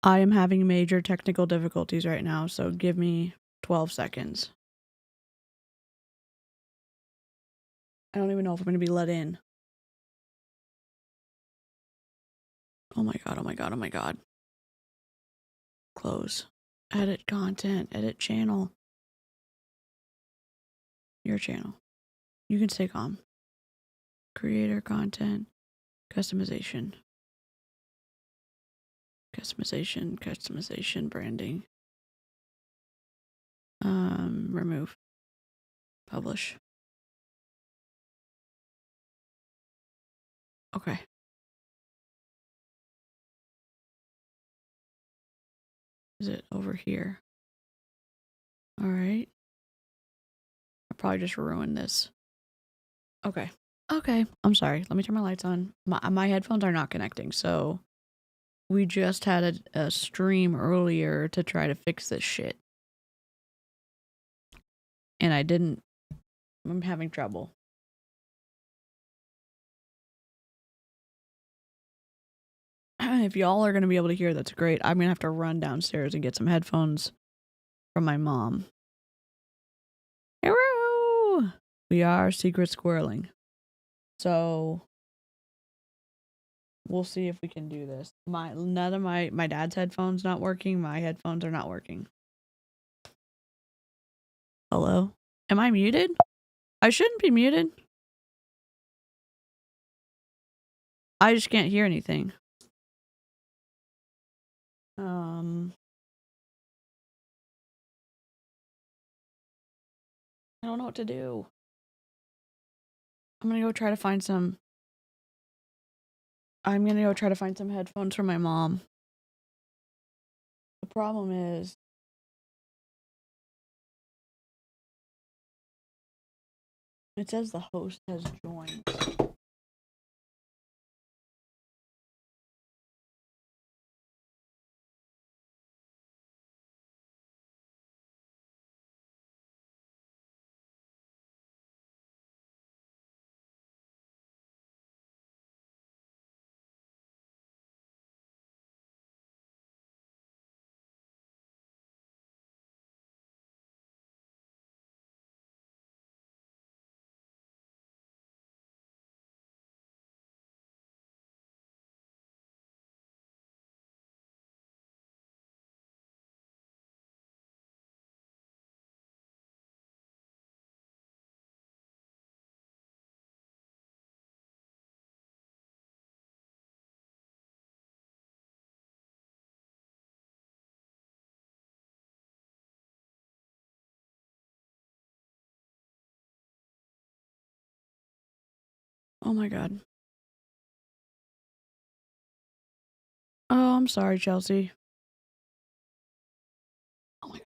I am having major technical difficulties right now, so give me 12 seconds. I don't even know if I'm going to be let in. Oh my god, oh my god, oh my god. Close. Edit content, edit channel. Your channel. You can stay calm. Creator content. Customization. Customization, branding. Remove. Publish. Okay. Is it over here? Alright. I probably just ruined this. Okay. Okay. I'm sorry. Let me turn my lights on. My headphones are not connecting, so we just had a stream earlier to try to fix this shit. And I didn't. I'm having trouble. If y'all are going to be able to hear, that's great. I'm going to have to run downstairs and get some headphones from my mom. Hello! We are secret squirreling. So we'll see if we can do this. None of my dad's headphones not working. My headphones are not working. Hello? Am I muted? I shouldn't be muted. I just can't hear anything. I don't know what to do. I'm gonna go try to find some headphones for my mom. The problem is it says the host has joined. Oh my god. Oh, I'm sorry, Chelsea. Oh my god.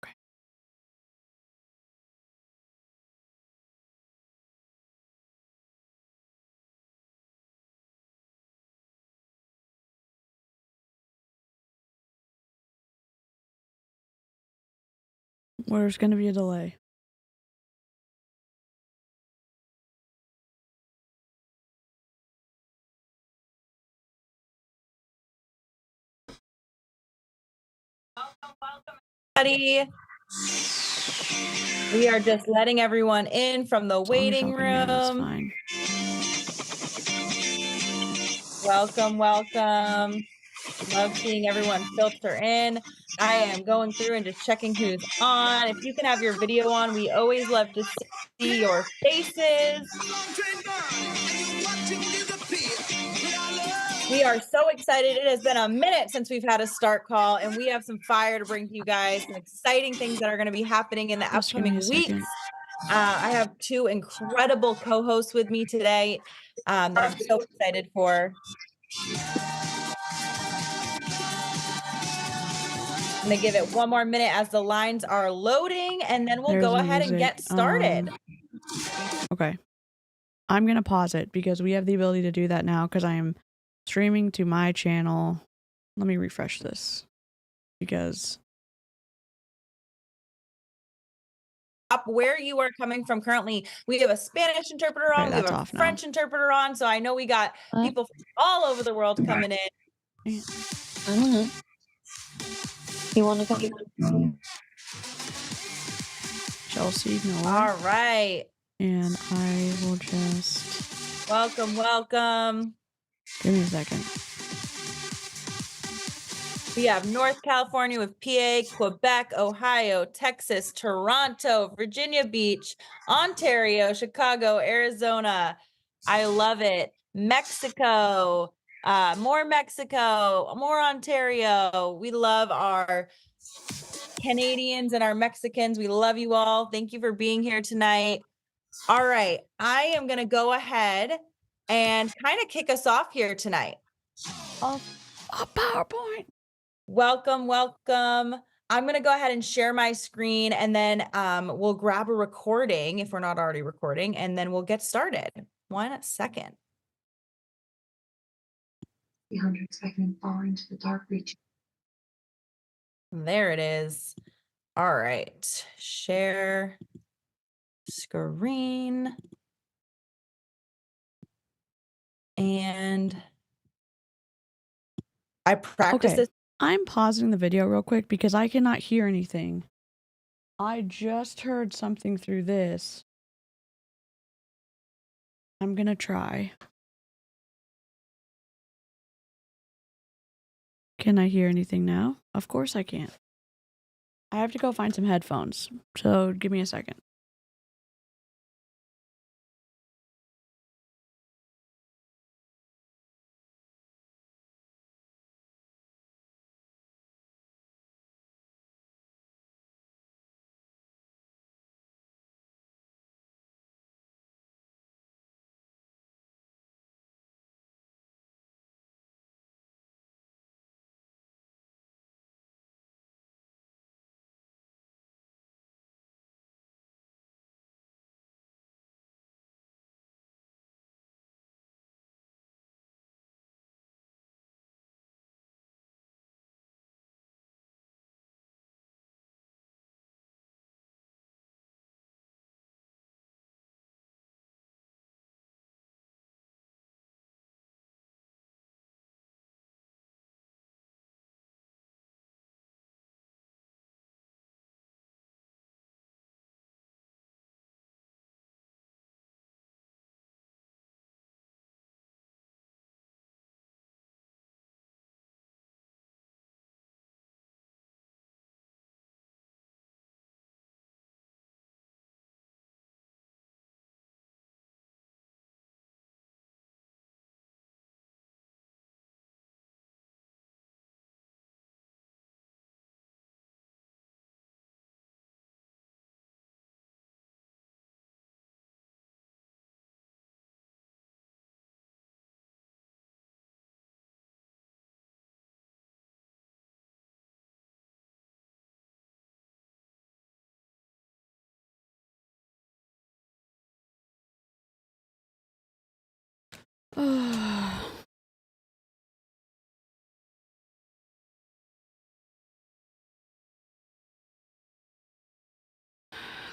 Okay. There's gonna be a delay. Welcome, everybody. We are just letting everyone in from the waiting room. That's fine. Welcome. Love seeing everyone filter in. I am going through and just checking who's on. If you can have your video on, we always love to see your faces. We are so excited. It has been a minute since we've had a start call, and we have some fire to bring to you guys, some exciting things that are going to be happening in the upcoming weeks. I have two incredible co-hosts with me today that I'm so excited for. I'm going to give it one more minute as the lines are loading, and then we'll go ahead and get started. Okay. I'm going to pause it because we have the ability to do that now because I am streaming to my channel. Let me refresh this because where you are coming from currently, we have a Spanish interpreter on, we have a French interpreter on, so I know we got people from all over the world coming in. You want to go? Chelsea, no. All right. And I will just... Welcome. Give me a second. We have North California with PA, Quebec, Ohio, Texas, Toronto, Virginia Beach, Ontario, Chicago, Arizona. I love it. Mexico, more Mexico, more Ontario. We love our Canadians and our Mexicans. We love you all. Thank you for being here tonight. All right. I am going to go ahead and kind of kick us off here tonight. A PowerPoint. Welcome. I'm going to go ahead and share my screen, and then we'll grab a recording if we're not already recording, and then we'll get started. 1 second. 300 seconds far into the dark reach. There it is. All right. Share screen. And I practiced this. I'm pausing the video real quick because I cannot hear anything. I just heard something through this. I'm gonna try. Can I hear anything now? Of course I can. I have to go find some headphones, so give me a second.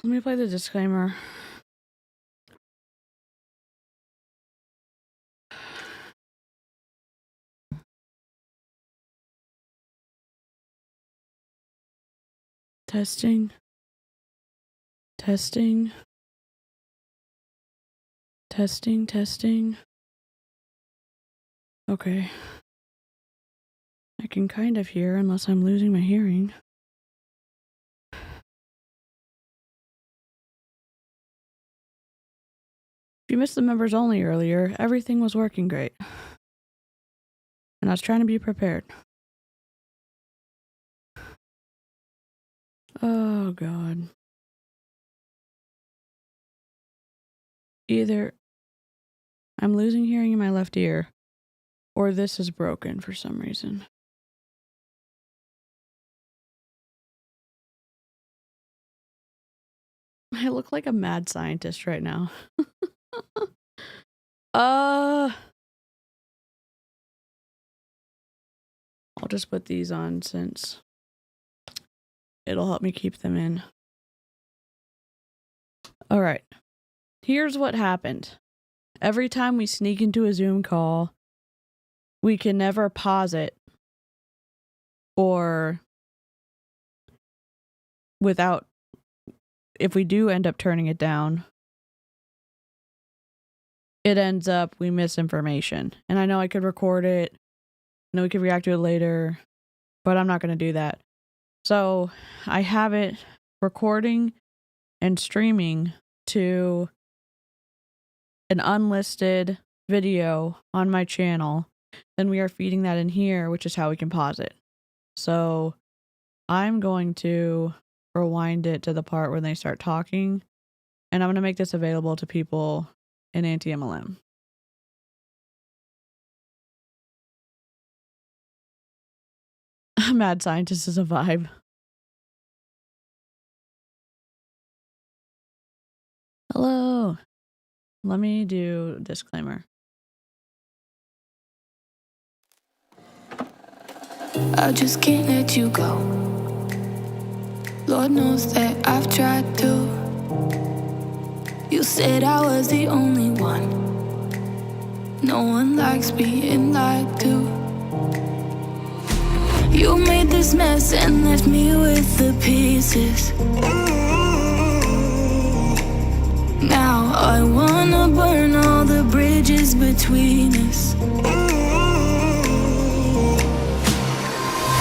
Let me play the disclaimer. Testing. Okay. I can kind of hear unless I'm losing my hearing. If you missed the members only earlier, everything was working great. And I was trying to be prepared. Oh, God. Either I'm losing hearing in my left ear, or this is broken for some reason. I look like a mad scientist right now. I'll just put these on since it'll help me keep them in. All right. Here's what happened. Every time we sneak into a Zoom call, we can never pause it or if we do end up turning it down, it ends up we miss information. And I know I could record it, I know we could react to it later, but I'm not going to do that. So I have it recording and streaming to an unlisted video on my channel. Then we are feeding that in here, which is how we can pause it. So I'm going to rewind it to the part where they start talking, and I'm going to make this available to people in anti-MLM. Mad Scientist is a vibe. Hello. Let me do disclaimer. I just can't let you go. Lord knows that I've tried to. You said I was the only one. No one likes being lied to. You made this mess and left me with the pieces. Now I wanna burn all the bridges between us.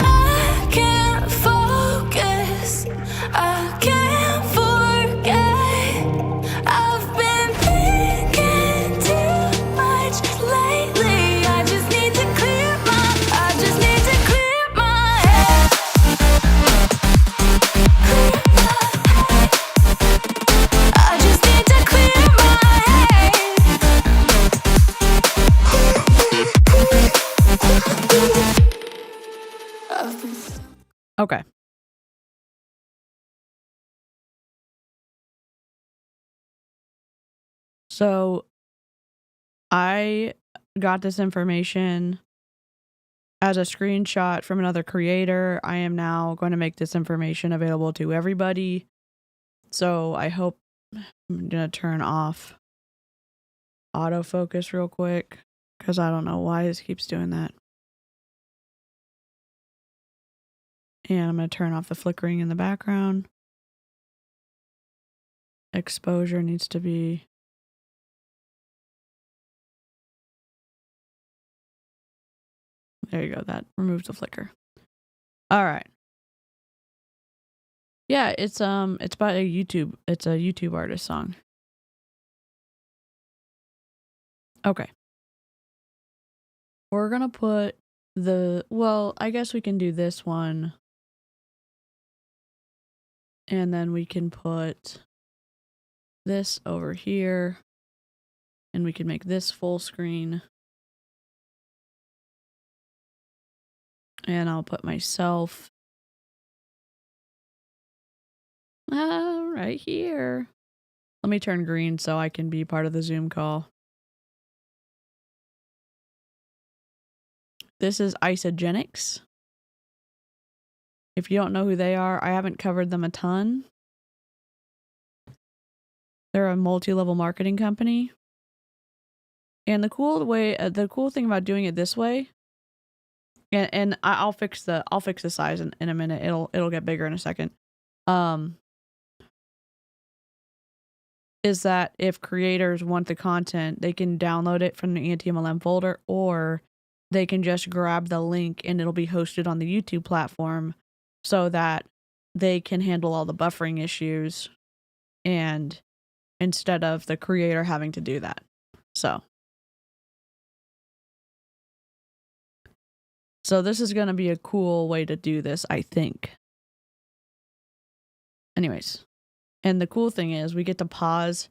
I can't focus, I can't forget. I've been thinking too much lately. I just need to clear my head. I just need to clear my head. I've been Okay. So I got this information as a screenshot from another creator. I am now going to make this information available to everybody. So I hope I'm going to turn off autofocus real quick because I don't know why this keeps doing that. And I'm going to turn off the flickering in the background. Exposure needs to be... There you go. That removes the flicker. All right. Yeah, it's by a YouTube artist song. Okay. We're going to put I guess we can do this one. And then we can put this over here. And we can make this full screen. And I'll put myself right here. Let me turn green so I can be part of the Zoom call. This is Isogenics. If you don't know who they are, I haven't covered them a ton. They're a multi-level marketing company. And the cool thing about doing it this way, and I'll fix the size in a minute. It'll get bigger in a second. Is that if creators want the content, they can download it from the anti-MLM folder, or they can just grab the link and it'll be hosted on the YouTube platform so that they can handle all the buffering issues, and instead of the creator having to do that. So this is going to be a cool way to do this, I think. Anyways, and the cool thing is we get to pause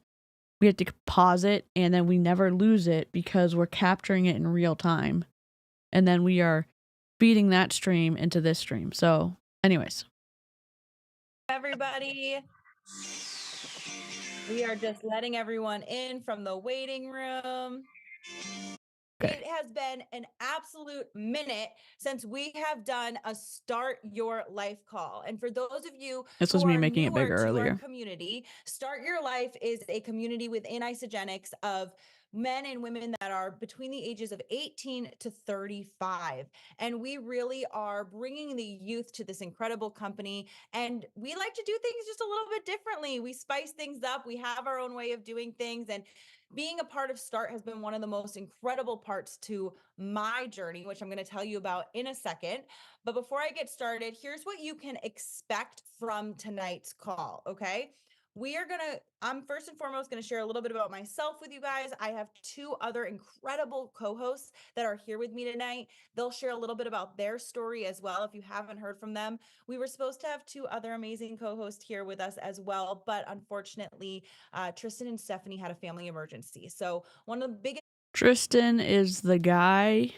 it, and then we never lose it because we're capturing it in real time. And then we are feeding that stream into this stream. So anyways. Everybody, we are just letting everyone in from the waiting room. Okay. It has been an absolute minute since we have done a Start Your Life call. And for those of you this was me making it bigger earlier. Our community, Start Your Life is a community within Isogenics of men and women that are between the ages of 18 to 35. And we really are bringing the youth to this incredible company. And we like to do things just a little bit differently. We spice things up. We have our own way of doing things. And being a part of START has been one of the most incredible parts to my journey, which I'm going to tell you about in a second. But before I get started, here's what you can expect from tonight's call. Okay. I'm first and foremost going to share a little bit about myself with you guys. I have two other incredible co-hosts that are here with me tonight. They'll share a little bit about their story as well. If you haven't heard from them, we were supposed to have two other amazing co-hosts here with us as well. But unfortunately, Tristan and Stephanie had a family emergency. So one of the biggest. Tristan is the guy,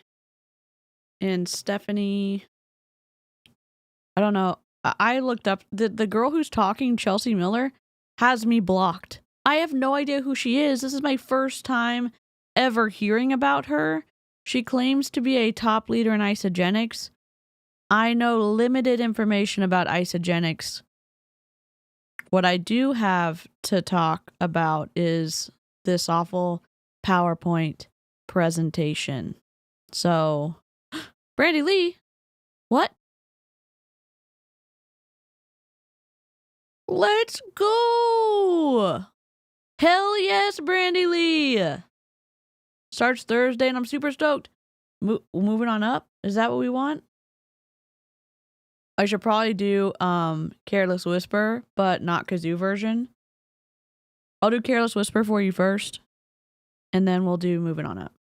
and Stephanie, I don't know. I looked up the girl who's talking, Chelsea Miller, has me blocked. I have no idea who she is. This is my first time ever hearing about her. She claims to be a top leader in Isogenics. I know limited information about Isogenics. What I do have to talk about is this awful PowerPoint presentation. So, Brandy Lee, what? Let's go! Hell yes, Brandy Lee! Starts Thursday and I'm super stoked. Moving on up? Is that what we want? I should probably do Careless Whisper, but not kazoo version. I'll do Careless Whisper for you first, and then we'll do Moving on up.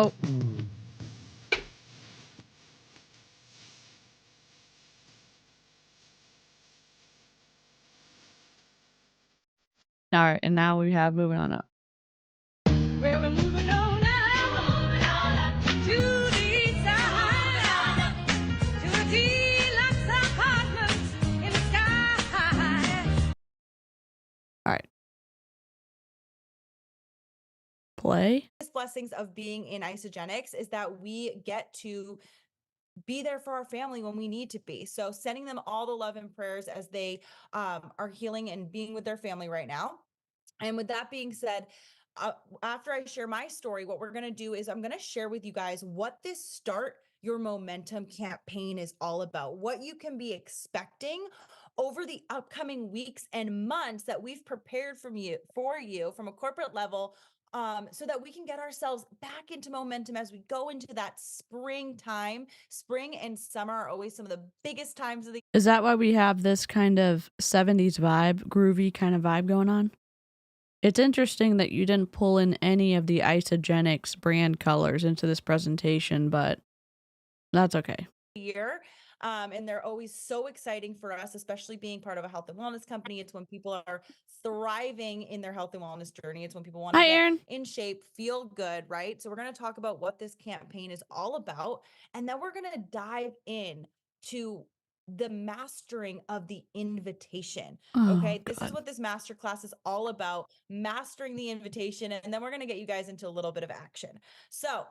Oh. All right, and now we have Moving on up. Well, we're moving on up to the side, to a deluxe apartment in the sky. All right. Play. Blessings of being in Isogenics is that we get to be there for our family when we need to be. So sending them all the love and prayers as they are healing and being with their family right now. And with that being said, after I share my story, what we're going to do is I'm going to share with you guys what this Start Your Momentum campaign is all about, what you can be expecting over the upcoming weeks and months that we've prepared for you from a corporate level, so that we can get ourselves back into momentum as we go into that springtime. Spring and summer are always some of the biggest times of the. Is that why we have this kind of 70s vibe, groovy kind of vibe going on? It's interesting that you didn't pull in any of the Isogenics brand colors into this presentation, but that's okay. Year. And they're always so exciting for us, especially being part of a health and wellness company. It's when people are thriving in their health and wellness journey. It's when people want to get in shape, feel good, right? So we're going to talk about what this campaign is all about. And then we're going to dive in to the mastering of the invitation. Okay. This is what this masterclass is all about, mastering the invitation. And then we're going to get you guys into a little bit of action. So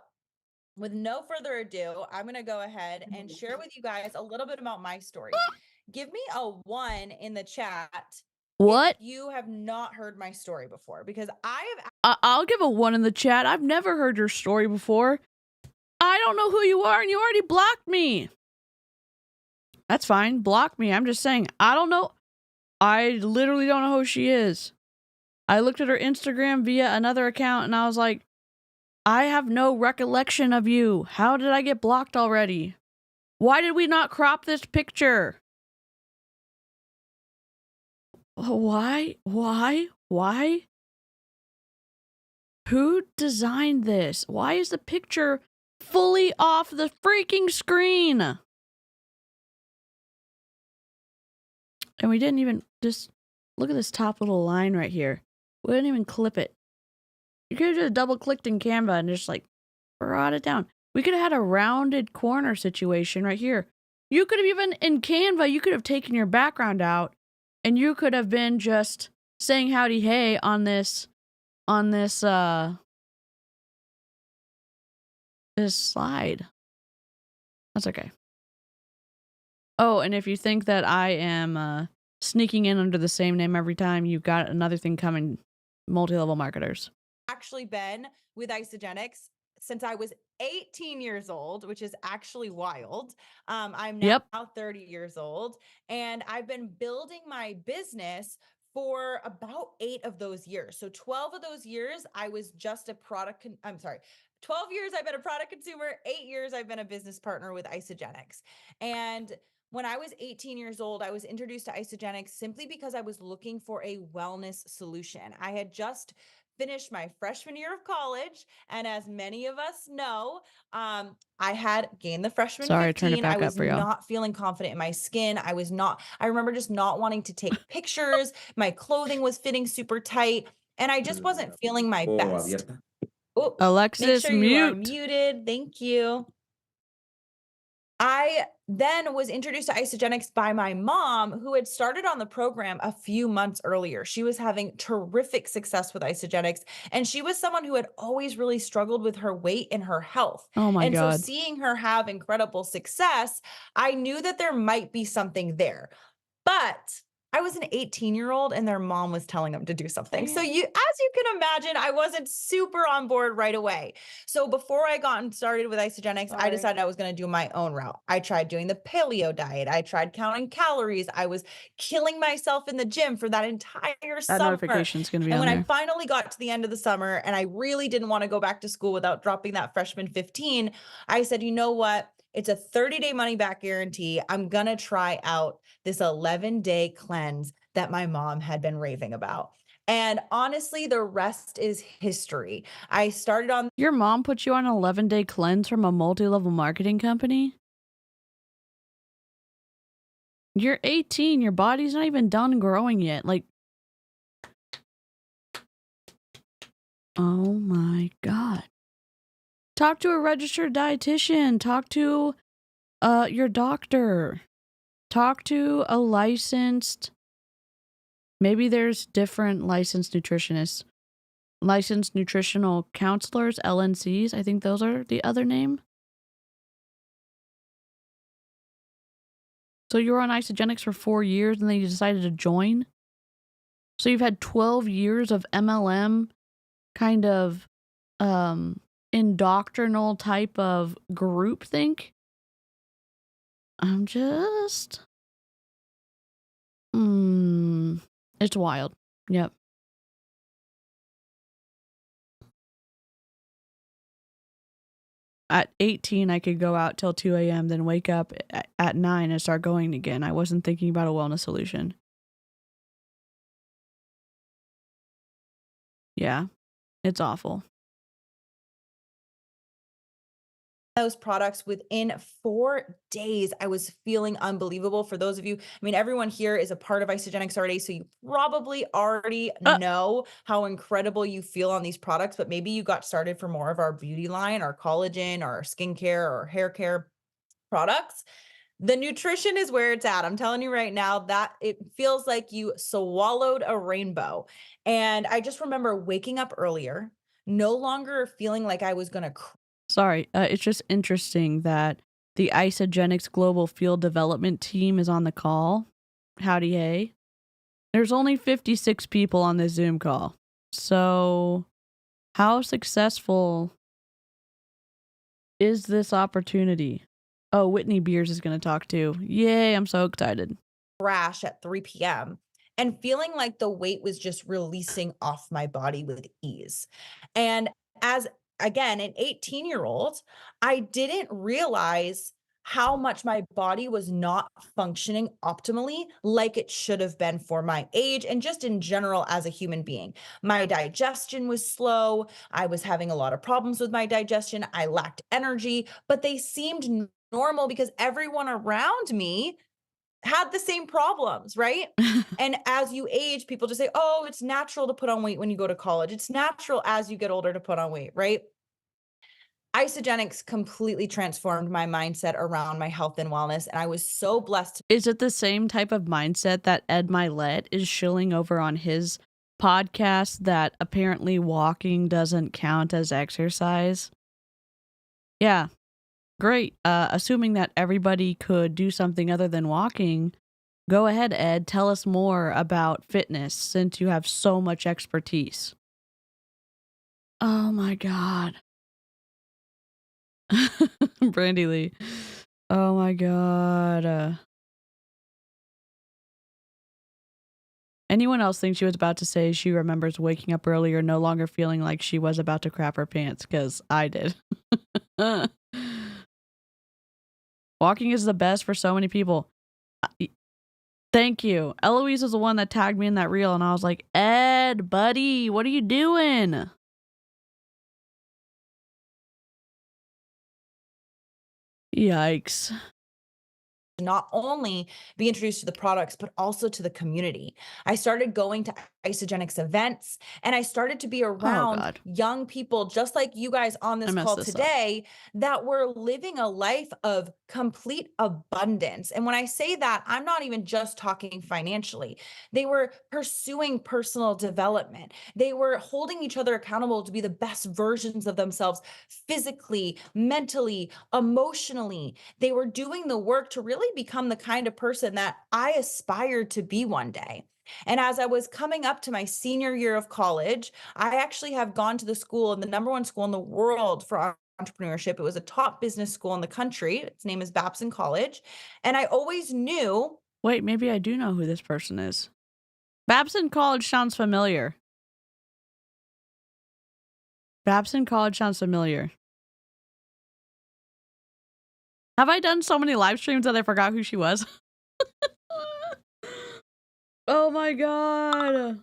with no further ado, I'm going to go ahead and share with you guys a little bit about my story. Give me a 1 in the chat. What? If you have not heard my story before, because I'll give a 1 in the chat. I've never heard your story before. I don't know who you are and you already blocked me. That's fine. Block me. I'm just saying, I don't know. I literally don't know who she is. I looked at her Instagram via another account and I was like, I have no recollection of you. How did I get blocked already? Why did we not crop this picture? Why? Who designed this? Why is the picture fully off the freaking screen? And we didn't even just look at this top little line right here. We didn't even clip it. You could have just double clicked in Canva and just like brought it down. We could have had a rounded corner situation right here. You could have even in Canva, you could have taken your background out and you could have been just saying howdy hey on this this slide. That's okay. Oh, and if you think that I am sneaking in under the same name every time, you've got another thing coming, multi-level marketers. Actually been with Isogenics since I was 18 years old, which is actually wild. I'm now 30 years old, and I've been building my business for about 8 of those years. So 12 of those years, I was just a product. 12 years I've been a product consumer, 8 years I've been a business partner with Isogenics. And when I was 18 years old, I was introduced to Isogenics simply because I was looking for a wellness solution. I had just finished my freshman year of college, and as many of us know, I had gained the freshman 15. I turned it back I was up for y'all. not feeling confident in my skin. I remember just not wanting to take pictures. My clothing was fitting super tight, and I just wasn't feeling my best. Oh, Alexis, make sure you are mute. muted. Thank you. I then was introduced to Isogenics by my mom, who had started on the program a few months earlier. She was having terrific success with Isogenics, and she was someone who had always really struggled with her weight and her health. Oh my God. So seeing her have incredible success, I knew that there might be something there. But I was an 18-year-old and their mom was telling them to do something. So as you can imagine, I wasn't super on board right away. So before I got started with Isogenics, I decided I was going to do my own route. I tried doing the paleo diet. I tried counting calories. I was killing myself in the gym for that entire summer. Notification's going to be and on when there. I finally got to the end of the summer and I really didn't want to go back to school without dropping that freshman 15, I said, you know what? It's a 30-day money back guarantee. I'm going to try out this 11-day cleanse that my mom had been raving about. And honestly, the rest is history. I started on. Your mom put you on an 11-day cleanse from a multi-level marketing company? You're 18. Your body's not even done growing yet. Like, oh my God. Talk to a registered dietitian. Talk to your doctor. Talk to a licensed, maybe there's different licensed nutritionists. Licensed nutritional counselors, LNCs. I think those are the other name. So you were on Isogenics for 4 years and then you decided to join? So you've had 12 years of MLM kind of indoctrinal type of groupthink? I'm just... it's wild. Yep. At 18, I could go out till 2 a.m., then wake up at 9 and start going again. I wasn't thinking about a wellness solution. Yeah, it's awful. Those products within 4 days. I was feeling unbelievable. For those of you, I mean, everyone here is a part of Isogenics already, so you probably already know how incredible you feel on these products, but maybe you got started for more of our beauty line, our collagen, our skincare, or hair care products. The nutrition is where it's at. I'm telling you right now that it feels like you swallowed a rainbow. And I just remember waking up earlier, no longer feeling like I was going to cry. Sorry, it's just interesting that the Isogenics Global Field Development Team is on the call. Howdy, hey. There's only 56 people on this Zoom call. So, how successful is this opportunity? Oh, Whitney Beers is going to talk too. Yay, I'm so excited. Crash at 3 p.m. and feeling like the weight was just releasing off my body with ease. And as, again, an 18-year-old, I didn't realize how much my body was not functioning optimally like it should have been for my age and just in general as a human being. My digestion was slow. I was having a lot of problems with my digestion. I lacked energy, but they seemed normal because everyone around me had the same problems, right? And as you age, people just say, oh, it's natural to put on weight when you go to college. It's natural as you get older to put on weight, right? Isogenics completely transformed my mindset around my health and wellness, and I was so blessed. Is it the same type of mindset that Ed Milet is shilling over on his podcast, that apparently walking doesn't count as exercise? Yeah. Great. Assuming that everybody could do something other than walking, go ahead, Ed. Tell us more about fitness since you have so much expertise. Oh my God. Brandy Lee. Oh my God. Anyone else think she was about to say she remembers waking up earlier, no longer feeling like she was about to crap her pants? Because I did. Walking is the best for so many people. Thank you. Eloise was the one that tagged me in that reel, and I was like, Ed, buddy, what are you doing? Yikes. Not only be introduced to the products, but also to the community. I started going to Isogenics events, and I started to be around young people just like you guys on this call today that were living a life of complete abundance. And when I say that, I'm not even just talking financially. They were pursuing personal development. They were holding each other accountable to be the best versions of themselves physically, mentally, emotionally. They were doing the work to really become the kind of person that I aspired to be one day. And as I was coming up to my senior year of college, I actually have gone to the school, and the #1 school in the world for entrepreneurship. It was a top business school in the country. Its name is Babson College. And I always knew. Wait, maybe I do know who this person is. Babson College sounds familiar. Babson College sounds familiar. Have I done so many live streams that I forgot who she was? Oh my God.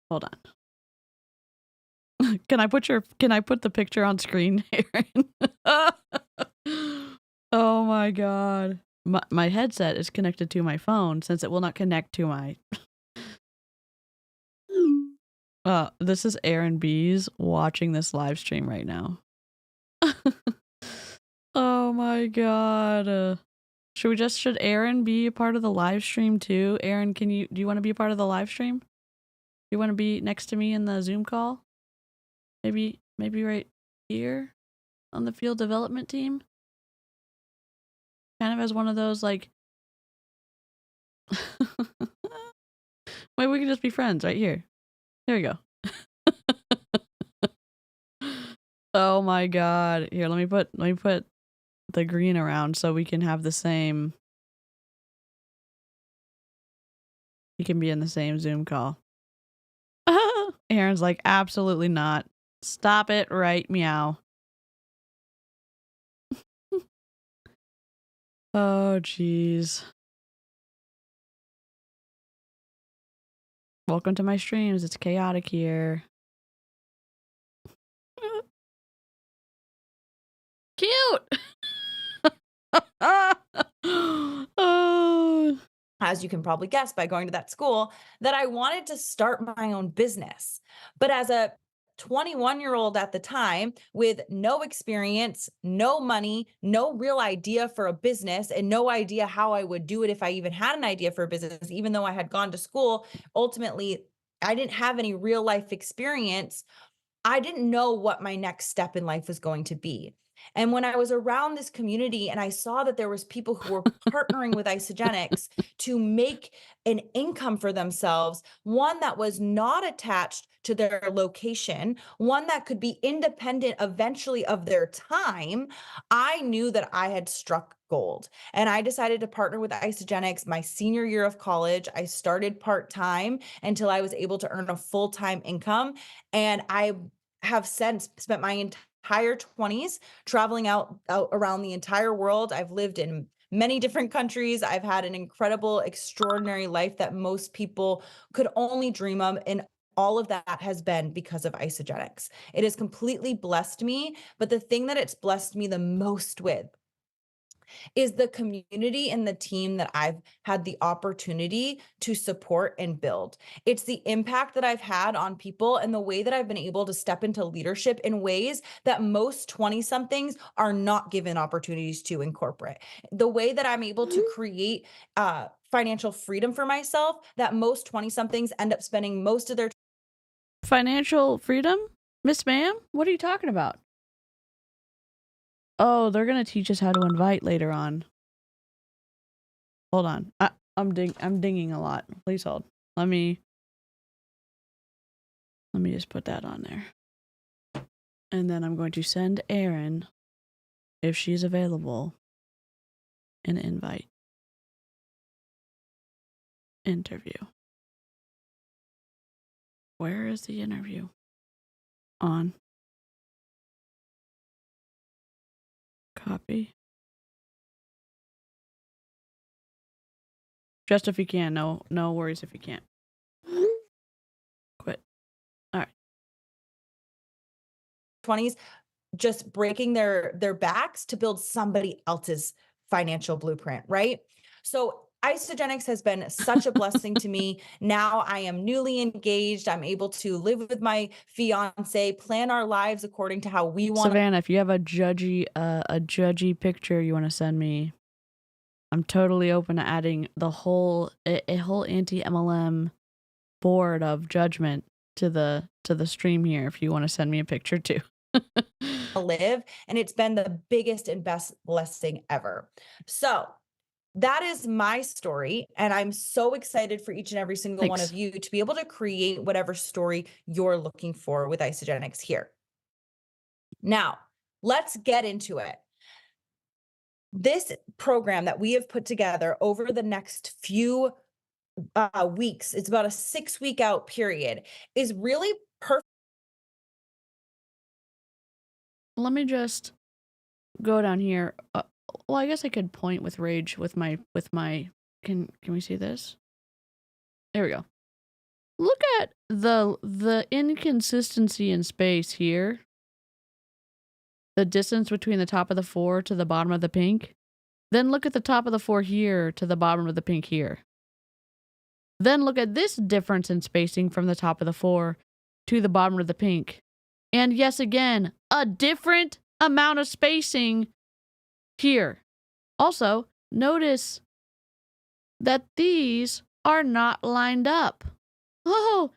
Hold on. Can I put the picture on screen, Aaron? Oh my God. My headset is connected to my phone since it will not connect to my this is Aaron B's watching this live stream right now. Oh my God. Should Aaron be a part of the live stream too? Aaron, do you want to be a part of the live stream? Do you want to be next to me in the Zoom call? Maybe right here on the field development team? Kind of as one of those like Wait, we can just be friends right here. There we go. Oh my God. Here, let me put the green around so we can have the same. You can be in the same Zoom call. Aaron's like, absolutely not. Stop it right meow. Oh, jeez. Welcome to my streams. It's chaotic here. Cute. Oh. As you can probably guess by going to that school, that I wanted to start my own business. But as a 21-year-old at the time with no experience, no money, no real idea for a business, and no idea how I would do it if I even had an idea for a business, even though I had gone to school, ultimately, I didn't have any real life experience. I didn't know what my next step in life was going to be. And when I was around this community and I saw that there was people who were partnering with Isogenics to make an income for themselves, one that was not attached to their location, one that could be independent eventually of their time, I knew that I had struck gold. And I decided to partner with Isogenics my senior year of college. I started part-time until I was able to earn a full-time income. And I have since spent my entire 20s traveling out around the entire world. I've lived in many different countries. I've had an incredible, extraordinary life that most people could only dream of. And all of that has been because of Isogenics. It has completely blessed me. But the thing that it's blessed me the most with is the community and the team that I've had the opportunity to support and build. It's the impact that I've had on people and the way that I've been able to step into leadership in ways that most 20-somethings are not given opportunities to in corporate. The way that I'm able to create financial freedom for myself that most 20-somethings end up spending most of their financial freedom? Miss Ma'am? What are you talking about? Oh, they're gonna teach us how to invite later on. Hold on. I'm dinging a lot. Please hold. Let me just put that on there. And then I'm going to send Erin, if she's available, an invite. Interview. Where is the interview? On. Copy. Just if you can. No worries if you can't. Quit. All right. 20s, just breaking their backs to build somebody else's financial blueprint, right? So Isogenics has been such a blessing to me. Now I am newly engaged. I'm able to live with my fiance, plan our lives according to how we want. Savannah, if you have a judgy picture you want to send me, I'm totally open to adding the whole anti-MLM board of judgment to the stream here if you want to send me a picture too. Live, and it's been the biggest and best blessing ever. So that is my story, and I'm so excited for each and every single one of you to be able to create whatever story you're looking for with Isogenics here. Now, let's get into it. This program that we have put together over the next few weeks, it's about a 6-week out period, is really perfect. Let me just go down here. Well, I guess I could point with rage with my can we see this? There we go. Look at the inconsistency in space here. The distance between the top of the 4 to the bottom of the pink. Then look at the top of the 4 here to the bottom of the pink here. Then look at this difference in spacing from the top of the 4 to the bottom of the pink. And yes, again, a different amount of spacing here. Also, notice that these are not lined up. Oh,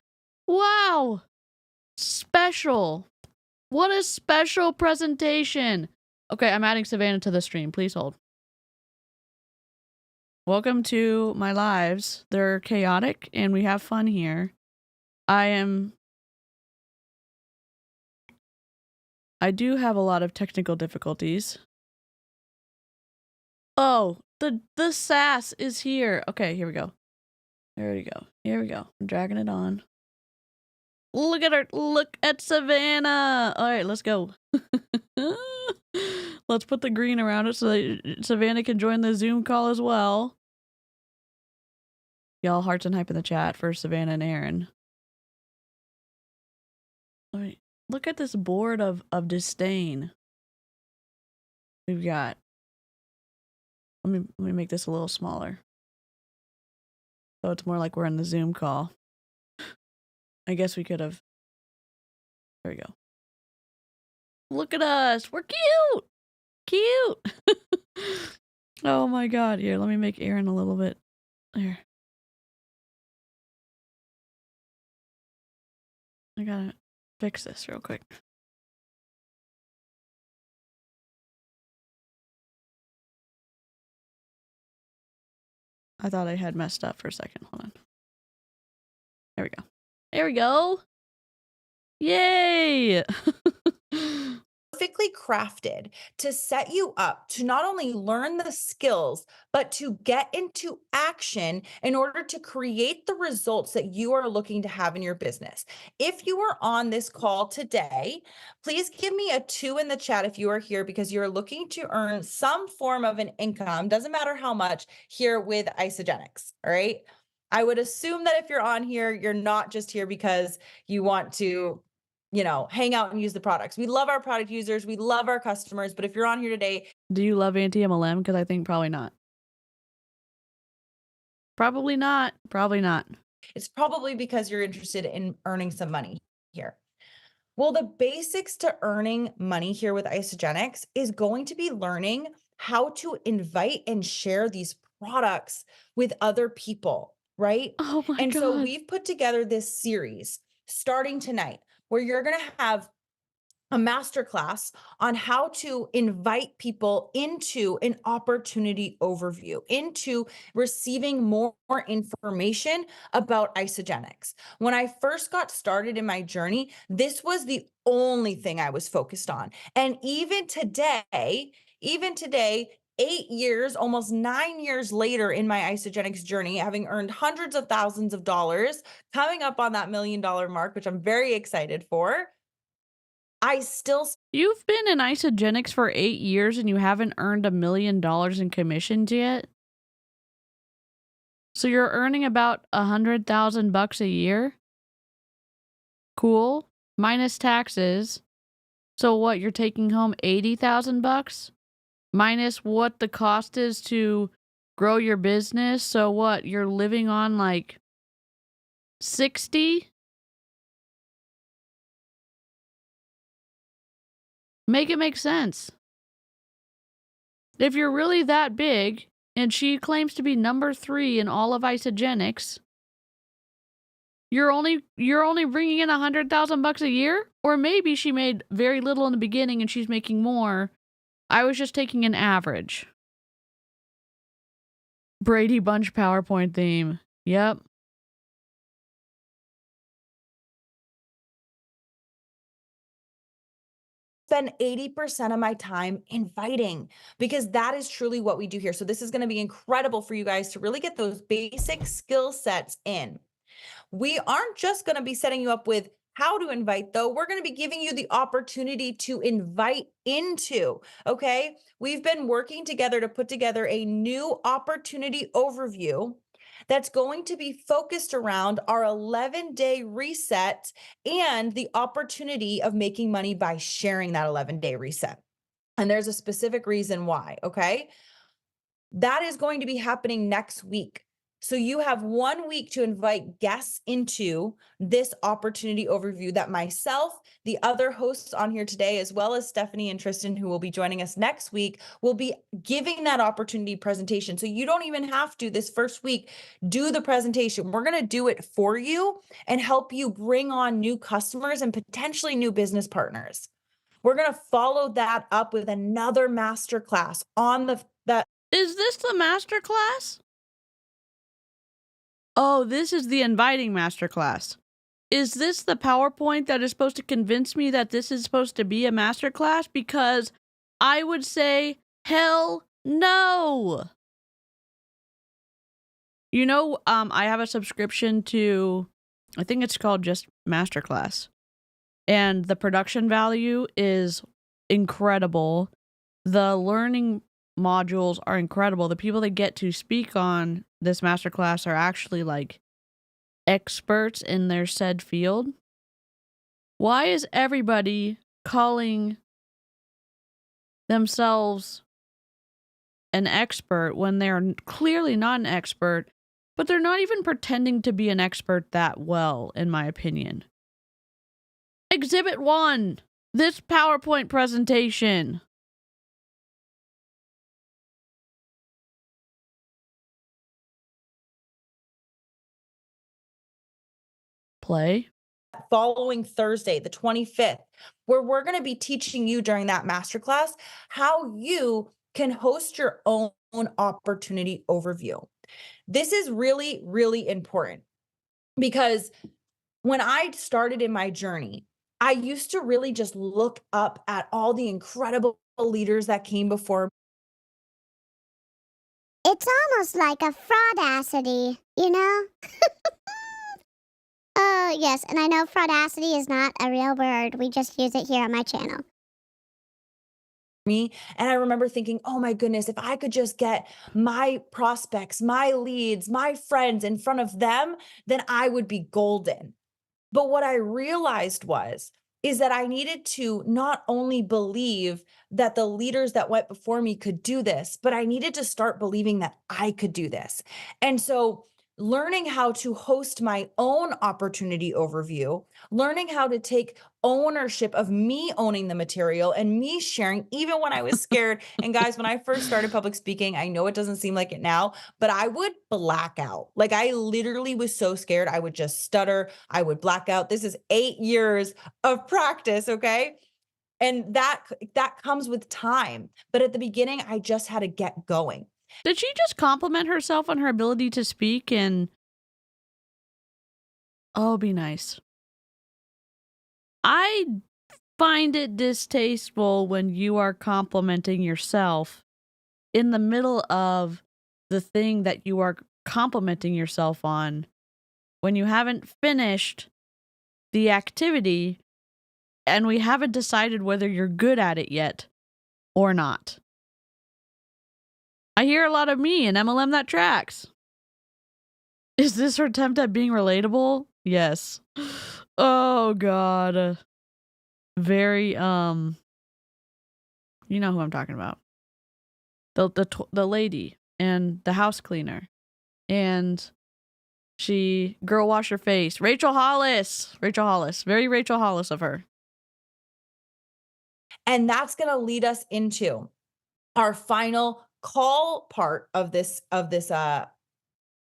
wow. Special. What a special presentation. Okay, I'm adding Savannah to the stream. Please hold. Welcome to my lives. They're chaotic and we have fun here. I do have a lot of technical difficulties. Oh, the sass is here. Okay, here we go. There we go. Here we go. I'm dragging it on. Look at her. Look at Savannah. All right, let's go. Let's put the green around it so that Savannah can join the Zoom call as well. Y'all hearts and hype in the chat for Savannah and Erin. All right. Look at this board of disdain. We've got. Let me make this a little smaller. So it's more like we're in the Zoom call. I guess we could have. There we go. Look at us. We're cute. Cute. Oh my god. Here, let me make Erin a little bit. Here. I gotta fix this real quick. I thought I had messed up for a second. Hold on. There we go. There we go. Yay! Perfectly crafted to set you up to not only learn the skills, but to get into action in order to create the results that you are looking to have in your business. If you are on this call today, please give me a 2 in the chat if you are here because you're looking to earn some form of an income, doesn't matter how much, here with Isogenics, all right? I would assume that if you're on here, you're not just here because you want to hang out and use the products. We love our product users. We love our customers. But if you're on here today. Do you love anti-MLM? Because I think probably not. Probably not. Probably not. It's probably because you're interested in earning some money here. Well, the basics to earning money here with Isogenics is going to be learning how to invite and share these products with other people, right? Oh my God. So we've put together this series starting tonight where you're going to have a masterclass on how to invite people into an opportunity overview, into receiving more information about Isogenics. When I first got started in my journey, this was the only thing I was focused on. And even today, 8 years, almost 9 years later in my Isogenics journey, having earned hundreds of thousands of dollars, coming up on that $1 million mark, which I'm very excited for, I still You've been in Isogenics for 8 years and you haven't earned $1 million in commissions yet? So you're earning about $100,000 a year? Cool. Minus taxes. So what, you're taking home $80,000? Minus what the cost is to grow your business? So what, you're living on like 60? Make it make sense. If you're really that big, and she claims to be number 3 in all of Isogenics, you're only bringing in $100,000 a year? Or maybe she made very little in the beginning and she's making more. I was just taking an average. Brady Bunch PowerPoint theme. Yep. spend 80% of my time inviting, because that is truly what we do here. So this is going to be incredible for you guys to really get those basic skill sets in. We aren't just going to be setting you up with how to invite, though. We're going to be giving you the opportunity to invite into, okay? We've been working together to put together a new opportunity overview that's going to be focused around our 11-day reset and the opportunity of making money by sharing that 11-day reset. And there's a specific reason why, okay? That is going to be happening next week. So you have 1 week to invite guests into this opportunity overview that myself, the other hosts on here today, as well as Stephanie and Tristan, who will be joining us next week, will be giving that opportunity presentation. So you don't even have to, this first week, do the presentation. We're going to do it for you and help you bring on new customers and potentially new business partners. We're going to follow that up with another masterclass on that. Is this the masterclass? Oh, this is the inviting masterclass. Is this the PowerPoint that is supposed to convince me that this is supposed to be a masterclass? Because I would say, hell no. You know, I have a subscription to, I think it's called just Masterclass. And the production value is incredible. The learning modules are incredible. The people that get to speak on this masterclass are actually like experts in their said field. Why is everybody calling themselves an expert when they're clearly not an expert, but they're not even pretending to be an expert that well, in my opinion? Exhibit 1, this PowerPoint presentation. Play. Following Thursday, the 25th, where we're going to be teaching you during that masterclass how you can host your own opportunity overview. This is really, really important, because when I started in my journey, I used to really just look up at all the incredible leaders that came before. It's almost like a fraudacity, you know? Oh, yes, and I know fraudacity is not a real word. We just use it here on my channel. Me. And I remember thinking, oh my goodness, if I could just get my prospects, my leads, my friends in front of them, then I would be golden. But what I realized is that I needed to not only believe that the leaders that went before me could do this, but I needed to start believing that I could do this. And so learning how to host my own opportunity overview, learning how to take ownership of me owning the material and me sharing, even when I was scared. And guys, when I first started public speaking, I know it doesn't seem like it now, but I would black out. Like, I literally was so scared. I would just stutter. I would black out. This is 8 years of practice. Okay. And that comes with time. But at the beginning, I just had to get going. Did she just compliment herself on her ability to speak and... Oh, be nice. I find it distasteful when you are complimenting yourself in the middle of the thing that you are complimenting yourself on when you haven't finished the activity and we haven't decided whether you're good at it yet or not. I hear a lot of me in MLM that tracks. Is this her attempt at being relatable? Yes. Oh God. Very you know who I'm talking about. The lady and the house cleaner. And she girl wash her face. Rachel Hollis. Very Rachel Hollis of her. And that's going to lead us into our final call part of this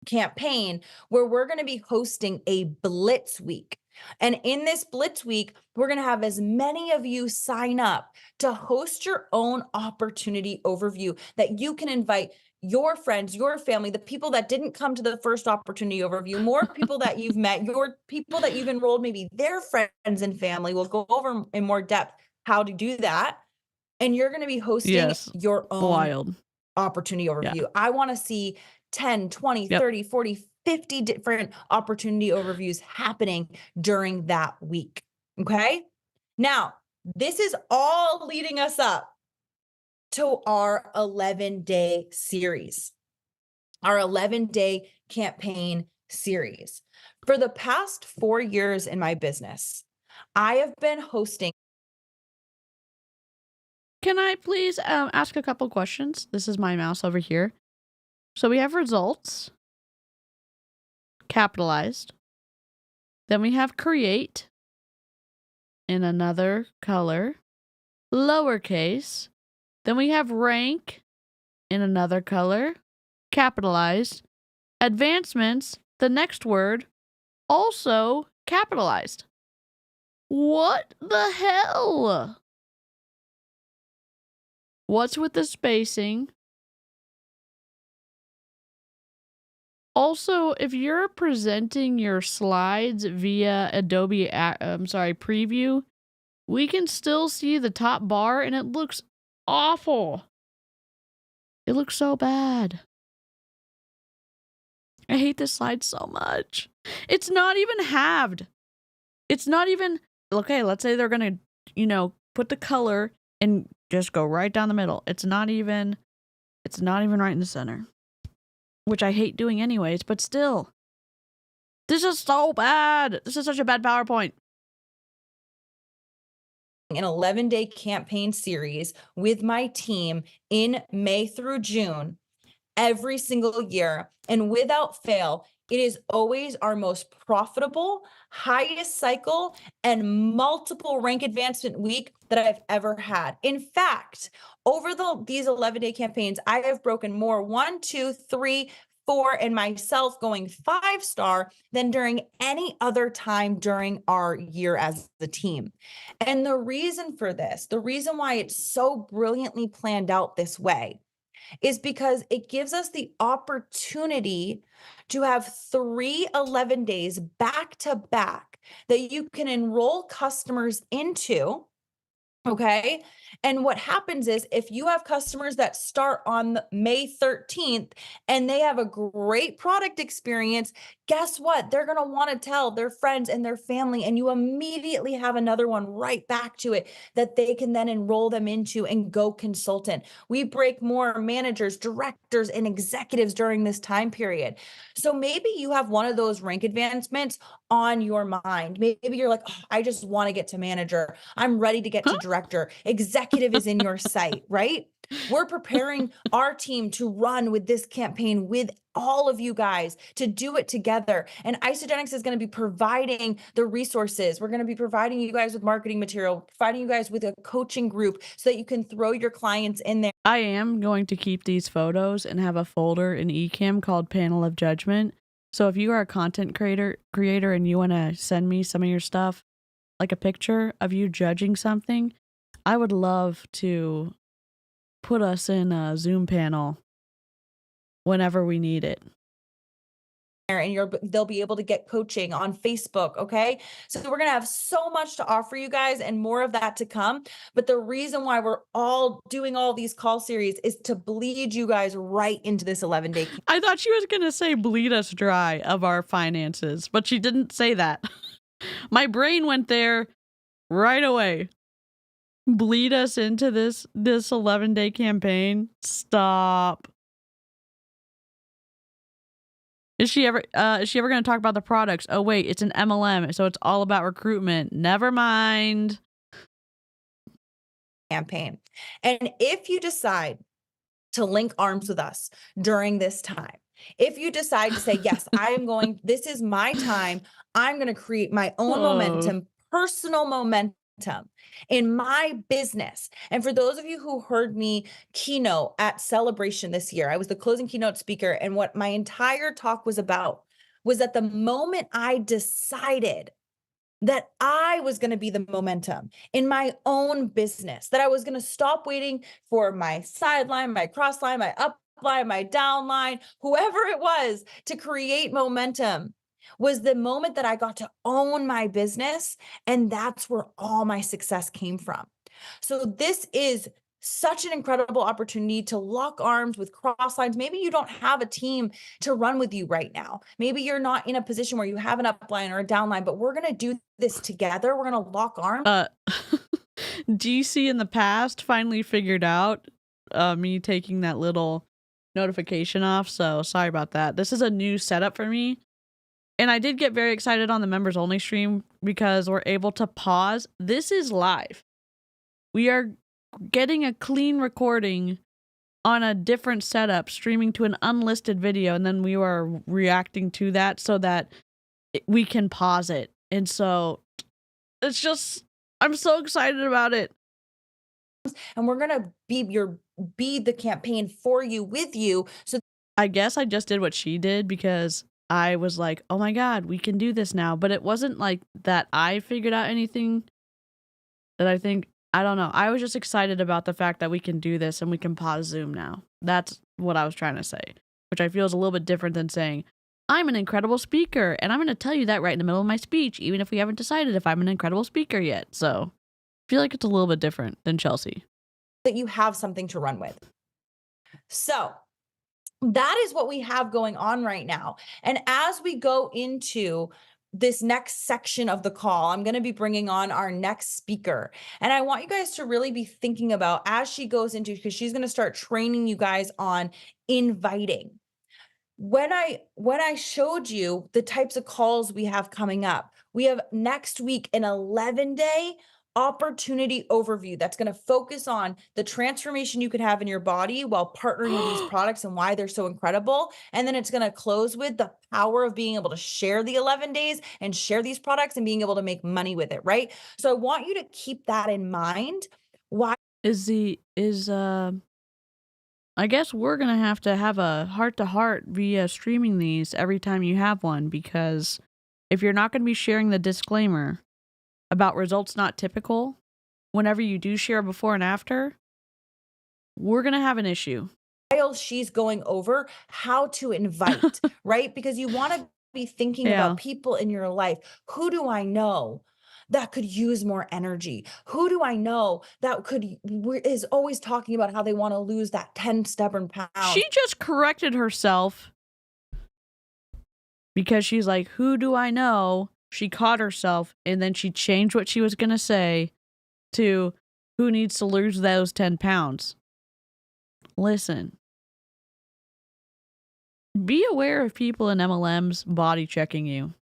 campaign, where we're going to be hosting a Blitz Week. And in this Blitz Week, we're going to have as many of you sign up to host your own opportunity overview that you can invite your friends, your family, the people that didn't come to the first opportunity overview, more people that you've met, your people that you've enrolled, maybe their friends and family. We'll go over in more depth how to do that. And you're going to be hosting your own opportunity overview. Yeah. I want to see 10, 20, 30, 40, 50 different opportunity overviews happening during that week. Okay. Now, this is all leading us up to our 11-day series, our 11-day campaign series. For the past 4 years in my business, I have been hosting. Can I please ask a couple questions? This is my mouse over here. So we have results, capitalized. Then we have create in another color, lowercase. Then we have rank in another color, capitalized. Advancements, the next word, also capitalized. What the hell? What's with the spacing? Also, if you're presenting your slides via Adobe, Preview, we can still see the top bar and it looks awful. It looks so bad. I hate this slide so much. It's not even halved. It's not even, okay, let's say they're going to, put the color and just go right down the middle. It's not even right in the center. Which I hate doing anyways, but still. This is so bad. This is such a bad PowerPoint. An 11-day campaign series with my team in May through June every single year. And without fail, it is always our most profitable, highest cycle, and multiple rank advancement week that I've ever had. In fact, over these 11-day campaigns, I have broken more 1, 2, 3, 4, and myself going 5-star than during any other time during our year as the team. And the reason for this, the reason why it's so brilliantly planned out this way, is because it gives us the opportunity to have 3 11 days back to back that you can enroll customers into. Okay. And what happens is if you have customers that start on May 13th and they have a great product experience, guess what? They're going to want to tell their friends and their family, and you immediately have another one right back to it that they can then enroll them into and go consultant. We break more managers, directors, and executives during this time period. So maybe you have one of those rank advancements on your mind. Maybe you're like, oh, I just want to get to manager. I'm ready to get to director. Executive is in your sight, right? We're preparing our team to run with this campaign with all of you guys to do it together. And Isogenics is going to be providing the resources. We're going to be providing you guys with marketing material, providing you guys with a coaching group so that you can throw your clients in there. I am going to keep these photos and have a folder in Ecamm called Panel of Judgment. So if you are a content creator and you want to send me some of your stuff, like a picture of you judging something, I would love to put us in a Zoom panel whenever we need it. And they'll be able to get coaching on Facebook. Okay. So we're going to have so much to offer you guys and more of that to come. But the reason why we're all doing all these call series is to bleed you guys right into this 11-day. I thought she was going to say bleed us dry of our finances, but she didn't say that. My brain went there right away. Bleed us into this 11-day campaign. Stop. Is she ever going to talk about the products? Oh wait, it's an MLM, so it's all about recruitment. Never mind. Campaign. And if you decide to link arms with us during this time, if you decide to say, yes, this is my time, I'm going to create my own momentum, personal momentum in my business. And for those of you who heard me keynote at Celebration this year, I was the closing keynote speaker. And what my entire talk was about was that the moment I decided that I was going to be the momentum in my own business, that I was going to stop waiting for my sideline, my cross line, my upline, my downline, whoever it was to create momentum, was the moment that I got to own my business. And that's where all my success came from. So this is such an incredible opportunity to lock arms with cross lines. Maybe you don't have a team to run with you right now. Maybe you're not in a position where you have an upline or a downline, but we're going to do this together. We're going to lock arms. DC in the past finally figured out me taking that little notification off. So sorry about that. This is a new setup for me. And I did get very excited on the members only stream because we're able to pause. This is live. We are getting a clean recording on a different setup, streaming to an unlisted video, and then we are reacting to that so that we can pause it. And so it's just, I'm so excited about it. And we're going to be the campaign for you, with you. So I guess I just did what she did because I was like, oh my God, we can do this now. But it wasn't like that I figured out anything that I don't know. I was just excited about the fact that we can do this and we can pause Zoom now. That's what I was trying to say, which I feel is a little bit different than saying, I'm an incredible speaker. And I'm going to tell you that right in the middle of my speech, even if we haven't decided if I'm an incredible speaker yet. So I feel like it's a little bit different than Chelsea. That you have something to run with. So that is what we have going on right now. And as we go into this next section of the call, I'm going to be bringing on our next speaker. And I want you guys to really be thinking about as she goes into, because she's going to start training you guys on inviting. When I showed you the types of calls we have coming up, we have next week an 11-day opportunity overview that's going to focus on the transformation you could have in your body while partnering with these products and why they're so incredible. And then it's going to close with the power of being able to share the 11 days and share these products and being able to make money with it, right? So I want you to keep that in mind. Why I guess we're going to have a heart-to-heart via streaming these every time you have one, because if you're not going to be sharing the disclaimer about results not typical, whenever you do share before and after, we're going to have an issue. While she's going over how to invite, right? Because you want to be thinking about people in your life. Who do I know that could use more energy? Who do I know that is always talking about how they want to lose that 10 stubborn pounds? She just corrected herself because she's like, who do I know? She caught herself and then she changed what she was going to say to who needs to lose those 10 pounds. Listen, be aware of people in MLMs body checking you,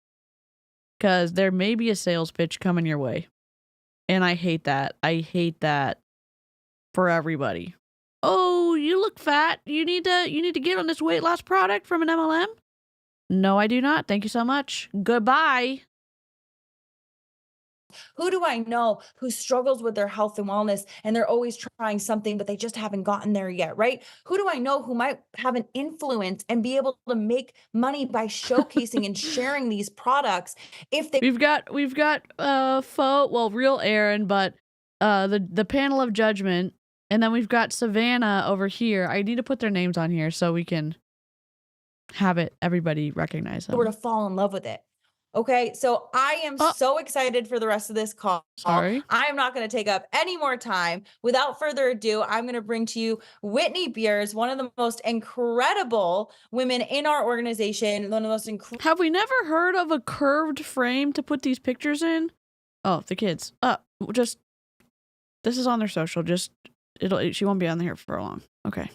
because there may be a sales pitch coming your way. And I hate that. I hate that for everybody. Oh, you look fat. You need to get on this weight loss product from an MLM? No, I do not. Thank you so much. Goodbye. Who do I know who struggles with their health and wellness and they're always trying something, but they just haven't gotten there yet, right? Who do I know who might have an influence and be able to make money by showcasing and sharing these products? If they We've got real Aaron, but the panel of judgment, and then we've got Savannah over here. I need to put their names on here so we can have it everybody recognize them. Sort of fall in love with it. Okay, so I am so excited for the rest of this call. Sorry. I am not going to take up any more time. Without further ado, I'm going to bring to you Whitney Beers, one of the most incredible women in our organization. One of the most incredible. Have we never heard of a curved frame to put these pictures in? Oh, the kids. Just this is on their social. She won't be on here for long. Okay.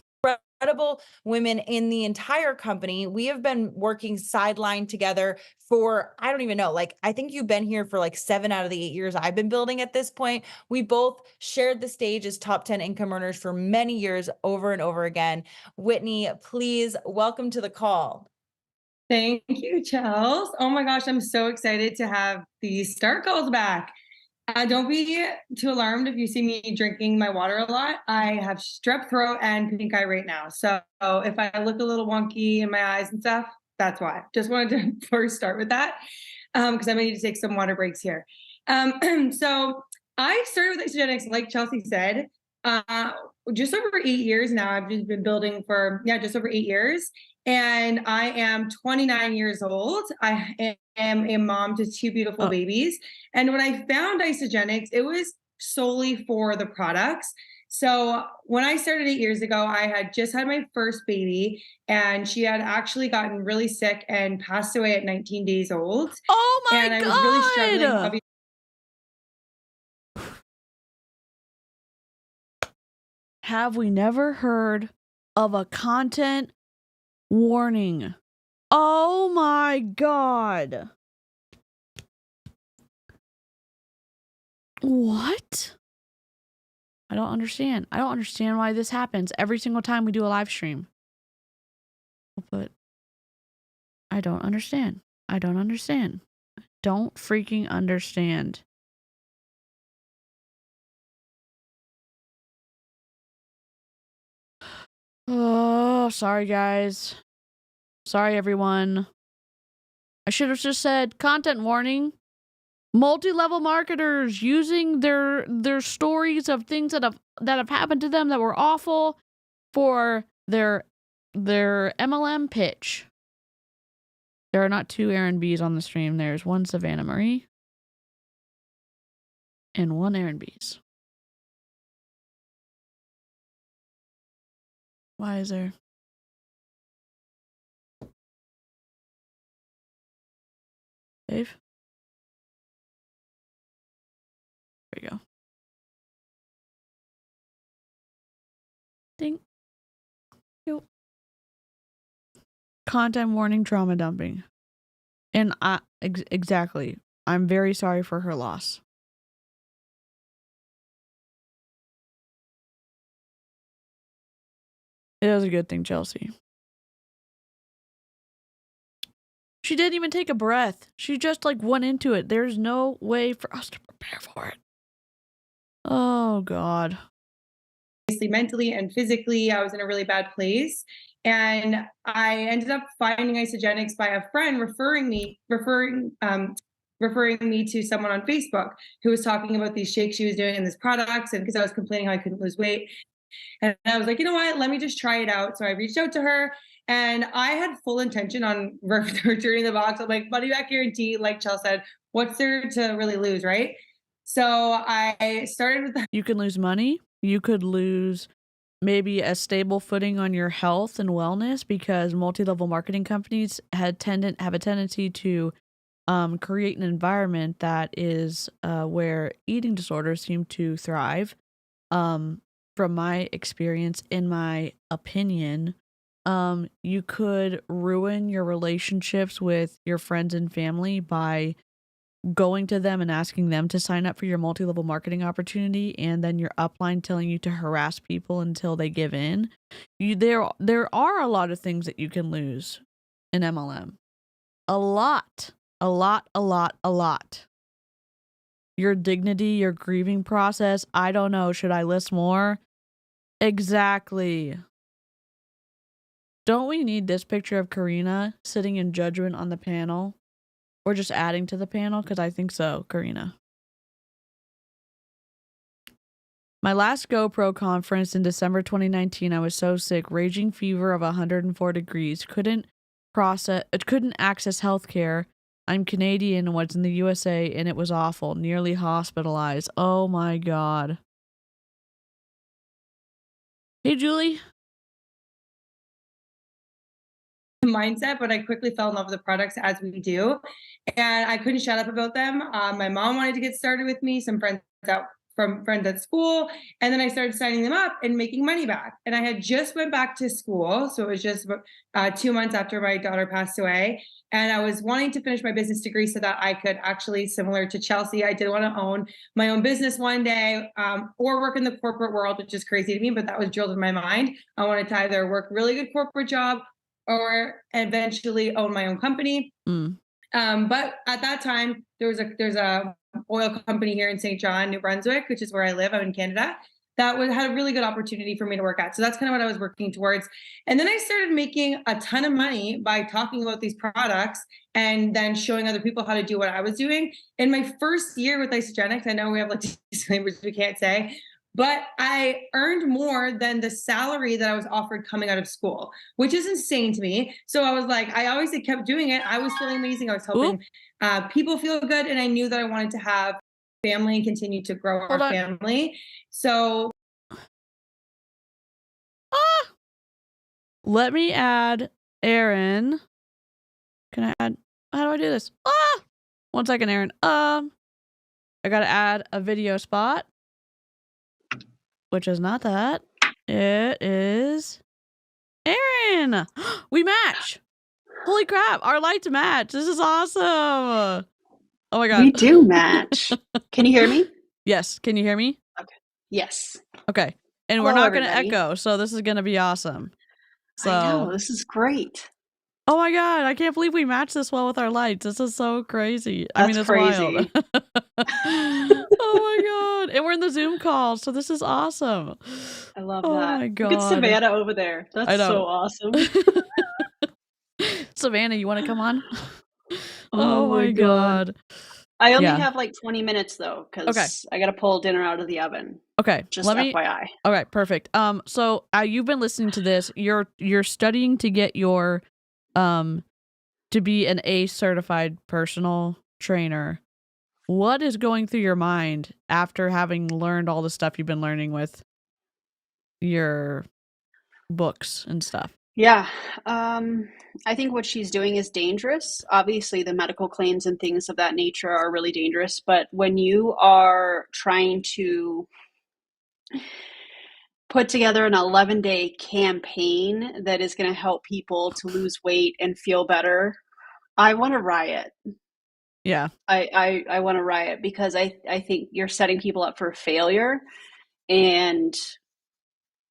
Incredible women in the entire company. We have been working sideline together for, I don't even know, like, I think you've been here for like 7 out of the 8 years I've been building at this point. We both shared the stage as top 10 income earners for many years over and over again. Whitney, please welcome to the call. Thank you, Chels. Oh my gosh, I'm so excited to have these start calls back. Don't be too alarmed if you see me drinking my water a lot. I have strep throat and pink eye right now. So if I look a little wonky in my eyes and stuff, that's why. Just wanted to first start with that because I may need to take some water breaks here. So I started with Isogenics, like Chelsea said, just over 8 years now. I've just been building for, just over 8 years. And I am 29 years old. I am a mom to 2 beautiful babies. And when I found Isogenics, it was solely for the products. So when I started 8 years ago, I had just had my first baby, and she had actually gotten really sick and passed away at 19 days old. Oh my God! And I was really struggling. Have we never heard of a content warning? Oh my God. What? I don't understand. I don't understand why this happens every single time we do a live stream. But I don't understand. I don't understand. Don't freaking understand. Oh, sorry guys. Sorry everyone. I should have just said content warning. Multi-level marketers using their stories of things that have happened to them that were awful for their MLM pitch. There are not 2 Aaron B's on the stream. There's 1 Savannah Marie and 1 Aaron B's. Why is there? Dave? There you go. Ding. Yo. Content warning, trauma dumping. And exactly. I'm very sorry for her loss. It was a good thing, Chelsea. She didn't even take a breath. She just like went into it. There's no way for us to prepare for it. Oh God. Mentally and physically, I was in a really bad place. And I ended up finding Isogenics by a friend referring me to someone on Facebook who was talking about these shakes she was doing and these products, and because I was complaining how I couldn't lose weight. And I was like, you know what, let me just try it out. So I reached out to her, and I had full intention on returning the box. I'm like, money back guarantee, like Chel said, what's there to really lose, right? So I started with You can lose money. You could lose maybe a stable footing on your health and wellness, because multi-level marketing companies have a tendency to create an environment that is where eating disorders seem to thrive. From my experience, in my opinion, you could ruin your relationships with your friends and family by going to them and asking them to sign up for your multi-level marketing opportunity, and then your upline telling you to harass people until they give in. There are a lot of things that you can lose in MLM. A lot. Your dignity, your grieving process. I don't know. Should I list more? Exactly. Don't we need this picture of Karina sitting in judgment on the panel? Or just adding to the panel? Because I think so, Karina. My last GoPro conference in December 2019, I was so sick, raging fever of 104 degrees, couldn't access healthcare. I'm Canadian and was in the USA, and it was awful, nearly hospitalized. Oh my God. Hey, Julie. Mindset, but I quickly fell in love with the products as we do, and I couldn't shut up about them. My mom wanted to get started with me, some friends at school, and then I started signing them up and making money back. And I had just went back to school, so it was just 2 months after my daughter passed away, and I was wanting to finish my business degree so that I could actually, similar to Chelsea, I did want to own my own business one day, or work in the corporate world, which is crazy to me, but that was drilled in my mind. I wanted to either work really good corporate job or eventually own my own company. But at that time, there's a oil company here in St. John, New Brunswick, which is where I live. I'm in Canada. That had a really good opportunity for me to work at. So that's kind of what I was working towards. And then I started making a ton of money by talking about these products and then showing other people how to do what I was doing. In my first year with Isogenics, I know we have like disclaimers we can't say, but I earned more than the salary that I was offered coming out of school, which is insane to me. So I was like, I always kept doing it. I was feeling amazing. I was helping people feel good. And I knew that I wanted to have family and continue to grow our family. So let me add Aaron. Can I add? How do I do this? 1 second, Aaron. I gotta add a video spot. Which is not that. It is Aaron. We match. Holy crap. Our lights match. This is awesome. Oh my God. We do match. Can you hear me? Yes. Can you hear me? Okay. Yes. Okay. And we're not going to echo. So this is going to be awesome. So I know. This is great. Oh my God. I can't believe we matched this well with our lights. This is so crazy. That's I mean, it's crazy. Wild. Oh my God. And we're in the Zoom call. So this is awesome. I love that. Oh my God. Look at Savannah over there. That's so awesome. Savannah, you want to come on? Oh my God. I only have like 20 minutes though, because I got to pull dinner out of the oven. Okay. Just FYI. Okay, perfect. So you've been listening to this. You're studying to get your to be an ACE certified personal trainer. What is going through your mind after having learned all the stuff you've been learning with your books and stuff? Yeah. I think what she's doing is dangerous. Obviously, the medical claims and things of that nature are really dangerous. But when you are trying to put together an 11-day campaign that is going to help people to lose weight and feel better, I want to riot. Yeah. I want to riot because I think you're setting people up for failure, and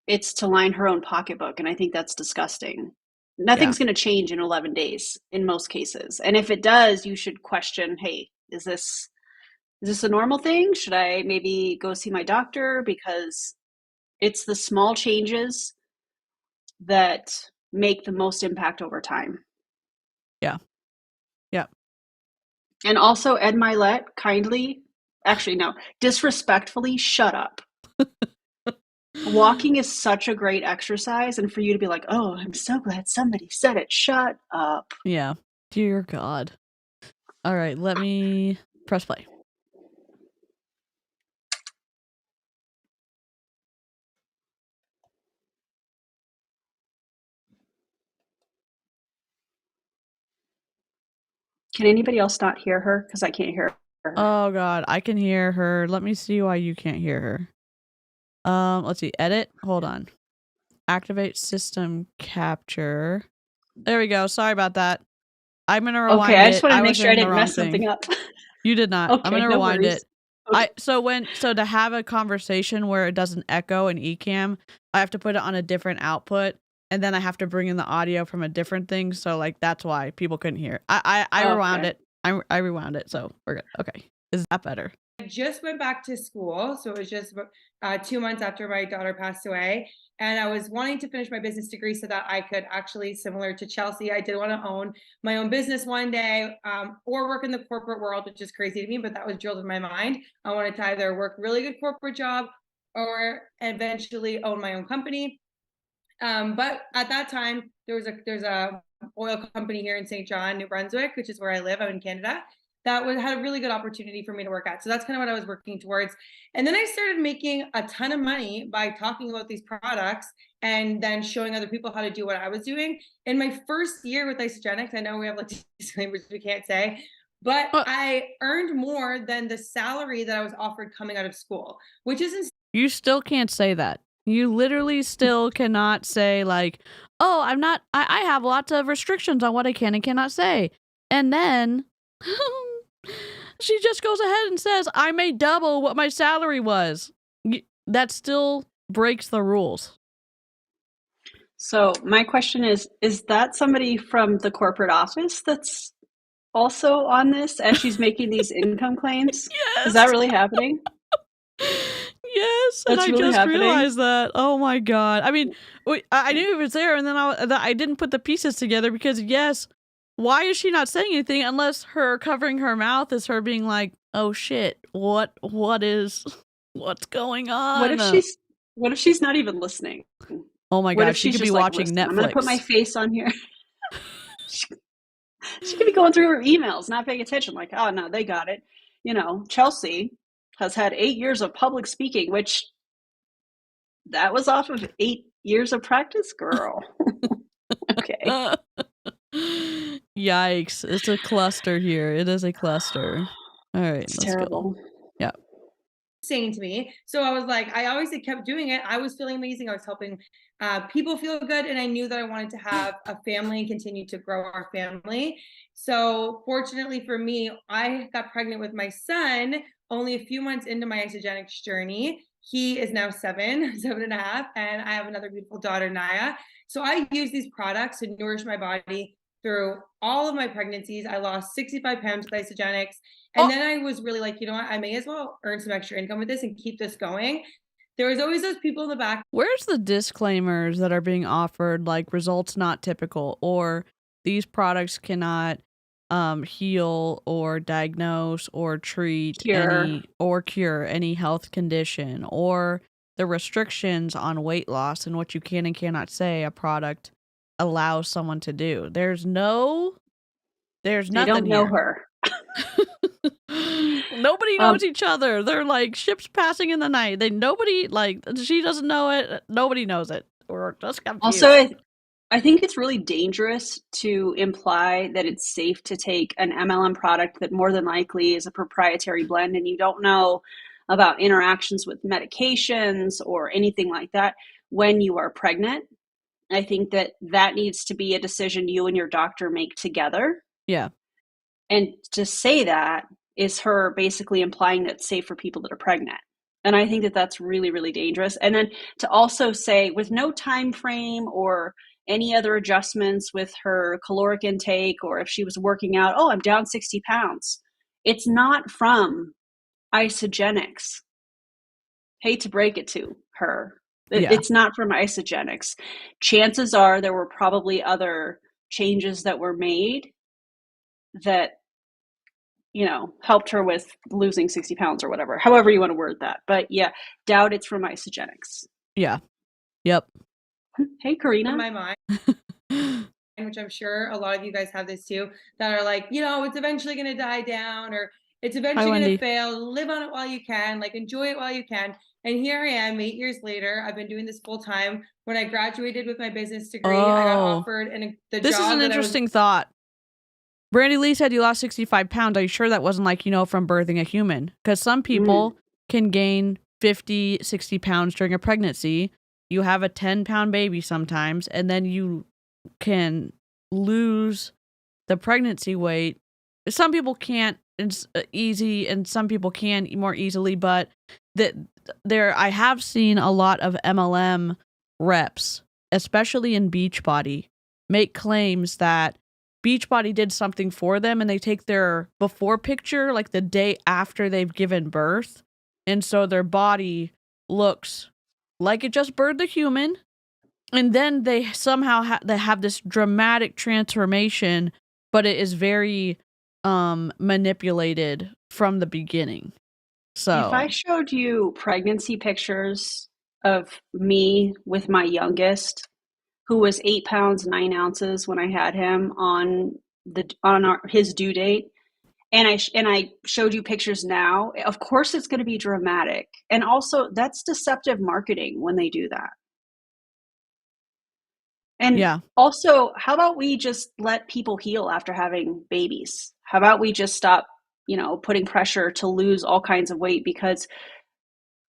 it's to line her own pocketbook. And I think that's disgusting. Nothing's going to change in 11 days in most cases. And if it does, you should question, hey, is this a normal thing? Should I maybe go see my doctor? Because it's the small changes that make the most impact over time. Yeah. Yeah. And also, Ed Milet, disrespectfully, shut up. Walking is such a great exercise, and for you to be like, oh, I'm so glad somebody said it. Shut up. Yeah. Dear God. All right, let me press play. Can anybody else not hear her? Because I can't hear her. Oh God, I can hear her. Let me see why you can't hear her. Let's see. Edit. Hold on. Activate system capture. There we go. Sorry about that. I'm gonna rewind it. Okay, I just want to make sure I didn't mess something up. You did not. Okay, I'm gonna rewind it. Okay. So to have a conversation where it doesn't echo in eCam, I have to put it on a different output, and then I have to bring in the audio from a different thing. So like that's why people couldn't hear. I rewound it. I rewound it. So we're good. Okay, is that better? I just went back to school, so it was just 2 months after my daughter passed away, and I was wanting to finish my business degree so that I could actually, similar to Chelsea, I did want to own my own business one day, or work in the corporate world, which is crazy to me, but that was drilled in my mind. I wanted to either work really good corporate job or eventually own my own company. But at that time, there's a oil company here in St. John, New Brunswick, which is where I live. I'm in Canada. That had a really good opportunity for me to work at. So that's kind of what I was working towards. And then I started making a ton of money by talking about these products and then showing other people how to do what I was doing. In my first year with Isogenics, I know we have like disclaimers we can't say, but I earned more than the salary that I was offered coming out of school, which is insane. You still can't say that. You literally still cannot say like, oh, I have lots of restrictions on what I can and cannot say. And then she just goes ahead and says, I made double what my salary was. That still breaks the rules. So my question is that somebody from the corporate office that's also on this as she's making these income claims? Yes. Is that really happening? Yes, and I really just happening? realized that. Oh my god! I mean, I knew it was there, and then I didn't put the pieces together because yes, why is she not saying anything unless her covering her mouth is her being like, "Oh shit, what's going on?" What if she's not even listening? Oh my god, she could be watching Netflix. I'm gonna put my face on here. She could be going through her emails, not paying attention. Like, oh no, they got it. You know, Chelsea has had 8 years of public speaking, which that was off of 8 years of practice, girl. Okay. Yikes. It's a cluster here. It is a cluster. All right, It's let's terrible. go. Yeah. Saying to me. So I was like, I always kept doing it. I was feeling amazing. I was helping people feel good. And I knew that I wanted to have a family and continue to grow our family. So fortunately for me, I got pregnant with my son only a few months into my Isogenics journey. He is now 7.5, and I have another beautiful daughter, Naya. So I use these products to nourish my body through all of my pregnancies. I lost 65 pounds with Isogenics. And then I was really like, you know what, I may as well earn some extra income with this and keep this going. There was always those people in the back. Where's the disclaimers that are being offered, like results not typical, or these products cannot heal or diagnose or treat cure any health condition, or the restrictions on weight loss and what you can and cannot say a product allows someone to do? There's nothing. They don't know her. Nobody knows each other. They're like ships passing in the night. She doesn't know it. Nobody knows it. Or just confused. Also, I think it's really dangerous to imply that it's safe to take an MLM product that more than likely is a proprietary blend and you don't know about interactions with medications or anything like that when you are pregnant. I think that needs to be a decision you and your doctor make together. Yeah. And to say that is her basically implying that it's safe for people that are pregnant. And I think that that's really, really dangerous. And then to also say with no time frame or any other adjustments with her caloric intake, or if she was working out, oh, I'm down 60 pounds. It's not from Isogenics. Hate to break it to her. It's not from Isogenics. Chances are there were probably other changes that were made that, helped her with losing 60 pounds or whatever, however you want to word that. But yeah, doubt it's from Isogenics. Yeah. Yep. Hey, Karina. In my mind, which I'm sure a lot of you guys have this too, that are like, it's eventually going to die down, or it's eventually going to fail. Live on it while you can, like enjoy it while you can. And here I am 8 years later. I've been doing this full time. When I graduated with my business degree, I got offered the job. This is an interesting thought. Brandy Lee said you lost 65 pounds. Are you sure that wasn't like, from birthing a human? Because some people can gain 50, 60 pounds during a pregnancy. You have a 10-pound baby sometimes, and then you can lose the pregnancy weight. Some people can't. It's easy, and some people can more easily. But I have seen a lot of MLM reps, especially in Beachbody, make claims that Beachbody did something for them, and they take their before picture like the day after they've given birth, and so their body looks like it just birthed a human, and then they somehow they have this dramatic transformation, but it is very manipulated from the beginning. So if I showed you pregnancy pictures of me with my youngest, who was 8 pounds 9 ounces when I had him on his due date, and I showed you pictures now, of course it's going to be dramatic. And also that's deceptive marketing when they do that. And yeah, also, how about we just let people heal after having babies? How about we just stop, putting pressure to lose all kinds of weight, because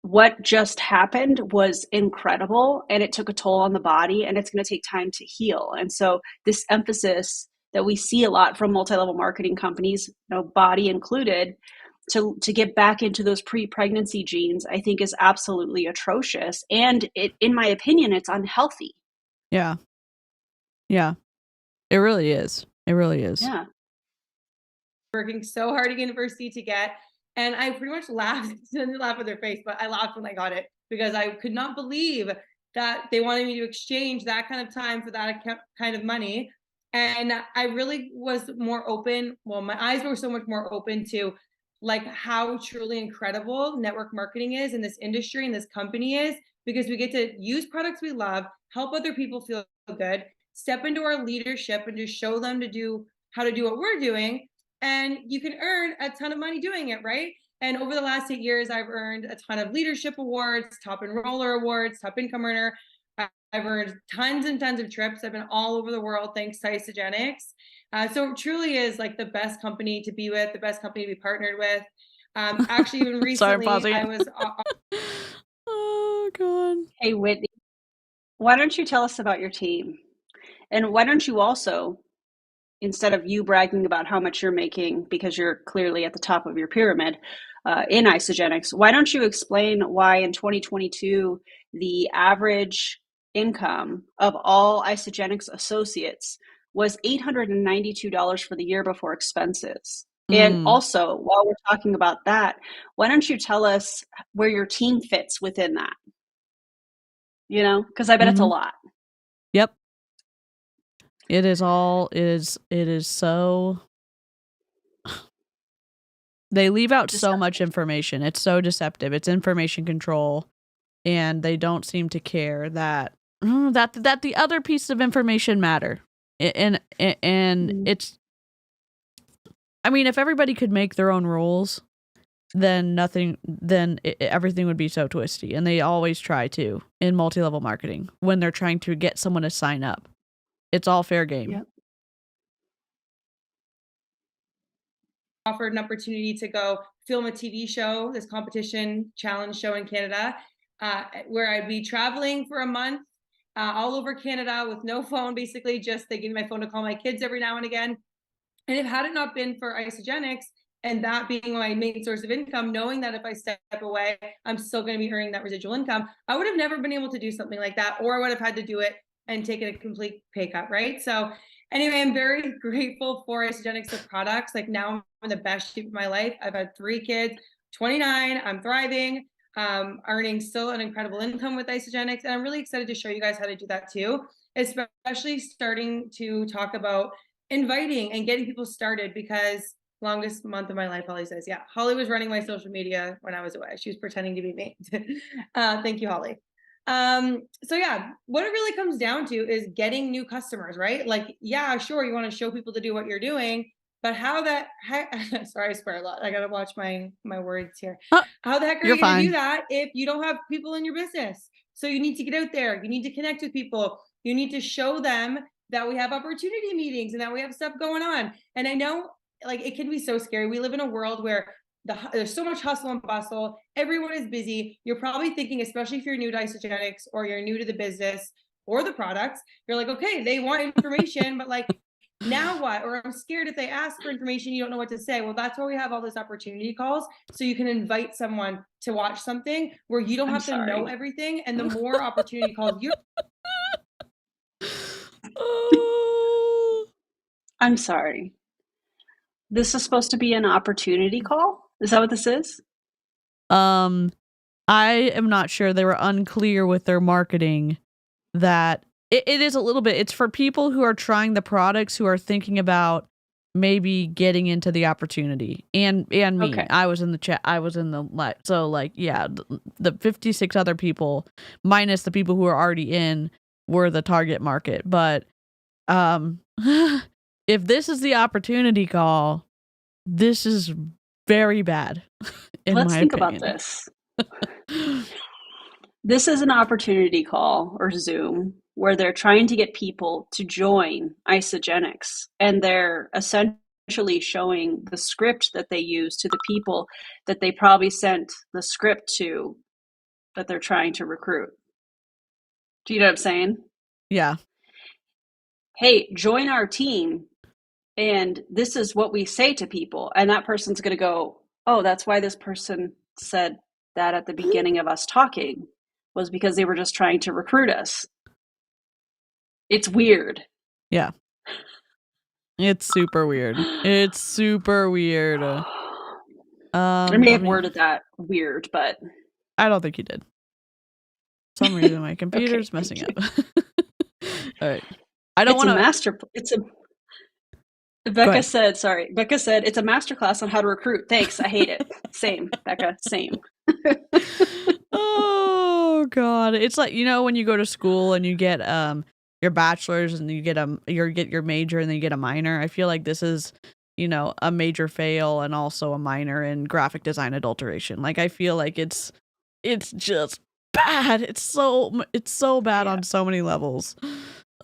what just happened was incredible and it took a toll on the body, and it's going to take time to heal. And so this emphasis that we see a lot from multi-level marketing companies, body included, to get back into those pre-pregnancy genes, I think is absolutely atrocious. And in my opinion, it's unhealthy. yeah. It really is. It really is. Yeah. Working so hard at university to get, and I pretty much laughed. Didn't laugh with their face, but I laughed when I got it, because I could not believe that they wanted me to exchange that kind of time for that kind of money. And I really was more open. Well, my eyes were so much more open to like how truly incredible network marketing is in this industry and this company is, because we get to use products we love, help other people feel good, step into our leadership and just show them how to do what we're doing. And you can earn a ton of money doing it, right? And over the last 8 years, I've earned a ton of leadership awards, top enroller awards, top income earner. I've earned tons and tons of trips. I've been all over the world thanks to Isogenics. So it truly is like the best company to be with, the best company to be partnered with. Actually, even recently, I was. Oh, God. Hey, Whitney, why don't you tell us about your team? And why don't you also, instead of you bragging about how much you're making, because you're clearly at the top of your pyramid in Isogenics, why don't you explain why in 2022 the average income of all Isogenics associates was $892 for the year before expenses? And also, while we're talking about that, why don't you tell us where your team fits within that? Because I bet it's a lot. Yep. It is so. They leave out so much information. It's so deceptive. It's information control, and they don't seem to care that the other pieces of information matter. And it's. I mean, if everybody could make their own rules, then everything would be so twisty. And they always try to in multi-level marketing when they're trying to get someone to sign up. It's all fair game. Yep. Offered an opportunity to go film a TV show, this competition challenge show in Canada, where I'd be traveling for a month all over Canada with no phone, basically just they give me my phone to call my kids every now and again. And if had it not been for Isogenics and that being my main source of income, knowing that if I step away, I'm still going to be earning that residual income, I would have never been able to do something like that, or I would have had to do it and taken a complete pay cut, right? So anyway, I'm very grateful for Isogenics, the products. Like now I'm in the best shape of my life. I've had 3 kids, 29, I'm thriving, earning still an incredible income with Isogenics. And I'm really excited to show you guys how to do that too, especially starting to talk about inviting and getting people started, because longest month of my life, Holly says, yeah, Holly was running my social media when I was away. She was pretending to be me. Thank you, Holly. So yeah, what it really comes down to is getting new customers, right? Like, yeah, sure, you want to show people to do what you're doing, but sorry, I swear a lot. I got to watch my words here. How the heck are you going to do that if you don't have people in your business? So you need to get out there. You need to connect with people. You need to show them that we have opportunity meetings and that we have stuff going on. And I know like it can be so scary. We live in a world where there's so much hustle and bustle. Everyone is busy. You're probably thinking, especially if you're new to Isogenics or you're new to the business or the products, you're like, okay, they want information, but like, now what? Or I'm scared if they ask for information, you don't know what to say. Well, that's why we have all this opportunity calls. So you can invite someone to watch something where you don't have to know everything. And the more opportunity calls you. I'm sorry. This is supposed to be an opportunity call? Is that what this is? I am not sure. They were unclear with their marketing that it is a little bit. It's for people who are trying the products, who are thinking about maybe getting into the opportunity, and me. Okay. I was in the chat. I was in the so like the 56 other people minus the people who are already in were the target market. But if this is the opportunity call, this is very bad in Let's my think opinion. about this. This is an opportunity call or Zoom where they're trying to get people to join Isogenics, and they're essentially showing the script that they use to the people that they probably sent the script to that they're trying to recruit. Do you know what I'm saying? Yeah. Hey, join our team, and this is what we say to people. And that person's going to go, oh, that's why this person said that at the beginning of us talking, was because they were just trying to recruit us. It's weird. Yeah. It's super weird. It's super weird. I may have worded that weird, but I don't think you did. For some reason my computer's Okay, messing thank up. All right. I don't want to. Becca said, it's a masterclass on how to recruit. Thanks. I hate it. Same, Becca, same. Oh God. It's like, when you go to school and you get your bachelor's and you get your major and then you get a minor. I feel like this is, a major fail and also a minor in graphic design adulteration. Like I feel like it's just bad. It's so bad on so many levels.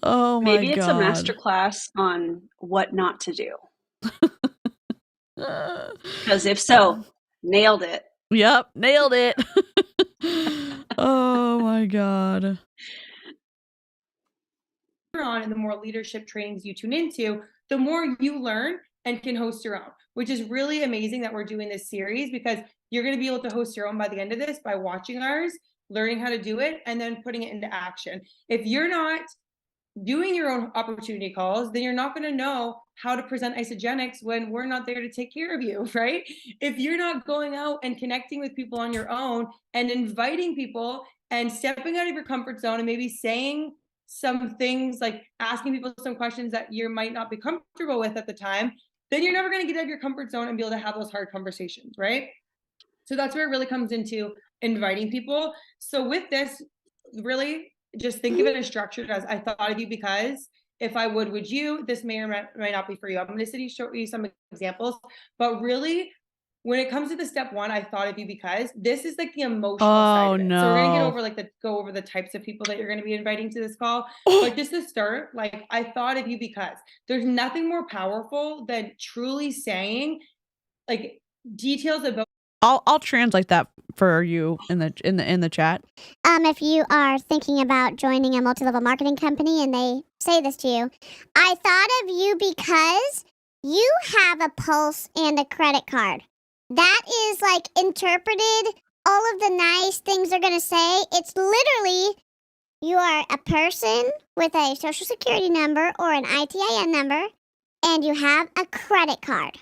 Oh my God. Maybe it's a masterclass on what not to do. Because if so, nailed it. Yep, nailed it. Oh my God. On, and the more leadership trainings you tune into, the more you learn and can host your own, which is really amazing that we're doing this series, because you're going to be able to host your own by the end of this by watching ours, learning how to do it, and then putting it into action. If you're not doing your own opportunity calls, then you're not going to know how to present Isogenics when we're not there to take care of you, right? If you're not going out and connecting with people on your own and inviting people and stepping out of your comfort zone and maybe saying some things, like asking people some questions that you might not be comfortable with at the time, then you're never going to get out of your comfort zone and be able to have those hard conversations, right? So that's where it really comes into inviting people. So with this, really just think of it as structured as I thought of you because if I would you, this may or might not be for you. I'm going to show you some examples, but really when it comes to the step one, I thought of you because this is like the emotional side of it. No. So we're going to get over go over the types of people that you're going to be inviting to this call. But just to start, like I thought of you because there's nothing more powerful than truly saying like details about. I'll translate that for you in the chat. If you are thinking about joining a multi-level marketing company and they say this to you, I thought of you because you have a pulse and a credit card. That is like interpreted, all of the nice things they're going to say. It's literally you are a person with a social security number or an ITIN number and you have a credit card.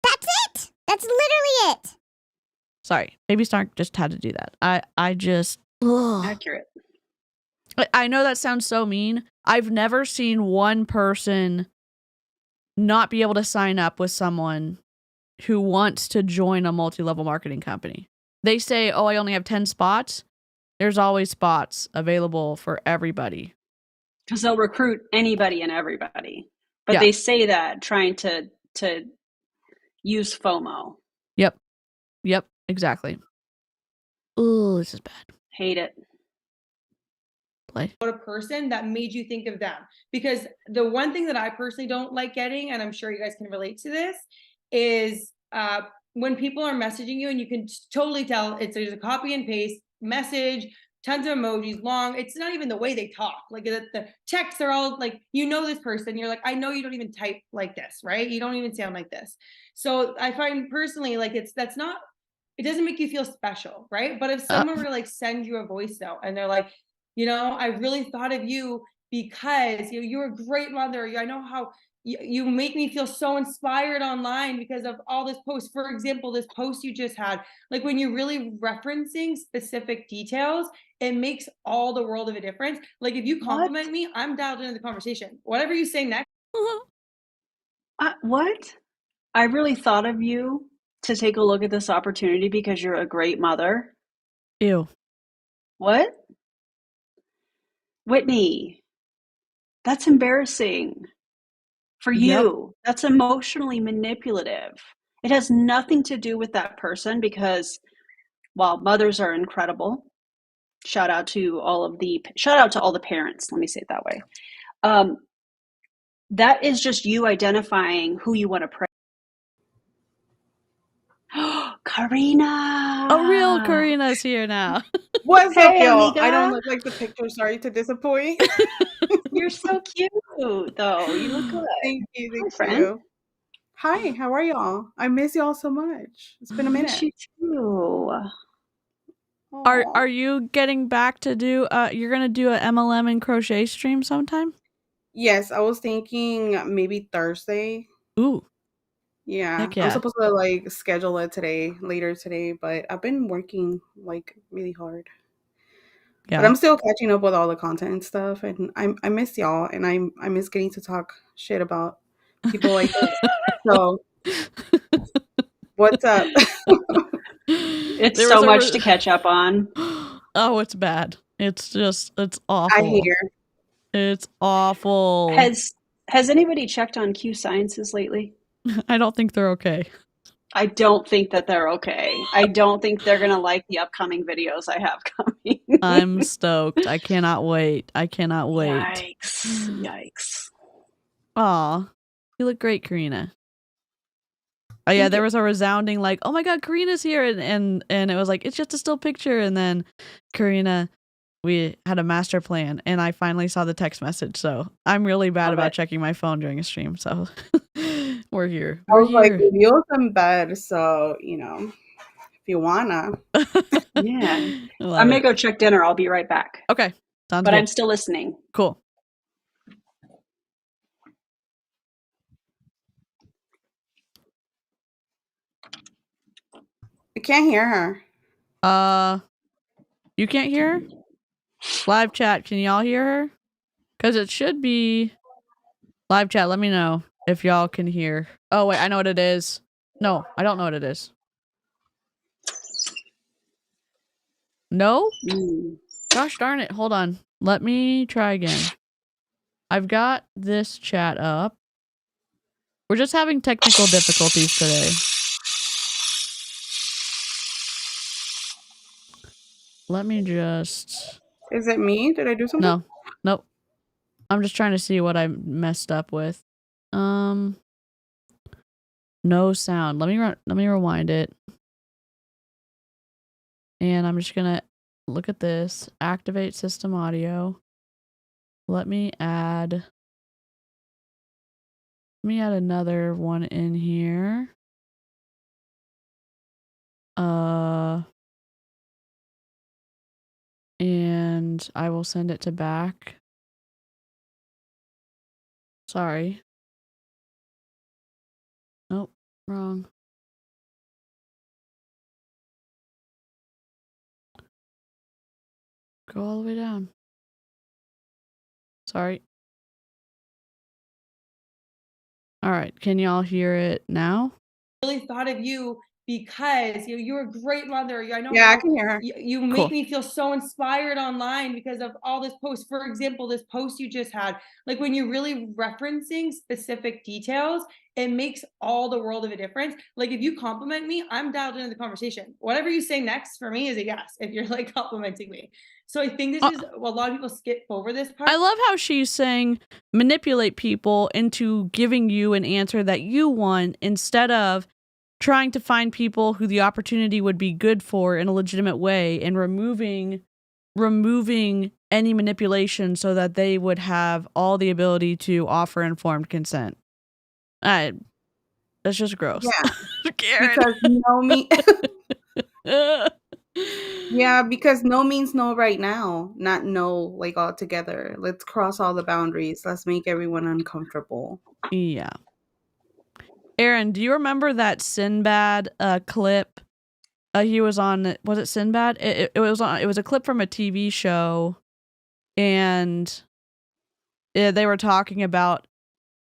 That's it. That's literally it. Sorry, Baby Stark just had to do that. I just accurate. I know that sounds so mean. I've never seen one person not be able to sign up with someone who wants to join a multi-level marketing company. They say, "Oh, I only have 10 spots." There's always spots available for everybody. Because they'll recruit anybody and everybody, but they say that trying to use FOMO. Yep, exactly. Oh, this is bad. Hate it. A person that made you think of them, because the one thing that I personally don't like getting, and I'm sure you guys can relate to this, is when people are messaging you and you can totally tell there's a copy and paste message, tons of emojis, long. It's not even the way they talk. Like the texts are all like, this person. You're like, I know you don't even type like this, right? You don't even sound like this. So I find personally like it doesn't make you feel special, right? But if someone were to like send you a voice note and they're like, I really thought of you because you're a great mother. I know how you make me feel so inspired online because of all this post. For example, this post you just had, like when you're really referencing specific details, it makes all the world of a difference. Like if you compliment me, I'm dialed into the conversation. Whatever you say next. What? I really thought of you to take a look at this opportunity because you're a great mother. Ew. What? Whitney, that's embarrassing for Yep. you. That's emotionally manipulative. It has nothing to do with that person because while mothers are incredible, shout out to all the parents. Let me say it that way. That is just you identifying who you want to pray. Karina. A real Karina's here now. What's up, Hey, y'all? amiga. I don't look like the picture. Sorry to disappoint. You're so cute, though. You look good. Thank you. Hi, Thank friend. you. Hi, how are y'all? I miss y'all so much. It's been a minute. Miss you too. Are Aw. you getting back to do you're gonna do a MLM and crochet stream sometime? Yes, I was thinking maybe Thursday. Ooh. Yeah, Heck I'm yeah. supposed to like schedule it later today, but I've been working like really hard. But Yeah. I'm still catching up with all the content and stuff, and I miss y'all, and I miss getting to talk shit about people like this. So what's up? It's There so was a much to catch up on. Oh, it's bad. It's I awful. hear. It's awful. Has anybody checked on Q Sciences lately? I don't think they're okay. I don't think that they're okay. I don't think they're gonna like the upcoming videos I have coming. I'm stoked. I cannot wait. I cannot wait. Yikes. Aw. You look great, Karina. Oh yeah, Thank there you. was a resounding like, "Oh my god, Karina's here." And it was like, "It's just a still picture." And then Karina, we had a master plan, and I finally saw the text message. So I'm really bad Love about it. checking my phone during a stream. So we're here. I We're was like, here. Leo's in bed, so if you wanna. Yeah. Love I'm gonna it. go check dinner. I'll be right back. Okay. Sounds But good. I'm still listening. Cool. I can't hear her. You can't hear her? Live chat, can y'all hear her? Because it should be live chat. Let me know if y'all can hear. Oh wait, I know what it is. No, I don't know what it is. No? Gosh darn it. Hold on. Let me try again. I've got this chat up. We're just having technical difficulties today. Let me just... Is it me? Did I do something? No. Nope. I'm just trying to see what I messed up with. No sound. Let me rewind it. And I'm just gonna look at this. Activate system audio. Let me add another one in here. And I will send it to back. Sorry. Nope, wrong. Go all the way down. Sorry. All right, can y'all hear it now? Really thought of you because you're a great mother. I know. Yeah, I can hear her. You make me feel so inspired online because of all this post. For example, this post you just had, like when you're really referencing specific details, it makes all the world of a difference. Like if you compliment me, I'm dialed into the conversation. Whatever you say next for me is a yes. If you're like complimenting me. So I think this is a lot of people skip over this part. I love how she's saying manipulate people into giving you an answer that you want instead of trying to find people who the opportunity would be good for in a legitimate way and removing any manipulation so that they would have all the ability to offer informed consent. That's just gross. Yeah. Karen. Because yeah, because no means no right now. Not no like altogether. Let's cross all the boundaries. Let's make everyone uncomfortable. Yeah. Aaron, do you remember that Sinbad clip? He was on. Was it Sinbad? It was on. It was a clip from a TV show, and they were talking about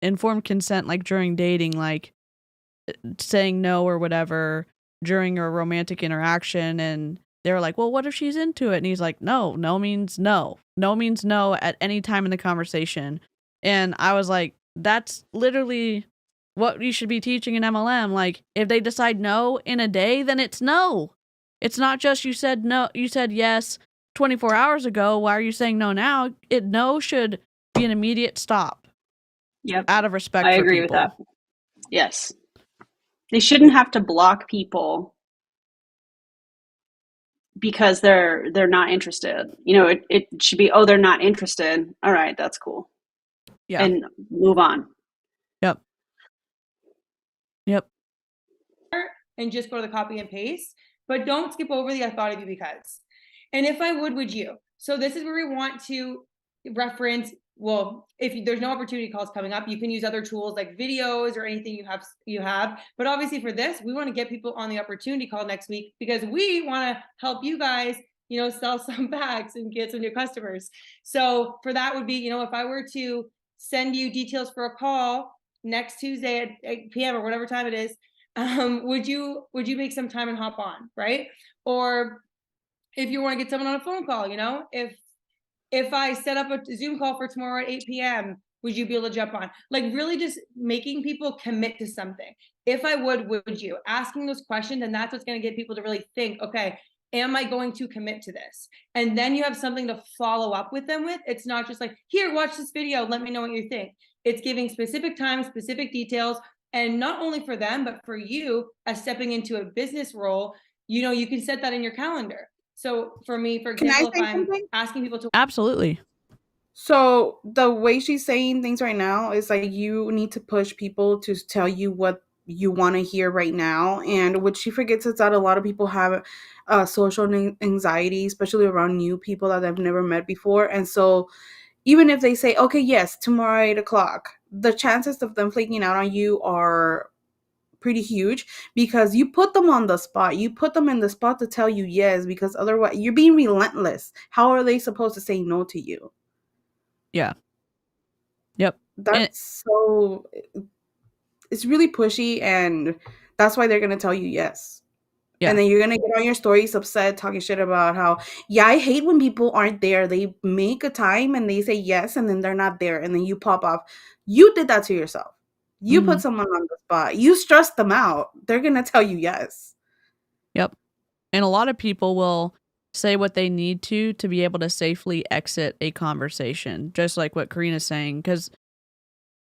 informed consent, like during dating, like saying no or whatever during a romantic interaction, and they were like, well, what if she's into it? And he's like, no means no. No means no at any time in the conversation. And I was like, that's literally what you should be teaching in MLM. Like, if they decide no in a day, then it's no. It's not just you said no, you said yes 24 hours ago. Why are you saying no now? No should be an immediate stop. Yep. Out of respect I for agree people. with that. Yes. They shouldn't have to block people because they're not interested. You know, it should be, oh, they're not interested. All right, that's cool. Yeah. And move on. Yep. And just go to the copy and paste, but don't skip over the I thought of you because. And if I would you? So this is where we want to reference, well, if there's no opportunity calls coming up, you can use other tools like videos or anything you have. But obviously for this, we want to get people on the opportunity call next week because we want to help you guys, you know, sell some bags and get some new customers. So for that would be, you know, if I were to send you details for a call next Tuesday at 8 p.m. or whatever time it is, would you make some time and hop on, right? Or if you want to get someone on a phone call, you know, if I set up a Zoom call for tomorrow at 8 p.m., would you be able to jump on? Like really just making people commit to something. If I would you? Asking those questions, and that's what's going to get people to really think, okay, am I going to commit to this? And then you have something to follow up with them with. It's not just like, here, watch this video, let me know what you think. It's giving specific times, specific details, and not only for them, but for you as stepping into a business role, you know, you can set that in your calendar. So for me, for example, if I'm asking people to. Absolutely. So the way she's saying things right now is like you need to push people to tell you what you want to hear right now. And what she forgets is that a lot of people have social anxiety, especially around new people that they've never met before. And so even if they say, okay, yes, tomorrow 8 o'clock, the chances of them flaking out on you are pretty huge because you put them on the spot. You put them in the spot to tell you yes, because otherwise you're being relentless. How are they supposed to say no to you? Yeah. Yep. That's so, it's really pushy, and that's why they're going to tell you yes. Yeah. And then you're going to get on your stories upset, talking shit about how, yeah, I hate when people aren't there. They make a time and they say yes, and then they're not there. And then you pop off. You did that to yourself. You put someone on the spot. You stressed them out. They're going to tell you yes. Yep. And a lot of people will say what they need to be able to safely exit a conversation, just like what Karina's saying. Because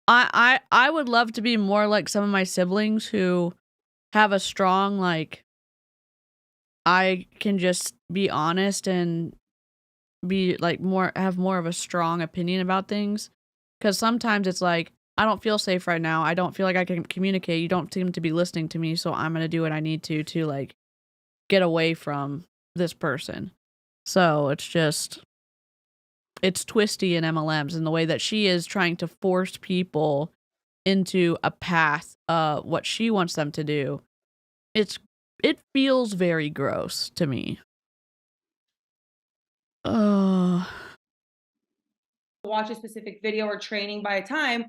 I would love to be more like some of my siblings who have a strong, like, I can just be honest and be like have more of a strong opinion about things. Because sometimes it's like, I don't feel safe right now. I don't feel like I can communicate. You don't seem to be listening to me. So I'm going to do what I need to like get away from this person. So it's just, it's twisty in MLMs in the way that she is trying to force people into a path, what she wants them to do. It feels very gross to me. Watch a specific video or training by a time,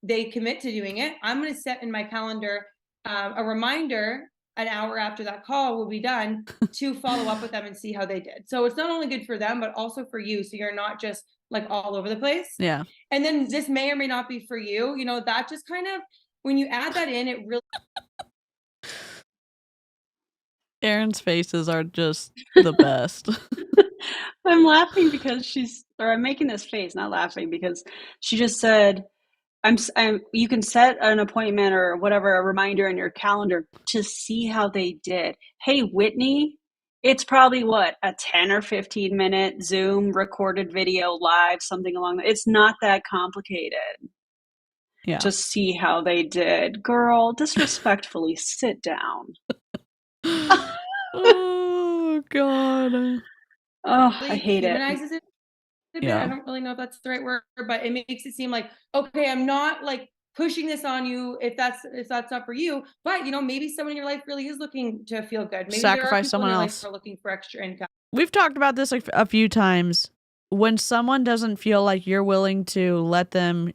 they commit to doing it. I'm going to set in my calendar a reminder an hour after that call will be done to follow up with them and see how they did. So it's not only good for them, but also for you. So you're not just like all over the place. Yeah. And then this may or may not be for you. You know, that just kind of, when you add that in, it really. Erin's faces are just the best. I'm laughing because I'm making this face, not laughing, because she just said, you can set an appointment or whatever, a reminder in your calendar to see how they did. Hey, Whitney, it's probably what, a 10 or 15 minute Zoom recorded video live, something along that. It's not that complicated. Yeah. To see how they did. Girl, disrespectfully sit down. Oh, God. Oh, I hate it. It a bit. I don't really know if that's the right word, but it makes it seem like, okay, I'm not like pushing this on you if that's not for you, but you know, maybe someone in your life really is looking to feel good. Maybe sacrifice someone else. Life are looking for extra income. We've talked about this like a few times. When someone doesn't feel like you're willing to let them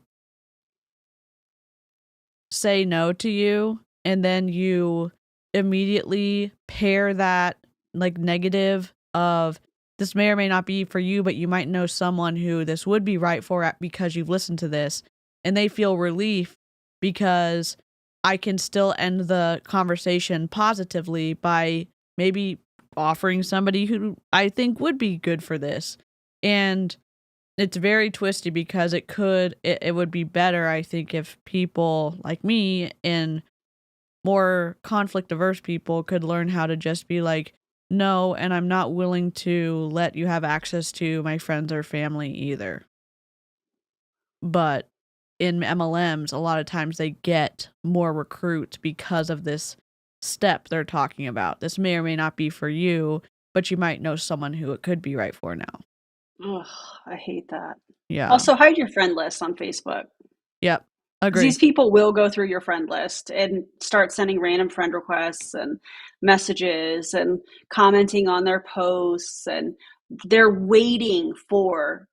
say no to you, and then you immediately pair that like negative of this may or may not be for you, but you might know someone who this would be right for because you've listened to this, and they feel relief because I can still end the conversation positively by maybe offering somebody who I think would be good for this. And it's very twisty because it would be better, I think, if people like me and more conflict averse people could learn how to just be like, no, and I'm not willing to let you have access to my friends or family either. But in MLMs, a lot of times they get more recruits because of this step they're talking about. This may or may not be for you, but you might know someone who it could be right for now. Ugh, I hate that. Yeah. Also, hide your friend list on Facebook. Yep. 'Cause Agree. these people will go through your friend list and start sending random friend requests and messages and commenting on their posts, and they're waiting for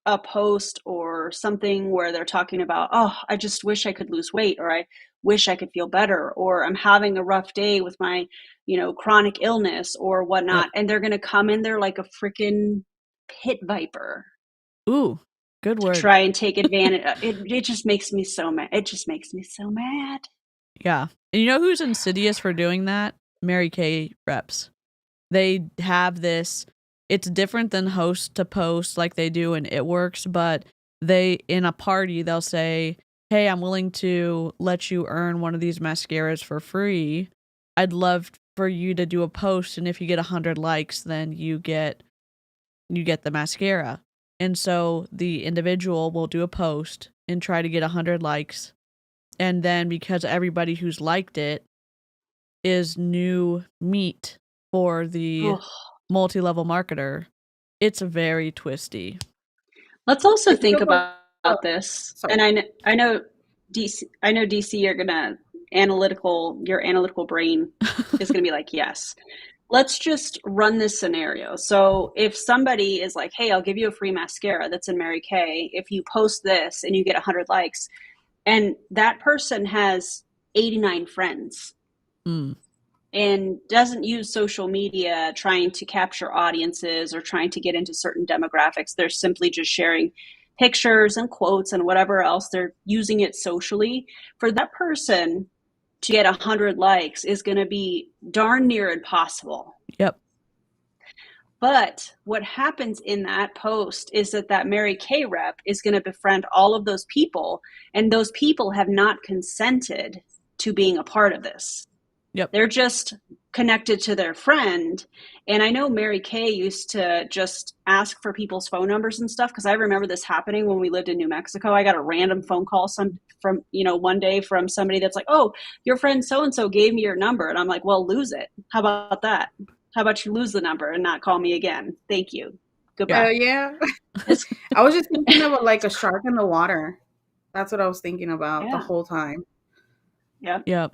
a post or something where they're talking about, oh, I just wish I could lose weight, or I wish I could feel better, or I'm having a rough day with my, chronic illness or whatnot. Yep. And they're going to come in there like a freaking pit viper. Ooh, good word. Try and take advantage. It just makes me so mad. It just makes me so mad. Yeah. And you know who's insidious for doing that? Mary Kay reps. They have this, it's different than host to post like they do in It Works, but in a party, they'll say, hey, I'm willing to let you earn one of these mascaras for free. I'd love for you to do a post, and if you get 100 likes, then you get the mascara. And so the individual will do a post and try to get 100 likes. And then because everybody who's liked it is new meat for the multi-level marketer, it's very twisty. Let's also think about this. Sorry. And I know DC, you're gonna your analytical brain is gonna be like, yes. Let's just run this scenario. So if somebody is like, hey, I'll give you a free mascara that's in Mary Kay if you post this and you get 100 likes, and that person has 89 friends and doesn't use social media trying to capture audiences or trying to get into certain demographics. They're simply just sharing pictures and quotes and whatever else. They're using it socially. For that person to get 100 likes is going to be darn near impossible. Yep. But what happens in that post is that Mary Kay rep is going to befriend all of those people, and those people have not consented to being a part of this. Yep. They're just connected to their friend. And I know Mary Kay used to just ask for people's phone numbers and stuff, because I remember this happening when we lived in New Mexico. I got a random phone call from one day from somebody that's like, oh, your friend so-and-so gave me your number. And I'm like, well, lose it. How about that? How about you lose the number and not call me again? Thank you. Goodbye. Yeah. I was just thinking of like a shark in the water. That's what I was thinking about the whole time. Yep. Yeah.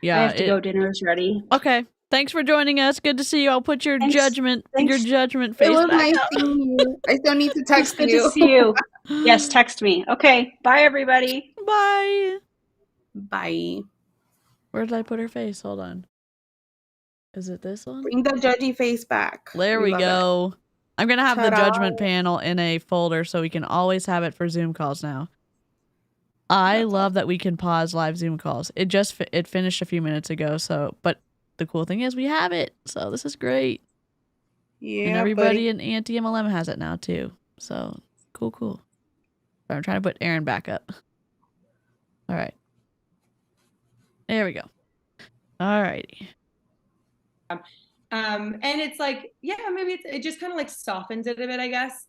I have to go. Dinner is ready. Okay. Thanks for joining us. Good to see you. I'll put your judgment face it was back nice up. seeing you. I still need to text you. Good to see you. Yes, text me. Okay. Bye, everybody. Bye. Bye. Where did I put her face? Hold on. Is it this one? Bring the judgy face back. There we go. I'm going to have the judgment panel in a folder so we can always have it for Zoom calls now. I love that we can pause live Zoom calls. It finished a few minutes ago, but the cool thing is we have it. So this is great. Yeah. And everybody in Anti-MLM has it now too. So cool. I'm trying to put Aaron back up. All right. There we go. All righty. And it's like, yeah, maybe it just kind of like softens it a bit, I guess.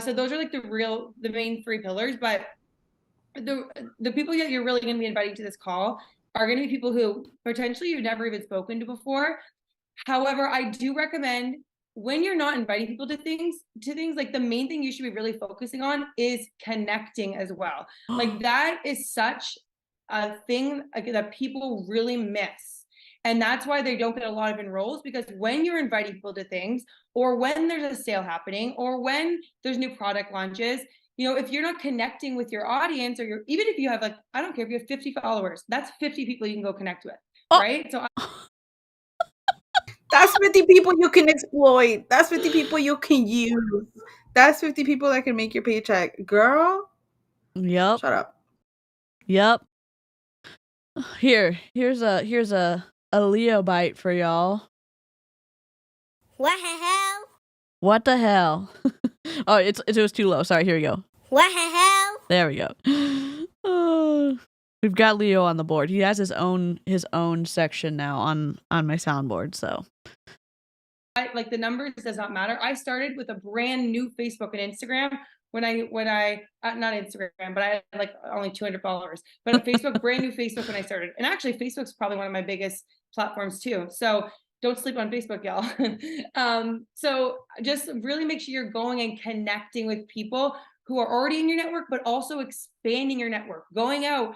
So those are like the main three pillars, but the people that you're really going to be inviting to this call are going to be people who potentially you've never even spoken to before. However, I do recommend when you're not inviting people to things, like the main thing you should be really focusing on is connecting as well. Like that is such a thing that people really miss. And that's why they don't get a lot of enrolls, because when you're inviting people to things, or when there's a sale happening, or when there's new product launches, if you're not connecting with your audience, or even if you have like, I don't care if you have 50 followers, that's 50 people you can go connect with, right? So That's 50 people you can exploit. That's 50 people you can use. That's 50 people that can make your paycheck. Girl, Yep. shut up. Yep. Here's a Leo bite for y'all. What the hell? What the hell? Oh, it was too low. Sorry, here we go. What the hell? There we go. We've got Leo on the board. He has his own section now on my soundboard. So, like, the numbers does not matter. I started with a brand new Facebook and Instagram when I not Instagram, but I had like only 200 followers. But Facebook, brand new Facebook when I started, and actually Facebook's probably one of my biggest platforms too. So don't sleep on Facebook, y'all. So just really make sure you're going and connecting with people who are already in your network, but also expanding your network, going out,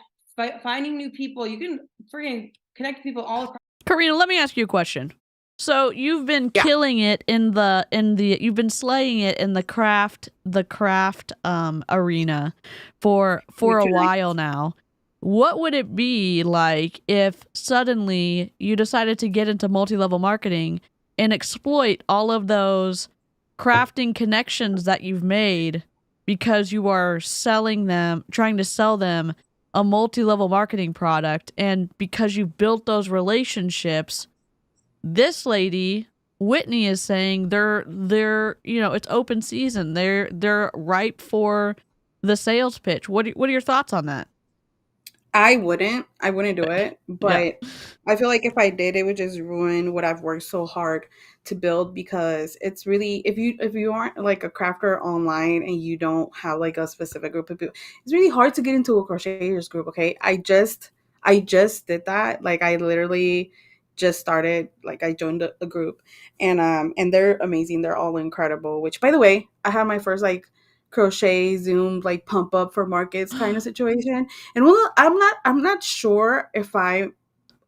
finding new people. You can freaking connect with people all across. Karina, let me ask you a question. So you've been killing it in the you've been slaying it in the craft arena for a while now. What would it be like if suddenly you decided to get into multi-level marketing and exploit all of those crafting connections that you've made because you are trying to sell them a multi-level marketing product, and because you built those relationships, this lady, Whitney, is saying they're it's open season. They're ripe for the sales pitch. What are your thoughts on that? I wouldn't do it, but I feel like if I did, it would just ruin what I've worked so hard to build, because it's really, if you aren't like a crafter online and you don't have like a specific group of people, it's really hard to get into a crocheters group. Okay. I just did that. Like, I literally just started, like, I joined a group, and they're amazing. They're all incredible, which, by the way, I had my first like crochet Zoom like pump up for markets kind of situation. And I'm not sure if I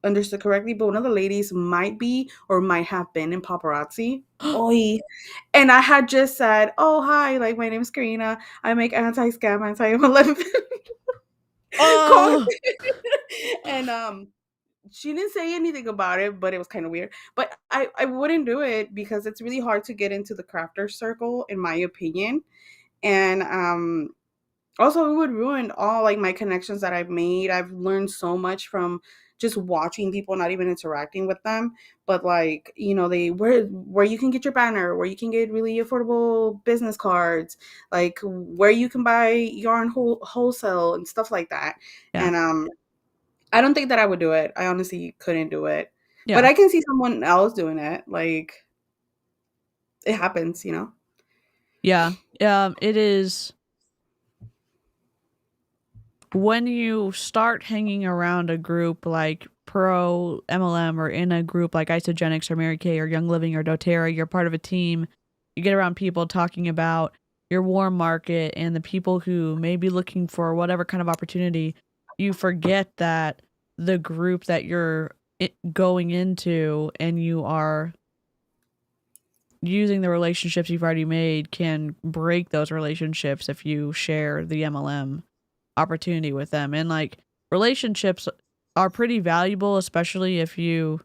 understood correctly, but one of the ladies might be or might have been in paparazzi. Oi. And I had just said, "Oh, hi, like, my name is Karina. I make anti-scam, anti-MLM." Oh. And she didn't say anything about it, but it was kind of weird. But I wouldn't do it because it's really hard to get into the crafter circle, in my opinion. And also, it would ruin all like my connections that I've made. I've learned so much from just watching people, not even interacting with them, but like, where you can get your banner, where you can get really affordable business cards, like where you can buy yarn wholesale and stuff like that. Yeah. And I don't think that I would do it. I honestly couldn't do it. Yeah. But I can see someone else doing it. Like, it happens, Yeah. It is. When you start hanging around a group like Pro MLM, or in a group like Isogenics or Mary Kay or Young Living or doTERRA, you're part of a team. You get around people talking about your warm market and the people who may be looking for whatever kind of opportunity. You forget that the group that you're going into and you are using the relationships you've already made can break those relationships if you share the MLM opportunity with them. And like, relationships are pretty valuable, especially if you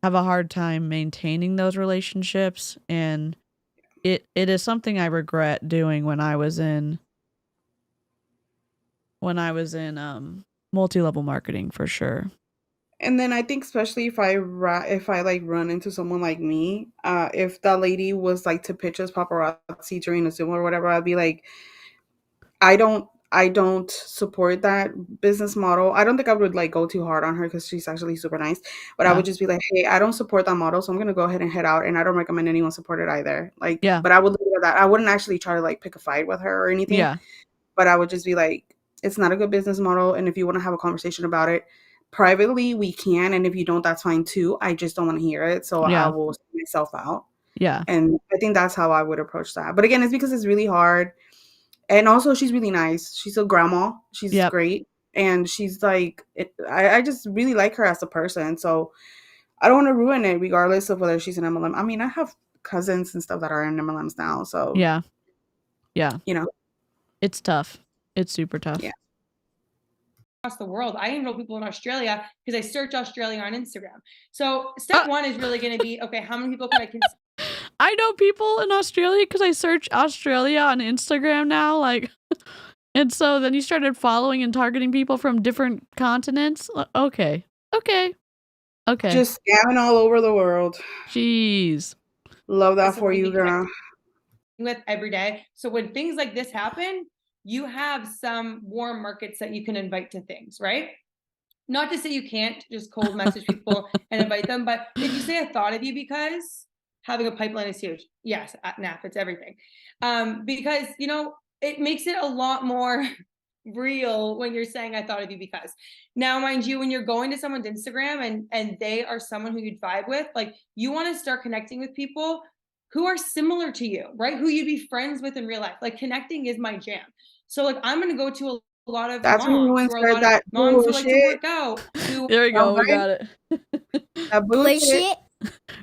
have a hard time maintaining those relationships. And it is something I regret doing when I was in multi-level marketing, for sure. And then I think, especially if I like run into someone like me, if that lady was like to pitch us paparazzi during a Zoom or whatever, I'd be like, I don't support that business model. I don't think I would like go too hard on her because she's actually super nice. But I would just be like, hey, I don't support that model, so I'm gonna go ahead and head out, and I don't recommend anyone support it either. Like, Yeah. But I would leave it at that. I wouldn't actually try to like pick a fight with her or anything. Yeah. But I would just be like, it's not a good business model, and if you want to have a conversation about it privately, we can, and if you don't, that's fine too. I just don't want to hear it, so I will send myself out. Yeah. And I think that's how I would approach that. But again, it's because it's really hard. And also, she's really nice. She's a grandma. She's great. And she's like, I just really like her as a person. So I don't want to ruin it regardless of whether she's an MLM. I mean, I have cousins and stuff that are in MLMs now. So yeah. You know. It's tough. It's super tough. Yeah. Across the world. I enroll people in Australia because I search Australia on Instagram. So step one is really going to be, okay, how many people can I know people in Australia because I search Australia on Instagram now, like, and so then you started following and targeting people from different continents. Okay. Just scamming all over the world. Jeez. Love that for you, girl. With every day. So when things like this happen, you have some warm markets that you can invite to things, right? Not to say you can't just cold message people and invite them, but if you say I thought of you because having a pipeline is huge. Yes, at NAP, it's everything. Because, you know, it makes it a lot more real when you're saying I thought of you because. Now, mind you, when you're going to someone's Instagram and they are someone who you'd vibe with, like you want to start connecting with people who are similar to you, right? Who you'd be friends with in real life. Like connecting is my jam. So like I'm going to go to a lot of That's moms, when you insert that moms who bullshit. like to work out. There we go. We got it. That bullshit.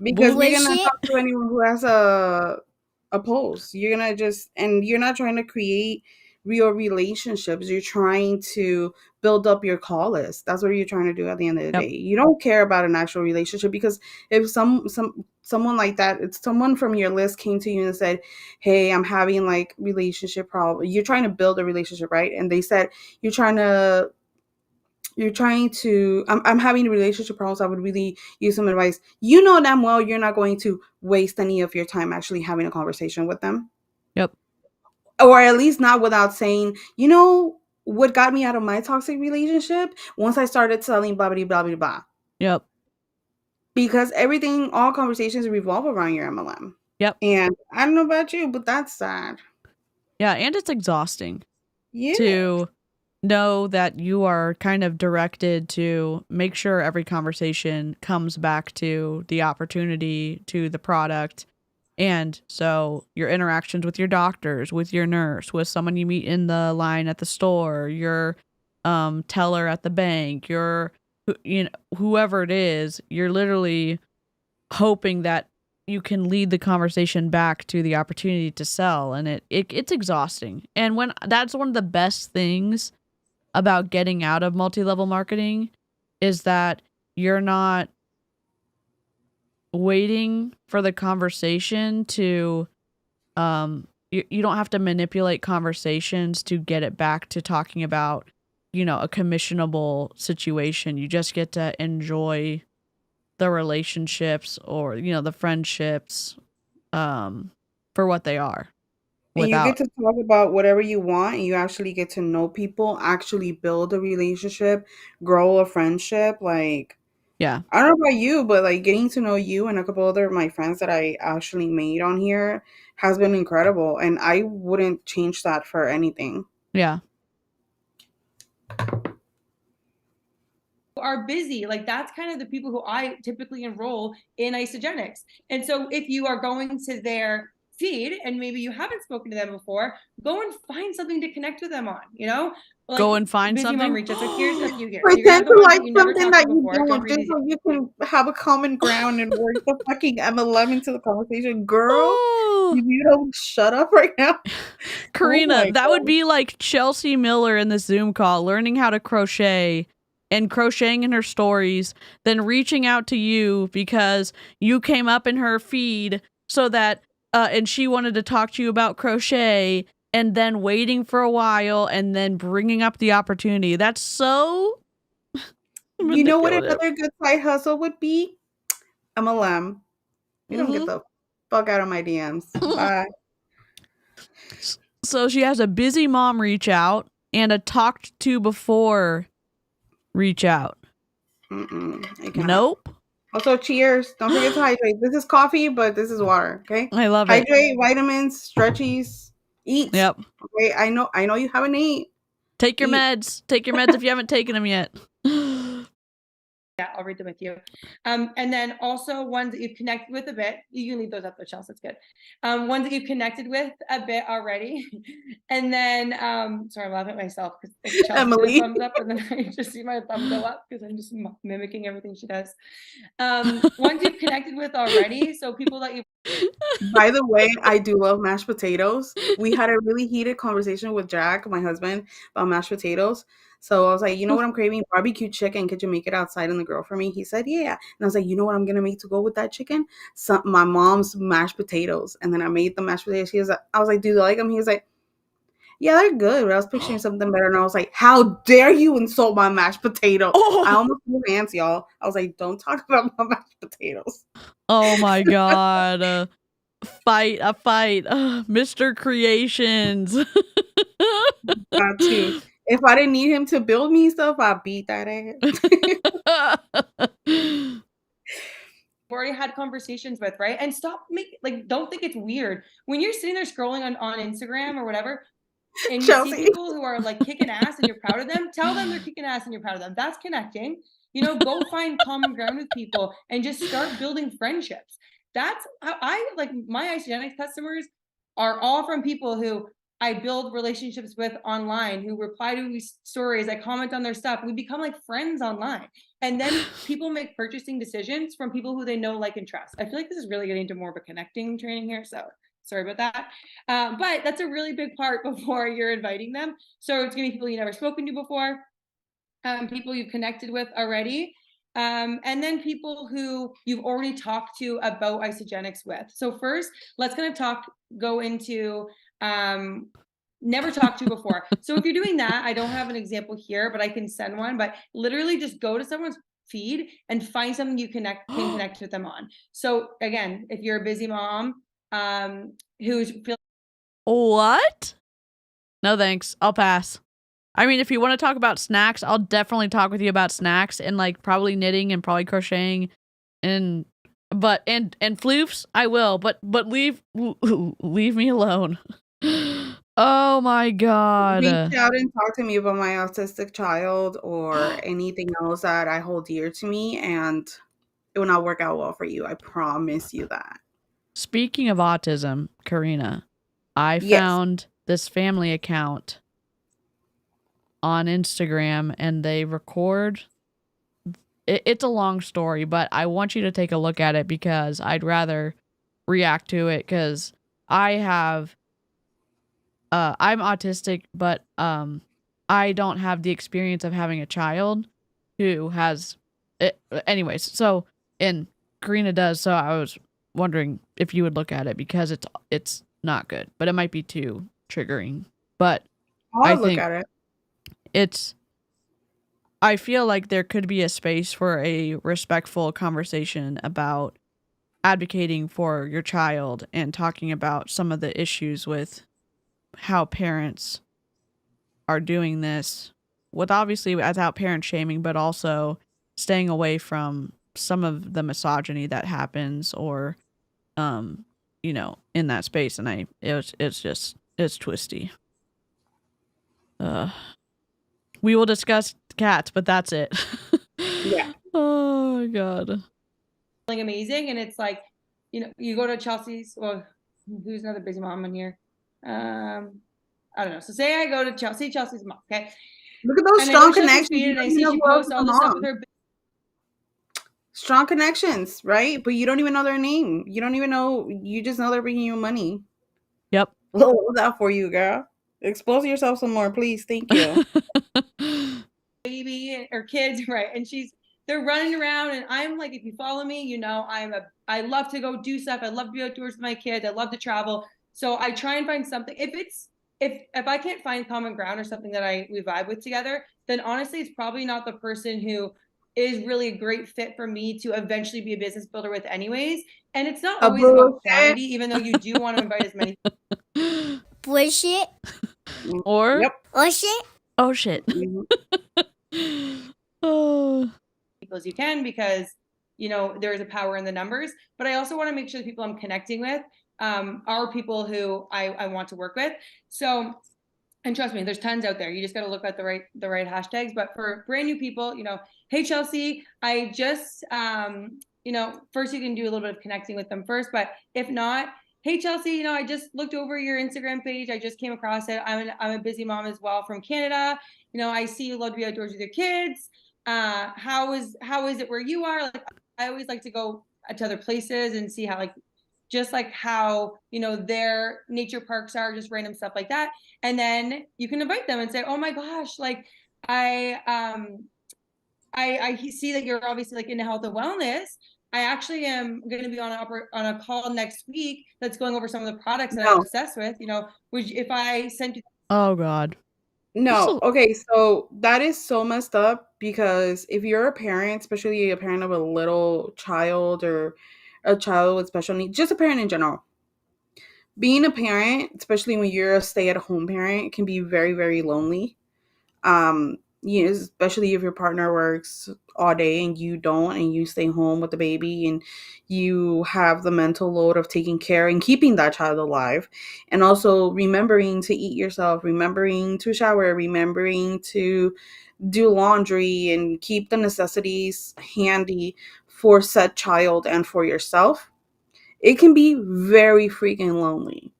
Because you're gonna talk to anyone who has a post. You're gonna and you're not trying to create real relationships. You're trying to build up your call list. That's what you're trying to do at the end of the day. You don't care about an actual relationship because if someone like that, it's someone from your list came to you and said, "Hey, I'm having like relationship problem." You're trying to build a relationship, right? And they said I'm having relationship problems. I would really use some advice. You know damn well you're not going to waste any of your time actually having a conversation with them. Yep. Or at least not without saying, you know, what got me out of my toxic relationship? Once I started selling blah, blah, blah, blah, blah. Yep. Because all conversations revolve around your MLM. Yep. And I don't know about you, but that's sad. Yeah, and it's exhausting. Yeah. To know that you are kind of directed to make sure every conversation comes back to the opportunity, to the product. And so your interactions with your doctors, with your nurse, with someone you meet in the line at the store, your teller at the bank, whoever it is, you're literally hoping that you can lead the conversation back to the opportunity to sell. And it's exhausting. And that's one of the best things about getting out of multi-level marketing is that you're not waiting for the conversation to you don't have to manipulate conversations to get it back to talking about, you know, a commissionable situation. You just get to enjoy the relationships or, you know, the friendships for what they are. And you get to talk about whatever you want, and you actually get to know people, actually build a relationship, grow a friendship. Like, yeah, I don't know about you, but like getting to know you and a couple other of my friends that I actually made on here has been incredible, and I wouldn't change that for anything. Yeah. Are busy. Like that's kind of the people who I typically enroll in Isogenics. And so if you are going to their feed and maybe you haven't spoken to them before, go and find something to connect with them on, you know? Like, go and find busy something. Mom reaches. Like here's a few here. Pretend to like something that you don't, just so you can have a common ground and work the fucking MLM into the conversation. Girl, you don't shut up right now. Karina, that would be like Chelsea Miller in the Zoom call, learning how to crochet and crocheting in her stories, then reaching out to you because you came up in her feed so that and she wanted to talk to you about crochet, and then waiting for a while and then bringing up the opportunity. That's so you know what another good side hustle would be? MLM. You don't get the fuck out of my DMs. Bye. So she has a busy mom reach out and a talked to before reach out. Nope. Also, cheers. Don't forget to hydrate. This is coffee, but this is water. Okay. I love it. Hydrate, vitamins, stretchies, eat. Yep. Okay. I know you haven't eaten. Take your meds. Take your meds if you haven't taken them yet. Yeah, I'll read them with you. And then also ones that you've connected with a bit. You can leave those up there, Chelsea. That's good. Ones that you've connected with a bit already. And then, sorry, I'm laughing at myself because Chelsea thumbs up and then I just see my thumb go up because I'm just mimicking everything she does. Ones you've connected with already. So people that you've By the way, I do love mashed potatoes. We had a really heated conversation with Jack, my husband, about mashed potatoes. So I was like, you know what I'm craving? Barbecue chicken. Could you make it outside in the grill for me? He said, yeah. And I was like, you know what I'm gonna make to go with that chicken? My mom's mashed potatoes. And then I made the mashed potatoes. I was like, do you like them? He was like, yeah, they're good. But I was picturing something better, and I was like, how dare you insult my mashed potato? I almost threw hands, y'all. I was like, don't talk about my mashed potatoes. Oh my god. Fight, a fight. Mr. Creations. Got to. If I didn't need him to build me stuff, I'd beat that ass. Already had conversations with, right? And don't think it's weird when you're sitting there scrolling on Instagram or whatever, and you see people who are like kicking ass and you're proud of them. Tell them they're kicking ass and you're proud of them. That's connecting. Go find common ground with people and just start building friendships. That's how I like my Isogenics customers are all from people who I build relationships with online, who reply to these stories, I comment on their stuff. We become like friends online. And then people make purchasing decisions from people who they know, like, and trust. I feel like this is really getting into more of a connecting training here. So sorry about that. But that's a really big part before you're inviting them. So it's gonna be people you've never spoken to before, people you've connected with already. And then people who you've already talked to about Isogenics with. So first, let's kind of go into never talked to before. So if you're doing that, I don't have an example here, but I can send one. But literally just go to someone's feed and find something you can connect with them on. So again, if you're a busy mom who's feeling what? No thanks. I'll pass. I mean, if you want to talk about snacks, I'll definitely talk with you about snacks and like probably knitting and probably crocheting and floofs. I will, but leave me alone. Oh my god. Reach out and talk to me about my autistic child or anything else that I hold dear to me, and it will not work out well for you. I promise you that. Speaking of autism, Karina, I found this family account on Instagram and they record. It's a long story, but I want you to take a look at it because I'd rather react to it because I'm autistic, but I don't have the experience of having a child who has it. Anyways, so and Karina does, so I was wondering if you would look at it because it's not good, but it might be too triggering. But I'll look at it. I feel like there could be a space for a respectful conversation about advocating for your child and talking about some of the issues with how parents are doing this without parent shaming, but also staying away from some of the misogyny that happens or, in that space. And it's twisty. We will discuss cats, but that's it. Yeah. Oh my god. Feeling amazing, and it's like, you go to Chelsea's. Well, who's another busy mom in here? I don't know. So say I go to Chelsea's mom. Okay. Look at those strong connections. And I see she posts all this stuff with her. Strong connections, right? But you don't even know their name. You don't even know. You just know they're bringing you money. Yep. What was that for you, girl? Expose yourself some more, please. Thank you. Baby or kids, right? And they're running around, and I'm like, if you follow me, I love to go do stuff. I love to be outdoors with my kids. I love to travel. So I try and find something. If I can't find common ground or something that we vibe with together, then honestly, it's probably not the person who is really a great fit for me to eventually be a business builder with anyways. And it's not always about quantity, even though you do want to invite as many. Bullshit. Or? Yep. Oh shit. Oh shit. Oh. People as you can, because there is a power in the numbers. But I also want to make sure the people I'm connecting with are people who I want to work with. So, and trust me, there's tons out there. You just got to look at the right hashtags. But for brand new people, hey Chelsea, I just first you can do a little bit of connecting with them first. But if not, hey Chelsea, I just looked over your Instagram page. I just came across it. I'm a busy mom as well from Canada. I see you love to be outdoors with your kids. How is it where you are? Like, I always like to go to other places and see how just like how, you know, their nature parks are, just random stuff like that. And then you can invite them and say, oh my gosh, like I see that you're obviously like into health and wellness. I actually am going to be on a call next week that's going over some of the products that I'm obsessed with. You know, which if I sent you. Oh God. No. Okay, so that is so messed up because if you're a parent, especially a parent of a little child or a child with special needs, just a parent in general, being a parent, especially when you're a stay-at-home parent, can be very, very lonely. You know, especially if your partner works all day and you don't, and you stay home with the baby and you have the mental load of taking care and keeping that child alive, and also remembering to eat yourself, remembering to shower, remembering to do laundry and keep the necessities handy for said child and for yourself. It can be very freaking lonely.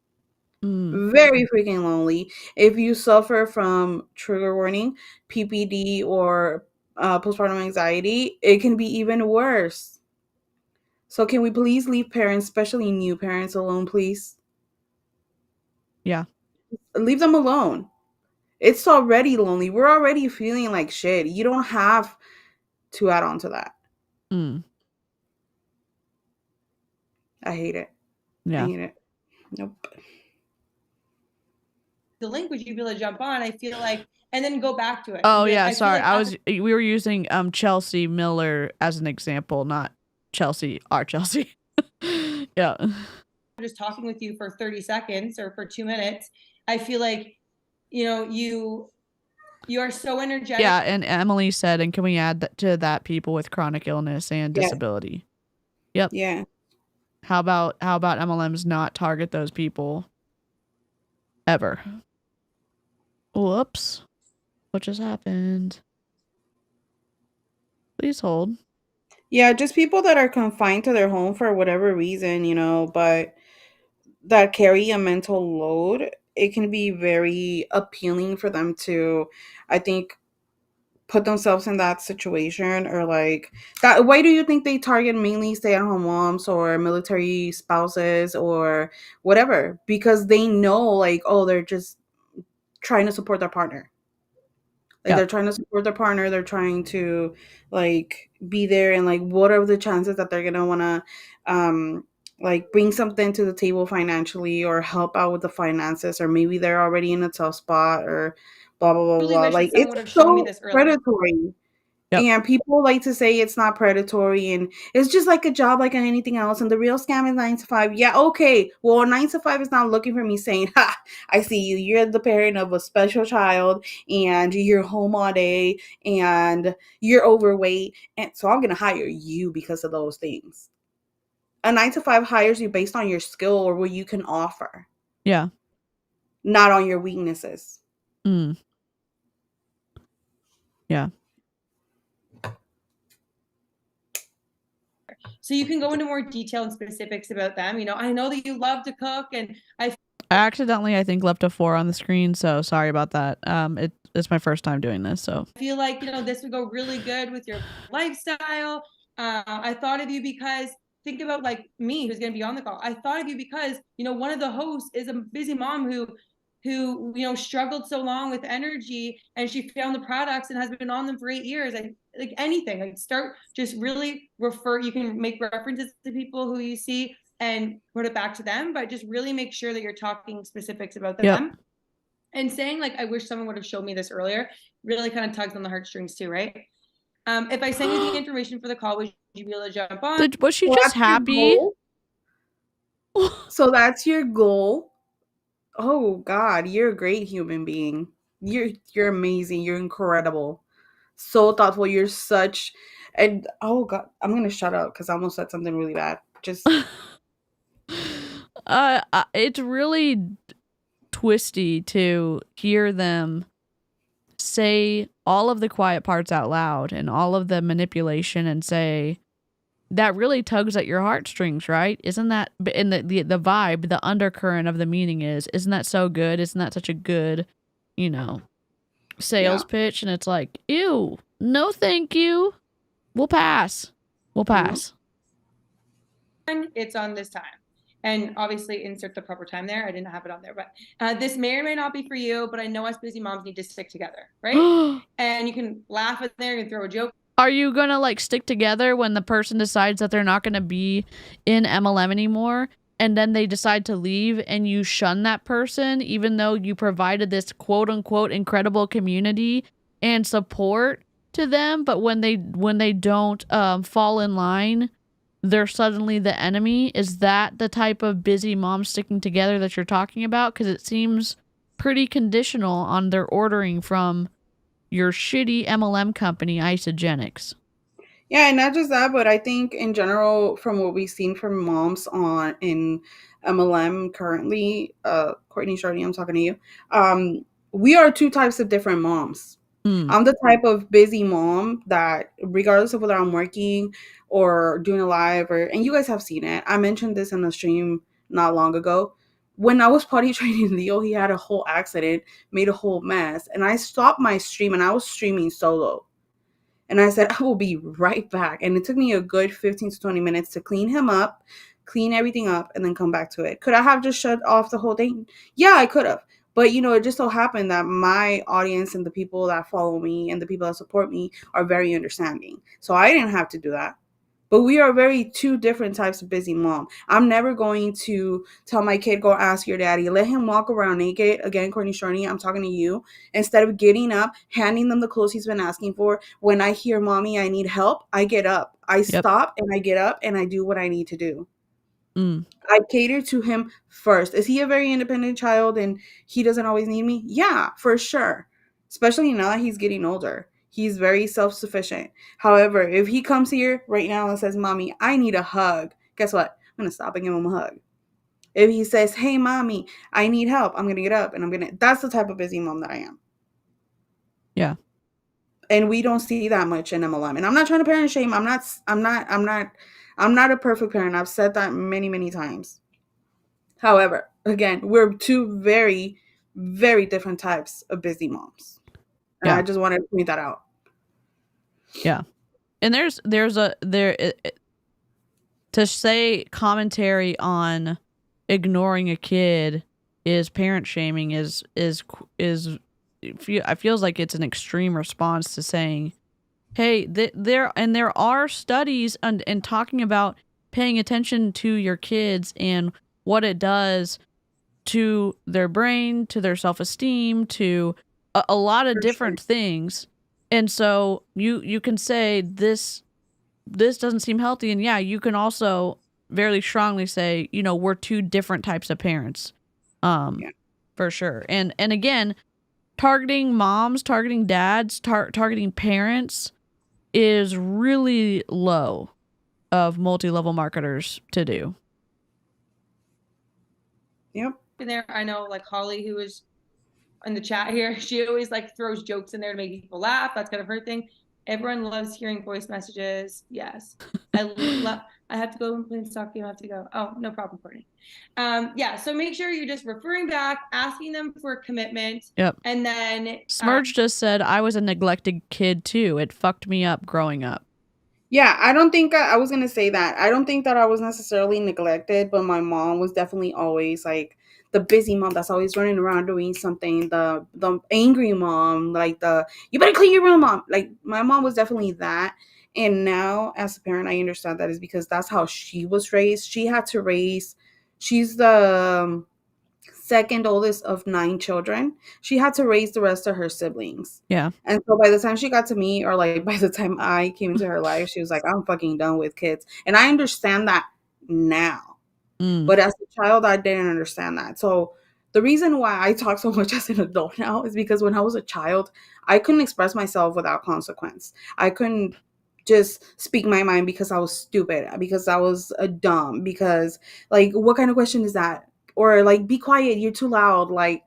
Very freaking lonely. If you suffer from, trigger warning, PPD or postpartum anxiety, it can be even worse. So can we please leave parents, especially new parents, alone, please? Yeah. Leave them alone. It's already lonely. We're already feeling like shit. You don't have to add on to that. I hate it. Yeah. I hate it. Nope. The link, would you be able to jump on? I feel like, and then go back to it. Oh yeah, sorry. We were using Chelsea Miller as an example, not Chelsea, our Chelsea. Yeah. Just talking with you for 30 seconds or for 2 minutes. I feel like, you know, you are so energetic. Yeah, and Emily said, and can we add to that people with chronic illness and disability? Yep. Yeah. How about MLMs not target those people ever? Whoops. What just happened? Please hold. Yeah, just people that are confined to their home for whatever reason, you know, but that carry a mental load. It can be very appealing for them to, I think, put themselves in that situation, or like that. Why do you think they target mainly stay-at-home moms or military spouses or whatever? Because they know, like, oh, they're just trying to support their partner. Like, they're trying to support their partner. They're trying to, like, be there, and like, what are the chances that they're gonna want to like bring something to the table financially or help out with the finances, or maybe they're already in a tough spot, or blah blah blah Really blah. wish Like, someone would it's have shown me so this earlier. predatory. And people like to say it's not predatory and it's just like a job like anything else. And the real scam is 9 to 5. Yeah, okay. Well, 9 to 5 is not looking for me saying, ha, I see you. You're the parent of a special child and you're home all day and you're overweight. And so I'm going to hire you because of those things. A 9 to 5 hires you based on your skill or what you can offer. Yeah. Not on your weaknesses. Yeah. So you can go into more detail and specifics about them. You know, I know that you love to cook, and I accidentally, I think, left a 4 on the screen, so sorry about that. It's my first time doing this, so. I feel like, you know, this would go really good with your lifestyle. I thought of you because, think about like me, who's going to be on the call. I thought of you because, you know, one of the hosts is a busy mom who you know, struggled so long with energy, and she found the products and has been on them for 8 years. And like anything, like start just really refer. You can make references to people who you see and put it back to them, but just really make sure that you're talking specifics about them. And saying like, I wish someone would have showed me this earlier, really kind of tugs on the heartstrings too, right? If I send you the information for the call, would you be able to jump on? Was she just happy? So that's your goal. Oh God, you're a great human being. You're amazing. You're incredible. So thoughtful. You're such, and oh God, I'm gonna shut up because I almost said something really bad. Just it's really twisty to hear them say all of the quiet parts out loud and all of the manipulation, and say that really tugs at your heartstrings, right? Isn't that in the vibe, the undercurrent of the meaning isn't that so good? Isn't that such a good, you know, sales pitch? And it's like, ew, no thank you. We'll pass. We'll pass. It's on this time. And obviously insert the proper time there. I didn't have it on there, but this may or may not be for you, but I know us busy moms need to stick together, right? And you can laugh at there, you can throw a joke. Are you gonna like stick together when the person decides that they're not gonna be in MLM anymore, and then they decide to leave, and you shun that person even though you provided this quote unquote incredible community and support to them, but when they don't fall in line, they're suddenly the enemy? Is that the type of busy mom sticking together that you're talking about? Because it seems pretty conditional on their ordering from your shitty MLM company, Isogenics. Yeah, and not just that, but I think in general, from what we've seen from moms in MLM currently, Courtney Shorty, I'm talking to you. We are two types of different moms. I'm the type of busy mom that, regardless of whether I'm working or doing a live, and you guys have seen it. I mentioned this in a stream not long ago. When I was potty training Leo, he had a whole accident, made a whole mess, and I stopped my stream, and I was streaming solo. And I said, I will be right back. And it took me a good 15 to 20 minutes to clean him up, clean everything up, and then come back to it. Could I have just shut off the whole thing? Yeah, I could have. But, it just so happened that my audience and the people that follow me and the people that support me are very understanding. So I didn't have to do that. But we are very two different types of busy mom. I'm never going to tell my kid, go ask your daddy. Let him walk around naked. Again, Courtney Shorty, I'm talking to you. Instead of getting up, handing them the clothes he's been asking for. When I hear, mommy, I need help, I get up. I stop and I get up and I do what I need to do. I cater to him first. Is he a very independent child and he doesn't always need me? Yeah, for sure. Especially now that he's getting older. He's very self-sufficient. However, if he comes here right now and says, mommy, I need a hug, guess what? I'm going to stop and give him a hug. If he says, hey, mommy, I need help, I'm going to get up and that's the type of busy mom that I am. Yeah. And we don't see that much in MLM. And I'm not trying to parent shame. I'm not a perfect parent. I've said that many, many times. However, again, we're two very, very different types of busy moms. And I just wanted to point that out. Yeah. And to say commentary on ignoring a kid is parent shaming I feels like it's an extreme response to saying, hey, there are studies and talking about paying attention to your kids and what it does to their brain, to their self-esteem, to a lot of different things. And so you can say this doesn't seem healthy, and yeah, you can also very strongly say, we're two different types of parents. For sure. And again, targeting moms, targeting dads, targeting parents is really low of multi-level marketers to do. Yep. In there, I know like Holly, who was in the chat here, she always like throws jokes in there to make people laugh. That's kind of her thing. Everyone loves hearing voice messages. Yes. I have to go and play the soccer game. I have to go. Oh, no problem, Courtney. Yeah. So make sure you're just referring back, asking them for a commitment. Yep. And then Smurge just said, I was a neglected kid too. It fucked me up growing up. Yeah, I don't think I was going to say that. I don't think that I was necessarily neglected, but my mom was definitely always like the busy mom that's always running around doing something, the angry mom, like you better clean your room, mom. Like my mom was definitely that. And now as a parent, I understand that is because that's how she was raised. She's the second oldest of 9 children. She had to raise the rest of her siblings. Yeah. And so by the time she got to me, or like by the time I came into her life, she was like, I'm fucking done with kids. And I understand that now. But as a child, I didn't understand that. So the reason why I talk so much as an adult now is because when I was a child, I couldn't express myself without consequence. I couldn't just speak my mind because I was stupid, because I was dumb, because like, what kind of question is that? Or like, be quiet, you're too loud. Like,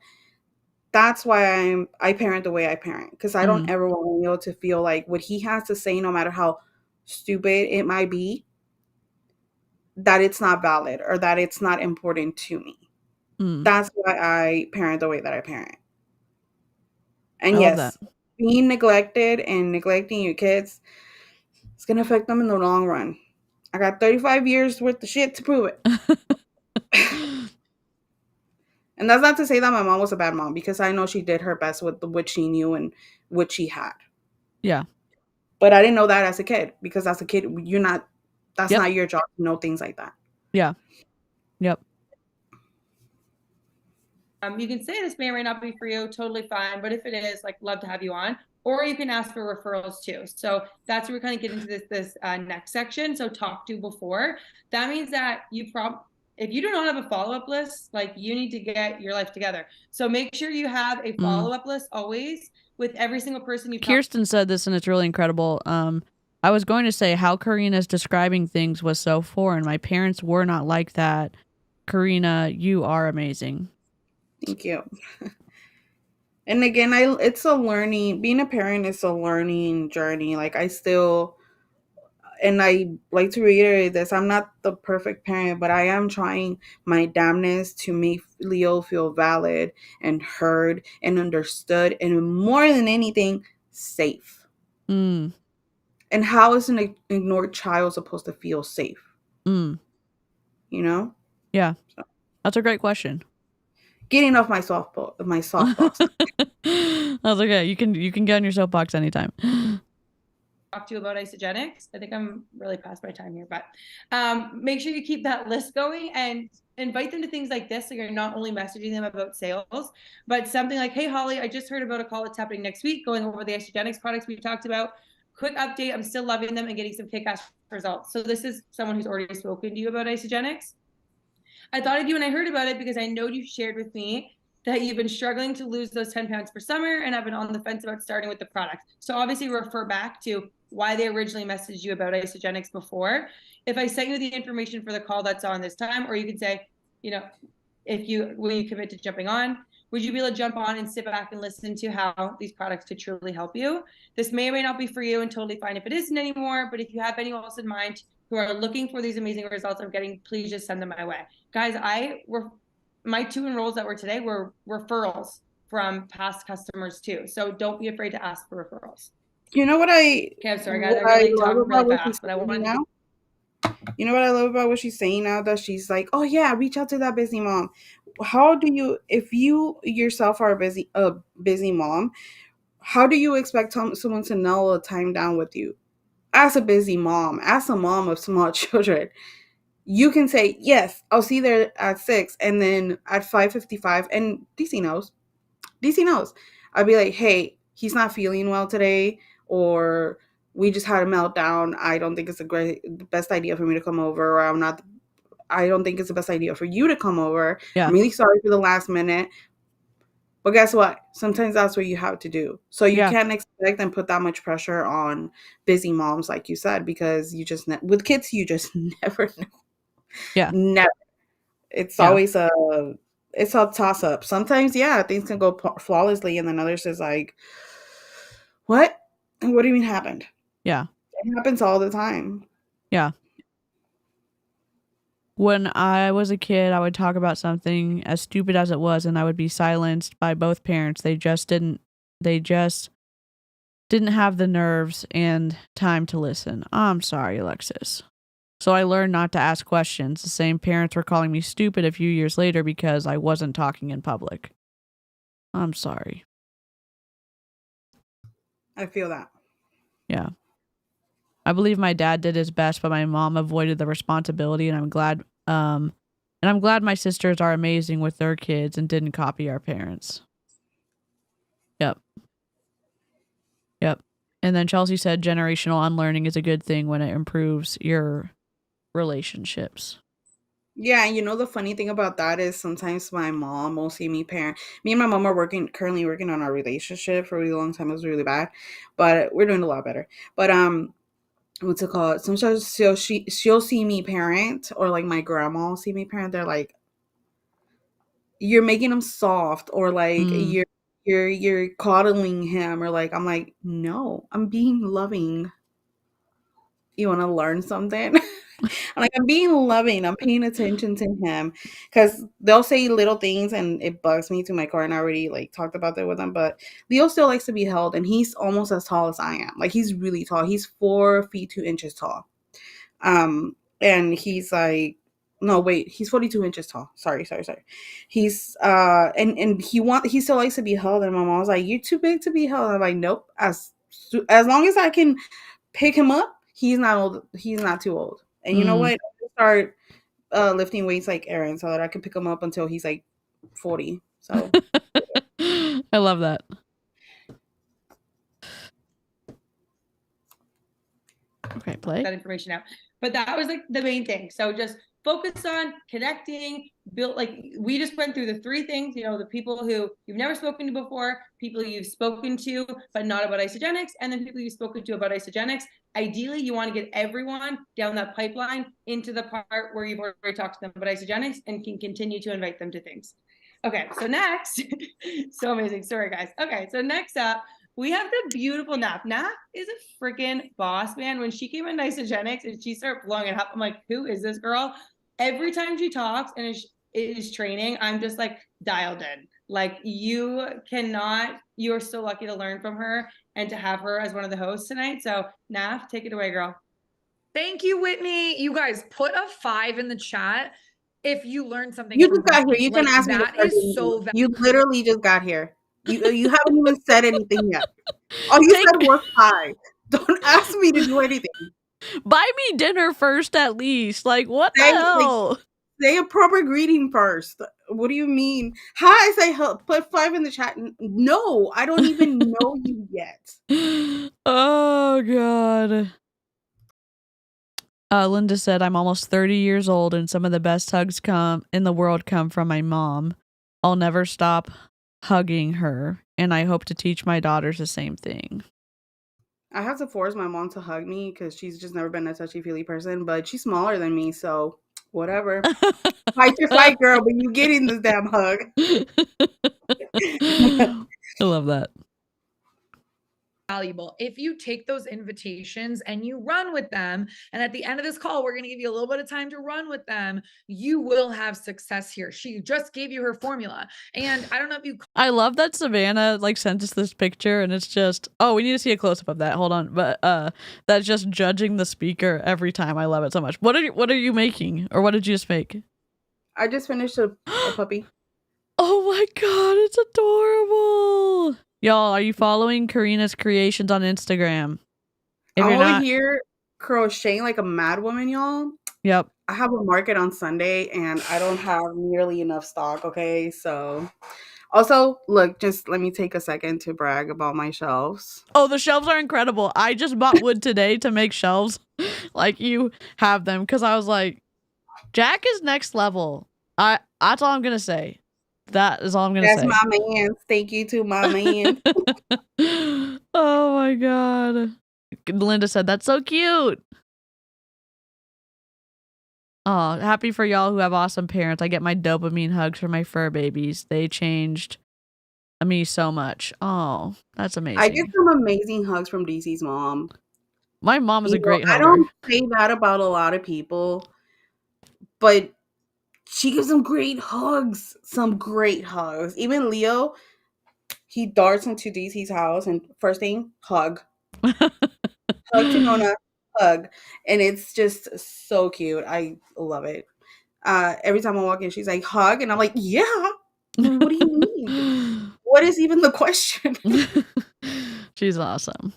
that's why I parent the way I parent, because I don't ever want Leo to feel like what he has to say, no matter how stupid it might be, that it's not valid or that it's not important to me. That's why I parent the way that I parent. And yes, being neglected and neglecting your kids, it's going to affect them in the long run. I got 35 years worth of shit to prove it. And that's not to say that my mom was a bad mom, because I know she did her best with what she knew and what she had. Yeah. But I didn't know that as a kid, because as a kid, that's Yep. not your job to know things like that. Yeah. Yep. You can say this may or may not be for you, totally fine. But if it is, like, love to have you on. Or you can ask for referrals too. So that's where we kind of get into this next section. So talk to before. That means that if you do not have a follow-up list, like, you need to get your life together. So make sure you have a follow-up list always with every single person you Kirsten said this, and it's really incredible. I was going to say how Karina's describing things was so foreign. My parents were not like that. Karina, you are amazing. Thank you. And again, it's a learning, being a parent is a learning journey. Like, and I like to reiterate this, I'm not the perfect parent, but I am trying my damnness to make Leo feel valid and heard and understood, and more than anything, safe. Mm. And how is an ignored child supposed to feel safe? Mm. You know? Yeah. So. That's a great question. Getting off my soapbox. That's okay. You can get on your soapbox anytime. Talk to you about Isogenics. I think I'm really past my time here, but make sure you keep that list going and invite them to things like this, so you're not only messaging them about sales, but something like, hey, Holly, I just heard about a call that's happening next week going over the Isogenics products we've talked about. Quick update, I'm still loving them and getting some kick-ass results. So this is someone who's already spoken to you about Isogenics. I thought of you when I heard about it because I know you shared with me that you've been struggling to lose those 10 pounds for summer and have been on the fence about starting with the product. So obviously refer back to why they originally messaged you about Isogenics before. If I sent you the information for the call that's on this time, or you could say, you know, will you commit to jumping on? Would you be able to jump on and sit back and listen to how these products could truly help you? This may or may not be for you, and totally fine if it isn't anymore, but if you have anyone else in mind who are looking for these amazing results I'm getting, please just send them my way. Guys, my 2 enrolls that were today were referrals from past customers too. So don't be afraid to ask for referrals. You know what Okay, I'm sorry, guys. I really talk really fast, but I wanted now. You know what I love about what she's saying now? That she's like, oh yeah, reach out to that busy mom. How do you, if you yourself are a busy mom, how do you expect someone to nail a time down with you? As a busy mom, as a mom of small children, you can say, yes, I'll see you there at 6, and then at 5:55, and DC knows. I'd be like, hey, he's not feeling well today, or we just had a meltdown. I don't think it's the best idea for me to come over, or I don't think it's the best idea for you to come over. Yeah. I'm really sorry for the last minute. But guess what? Sometimes that's what you have to do. So you can't expect and put that much pressure on busy moms, like you said, because with kids, you just never know. Yeah. Never. It's always it's a toss up. Sometimes, things can go flawlessly, and then others is like, what? What do you mean happened? Yeah. It happens all the time. Yeah. When I was a kid, I would talk about something as stupid as it was, and I would be silenced by both parents. They just didn't have the nerves and time to listen. I'm sorry, Alexis. So I learned not to ask questions. The same parents were calling me stupid a few years later because I wasn't talking in public. I'm sorry. I feel that. Yeah. I believe my dad did his best, but my mom avoided the responsibility, and I'm glad my sisters are amazing with their kids and didn't copy our parents. Yep. And then Chelsea said generational unlearning is a good thing when it improves your relationships. Yeah, and the funny thing about that is sometimes my mom will see me parent. Me and my mom are currently working on our relationship for a really long time. It was really bad, but we're doing a lot better. But what's it called? Sometimes she'll see me parent, or like my grandma will see me parent. They're like, you're making him soft, or like you're coddling him, or like, I'm like, no, I'm being loving. You want to learn something? I'm being loving. I'm paying attention to him, because they'll say little things and it bugs me to my core. And I already talked about that with him, but Leo still likes to be held, and he's almost as tall as I am. Like, he's really tall. He's 4 feet 2 inches tall. And he's like, No, wait, he's 42 inches tall. Sorry. He's and he still likes to be held, and my mom was like, "You're too big to be held." I'm like, "Nope. As long as I can pick him up, he's not old. He's not too old." And you know what? I'm gonna start lifting weights like Aaron so that I can pick him up until he's like 40. So I love that. Okay, play that information out. But that was like the main thing. So just focus on connecting, build, like we just went through the 3 things, you know, the people who you've never spoken to before, people you've spoken to, but not about Isogenics, and then people you've spoken to about Isogenics. Ideally, you want to get everyone down that pipeline into the part where you've already talked to them about Isogenics and can continue to invite them to things. Okay, so next, so amazing. Sorry, guys. Okay, so next up, we have the beautiful Nap. Nap is a freaking boss, man. When she came in Isogenics and she started blowing it up, I'm like, who is this girl? Every time she talks and is training, I'm just like dialed in. Like you are so lucky to learn from her and to have her as one of the hosts tonight. So Nap, take it away, girl. Thank you, Whitney. You guys put a 5 in the chat if you learned something. You just got here. You can ask me. That is so you literally just got here. You haven't even said anything yet. All you said was 5. Don't ask me to do anything. Buy me dinner first, at least. Like, what the hell? Say a proper greeting first. What do you mean? Hi, say help. Put 5 in the chat. No, I don't even know you yet. Oh, God. Linda said, I'm almost 30 years old, and some of the best hugs in the world come from my mom. I'll never stop hugging her, and I hope to teach my daughters the same thing. I have to force my mom to hug me because she's just never been a touchy-feely person, but she's smaller than me, so whatever. Fight your fight, girl, but you getting this damn hug. I love that. Valuable. If you take those invitations and you run with them, and at the end of this call, we're going to give you a little bit of time to run with them, you will have success here. She just gave you her formula. And I don't know if you... I love that Savannah like sent us this picture, and it's just, oh, we need to see a close-up of that. Hold on. But that's just judging the speaker every time. I love it so much. What are you making? Or what did you just make? I just finished a puppy. Oh my God, it's adorable. Y'all, are you following Karina's Creations on Instagram? If I'm over here crocheting like a mad woman, y'all. Yep. I have a market on Sunday and I don't have nearly enough stock, okay? So also, look, just let me take a second to brag about my shelves. Oh, the shelves are incredible. I just bought wood today to make shelves like you have them because I was like, Jack is next level. That's all I'm going to say. That is all I'm going to say. That's my man. Thank you to my man. Oh my God. Linda said, that's so cute. Oh, happy for y'all who have awesome parents. I get my dopamine hugs from my fur babies. They changed me so much. Oh, that's amazing. I get some amazing hugs from DC's mom. My mom is a great hugger. I don't say that about a lot of people, but she gives some great hugs. Some great hugs. Even Leo, he darts into DC's house and first thing, hug. Hug to Nona, hug. And it's just so cute. I love it. Every time I walk in, she's like, hug. And I'm like, yeah. What do you mean? What is even the question? She's awesome.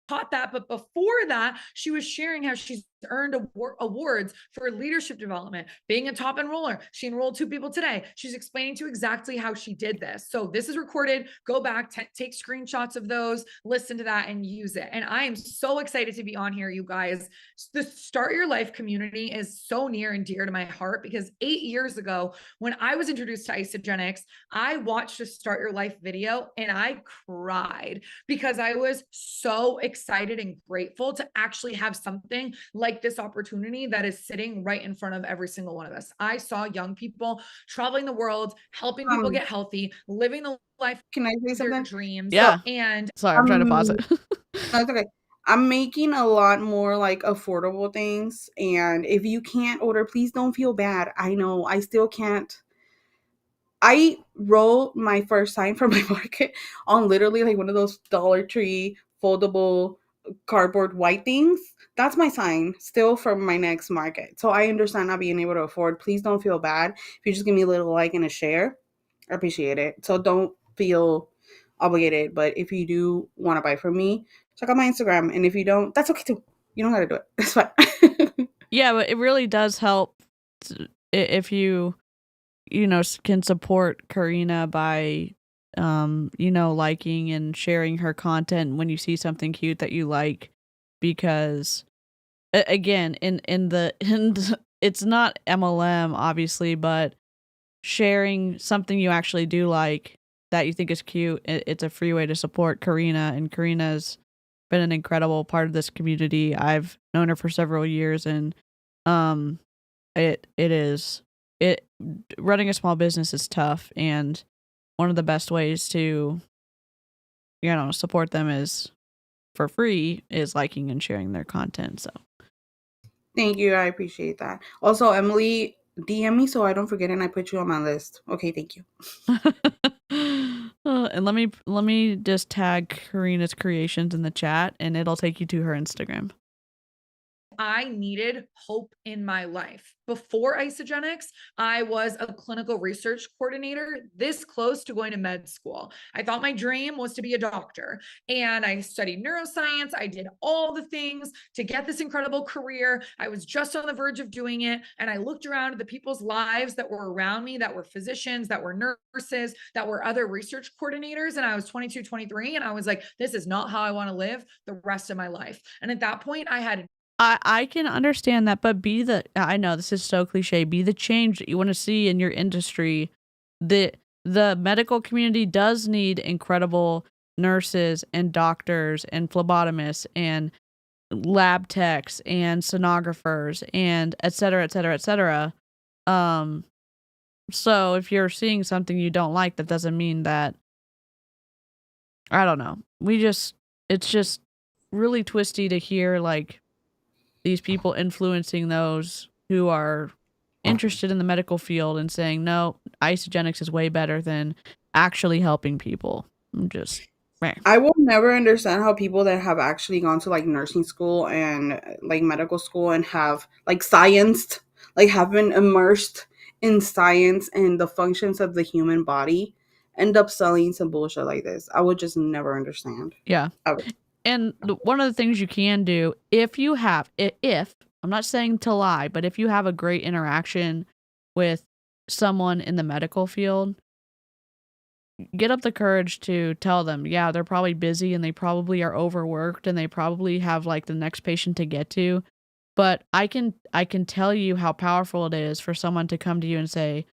Taught that, but before that, she was sharing how she's earned awards for leadership development, being a top enroller. She enrolled 2 people today. She's explaining to you exactly how she did this. So this is recorded. Go back, take screenshots of those, listen to that, and use it. And I am so excited to be on here, you guys. The Start Your Life community is so near and dear to my heart because 8 years ago, when I was introduced to Isogenics, I watched a Start Your Life video and I cried because I was so excited and grateful to actually have something like this opportunity that is sitting right in front of every single one of us. I saw young people traveling the world, helping people get healthy, living the life. Can I say something? Their dreams. Yeah. And sorry, I'm trying to pause it. That's okay. I'm making a lot more like affordable things. And if you can't order, please don't feel bad. I know I still can't. I rolled my first sign for my market on literally like one of those Dollar Tree foldable cardboard white things, that's my sign still for my next market. So I understand not being able to afford. Please don't feel bad. If you just give me a little like and a share, I appreciate it. So don't feel obligated. But if you do want to buy from me, check out my Instagram. And if you don't, that's okay too. You don't got to do it. It's fine. Yeah, but it really does help if you can support Karina by liking and sharing her content when you see something cute that you like, because again, in the it's not MLM obviously, but sharing something you actually do like that you think is cute, it's a free way to support Karina, and Karina's been an incredible part of this community. I've known her for several years, and it is it running a small business is tough, and one of the best ways to support them is for free is liking and sharing their content. So thank you. I appreciate that. Also, Emily, DM me so I don't forget and I put you on my list. Okay, thank you. And let me just tag Karina's creations in the chat, and it'll take you to her Instagram. I needed hope in my life. Before Isogenics, I was a clinical research coordinator, this close to going to med school. I thought my dream was to be a doctor, and I studied neuroscience. I did all the things to get this incredible career. I was just on the verge of doing it, and I looked around at the people's lives that were around me, that were physicians, that were nurses, that were other research coordinators, and I was 22, 23, and I was like, this is not how I want to live the rest of my life. And at that point, I had I can understand that, but I know this is so cliche, be the change that you want to see in your industry. The medical community does need incredible nurses and doctors and phlebotomists and lab techs and sonographers and et cetera, et cetera, et cetera. So if you're seeing something you don't like, that doesn't mean that, I don't know. It's just really twisty to hear like these people influencing those who are interested in the medical field and saying, no, Isogenics is way better than actually helping people. I will never understand how people that have actually gone to like nursing school and like medical school and have like scienced, like have been immersed in science and the functions of the human body end up selling some bullshit like this. I would just never understand. Yeah. And one of the things you can do, if I'm not saying to lie, but if you have a great interaction with someone in the medical field, get up the courage to tell them, yeah, they're probably busy and they probably are overworked and they probably have like the next patient to get to. But I can tell you how powerful it is for someone to come to you and say,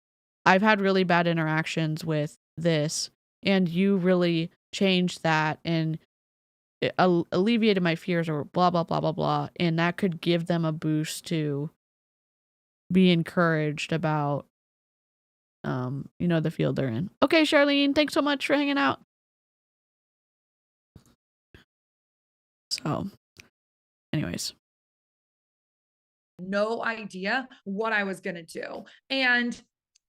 I've had really bad interactions with this, and you really changed that and alleviated my fears, or blah, blah, blah, blah, blah. And that could give them a boost to be encouraged about, the field they're in. Okay, Charlene, thanks so much for hanging out. So, anyways. No idea what I was going to do. And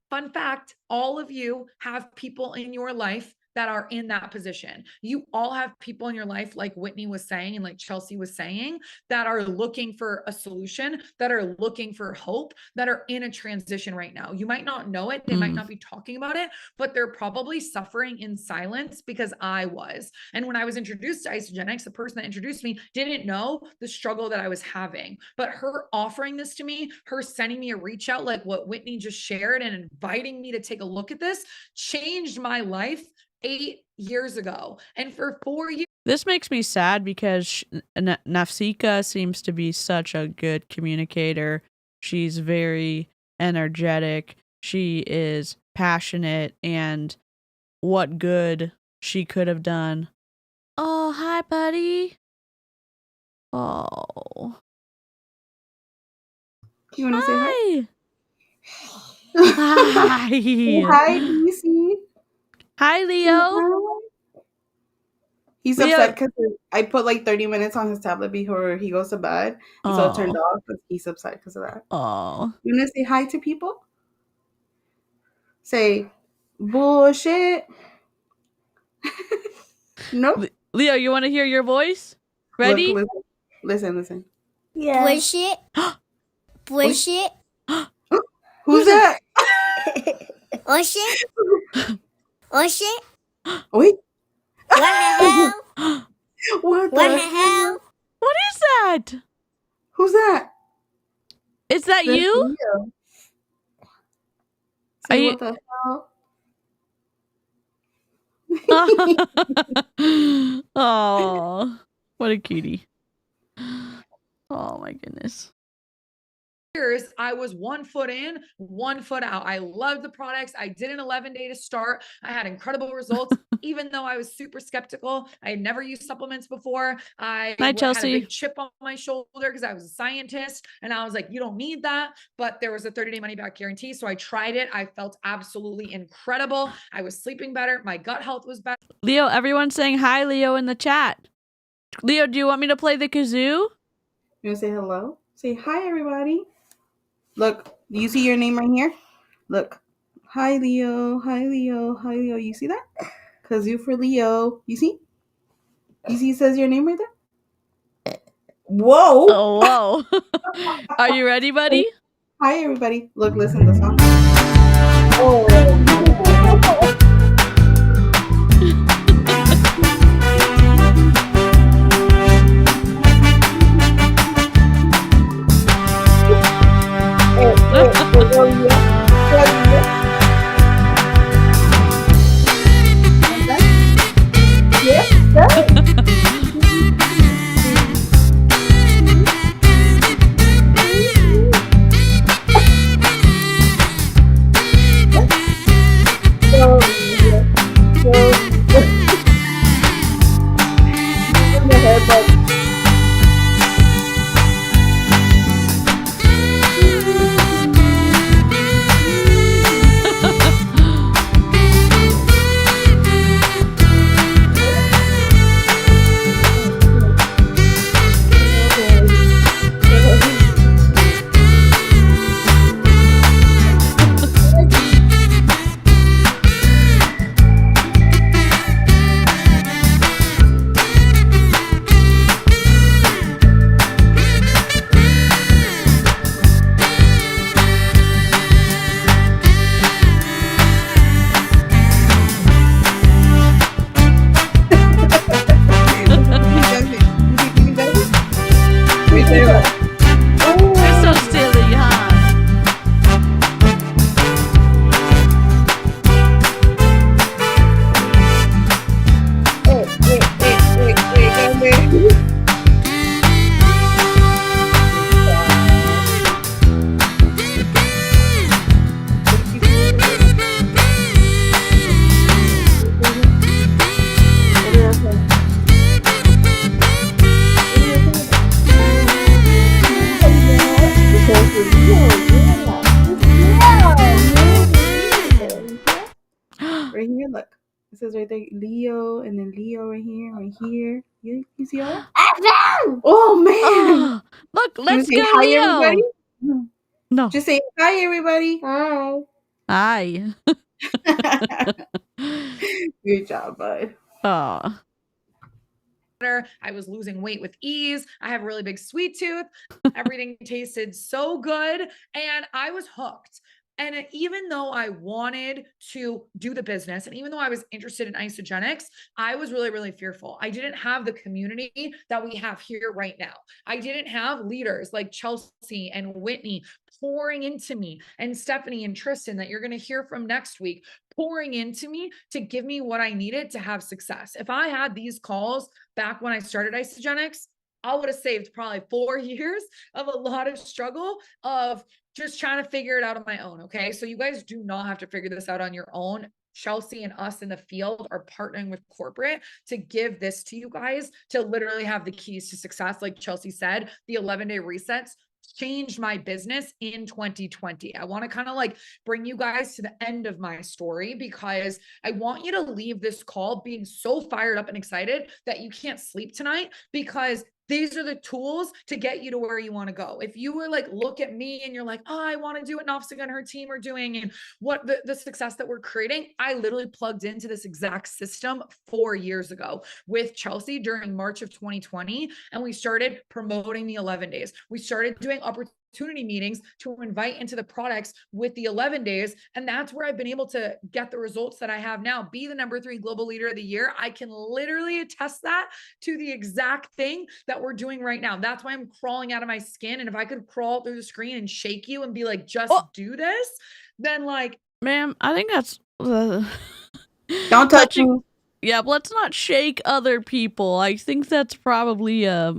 fun fact, all of you have people in your life that are in that position. You all have people in your life, like Whitney was saying, and like Chelsea was saying, that are looking for a solution, that are looking for hope, that are in a transition right now. You might not know it. They might not be talking about it, but they're probably suffering in silence, because I was. And when I was introduced to Isogenics, the person that introduced me didn't know the struggle that I was having, but her offering this to me, her sending me a reach out, like what Whitney just shared, and inviting me to take a look at this, changed my life 8 years ago. And for 4 years. This makes me sad because Nafsika seems to be such a good communicator. She's very energetic. She is passionate, and what good she could have done. Oh, hi, buddy. Oh. You want to say hi? Hi. Hi, DC. Hi, Leo. He's upset because I put like 30 minutes on his tablet before he goes to bed. And so it turned off, but he's upset because of that. Oh. You want to say hi to people? Say, bullshit. No? Leo, you want to hear your voice? Ready? Look, listen. Yeah. Bullshit. Bullshit. Who's that? Oh shit. Oh shit. Wait. What the hell? What What the the hell? What is that? Who's that? Is that That's you? Leo. Are Say you? what the hell? Oh, what a cutie. Oh my goodness. Years, I was 1 foot in, 1 foot out. I loved the products. I did an 11-day to start. I had incredible results, even though I was super skeptical. I had never used supplements before. I Night, had a Chelsea. big chip on my shoulder because I was a scientist. And I was like, you don't need that. But there was a 30-day money back guarantee. So I tried it. I felt absolutely incredible. I was sleeping better. My gut health was better. Leo, everyone's saying hi, Leo, in the chat. Leo, do you want me to play the kazoo? You want to say hello? Say hi, everybody. Look, do you see your name right here? Look. Hi, Leo. Hi, Leo. Hi, Leo. You see that? Kazoo for Leo. You see? You see it says your name right there? Whoa. Oh, whoa. Are you ready, buddy? Hi, everybody. Look, listen to the song. Oh. You're so silly, huh? Right here, look. It says right there, Leo, and then Leo right here. You see all that? Oh man! Oh, look, You wanna let's say go, hi, Leo. everybody? No. Just say hi, everybody. Hi. Hi. Good job, bud. Oh. I was losing weight with ease. I have a really big sweet tooth. Everything tasted so good. And I was hooked. And even though I wanted to do the business, and even though I was interested in Isogenics, I was really, really fearful. I didn't have the community that we have here right now. I didn't have leaders like Chelsea and Whitney pouring into me, and Stephanie and Tristan that you're going to hear from next week, pouring into me to give me what I needed to have success. If I had these calls back when I started Isogenics, I would have saved probably 4 years of a lot of struggle of just trying to figure it out on my own. Okay. So you guys do not have to figure this out on your own. Chelsea and us in the field are partnering with corporate to give this to you guys to literally have the keys to success. Like Chelsea said, the 11-day resets changed my business in 2020. I want to kind of like bring you guys to the end of my story because I want you to leave this call being so fired up and excited that you can't sleep tonight, because These are the tools to get you to where you want to go. If you were like, look at me and you're like, oh, I want to do what Nafsa and her team are doing and what the success that we're creating, I literally plugged into this exact system 4 years ago with Chelsea during March of 2020. And we started promoting the 11 days. We started doing opportunity meetings to invite into the products with the 11 days. And that's where I've been able to get the results that I have now, be the #3 global leader of the year. I can literally attest that to the exact thing that we're doing right now. That's why I'm crawling out of my skin. And if I could crawl through the screen and shake you and be like, just do this, then like, ma'am, I think that's Don't touch me. Yeah, but let's not shake other people. I think that's probably a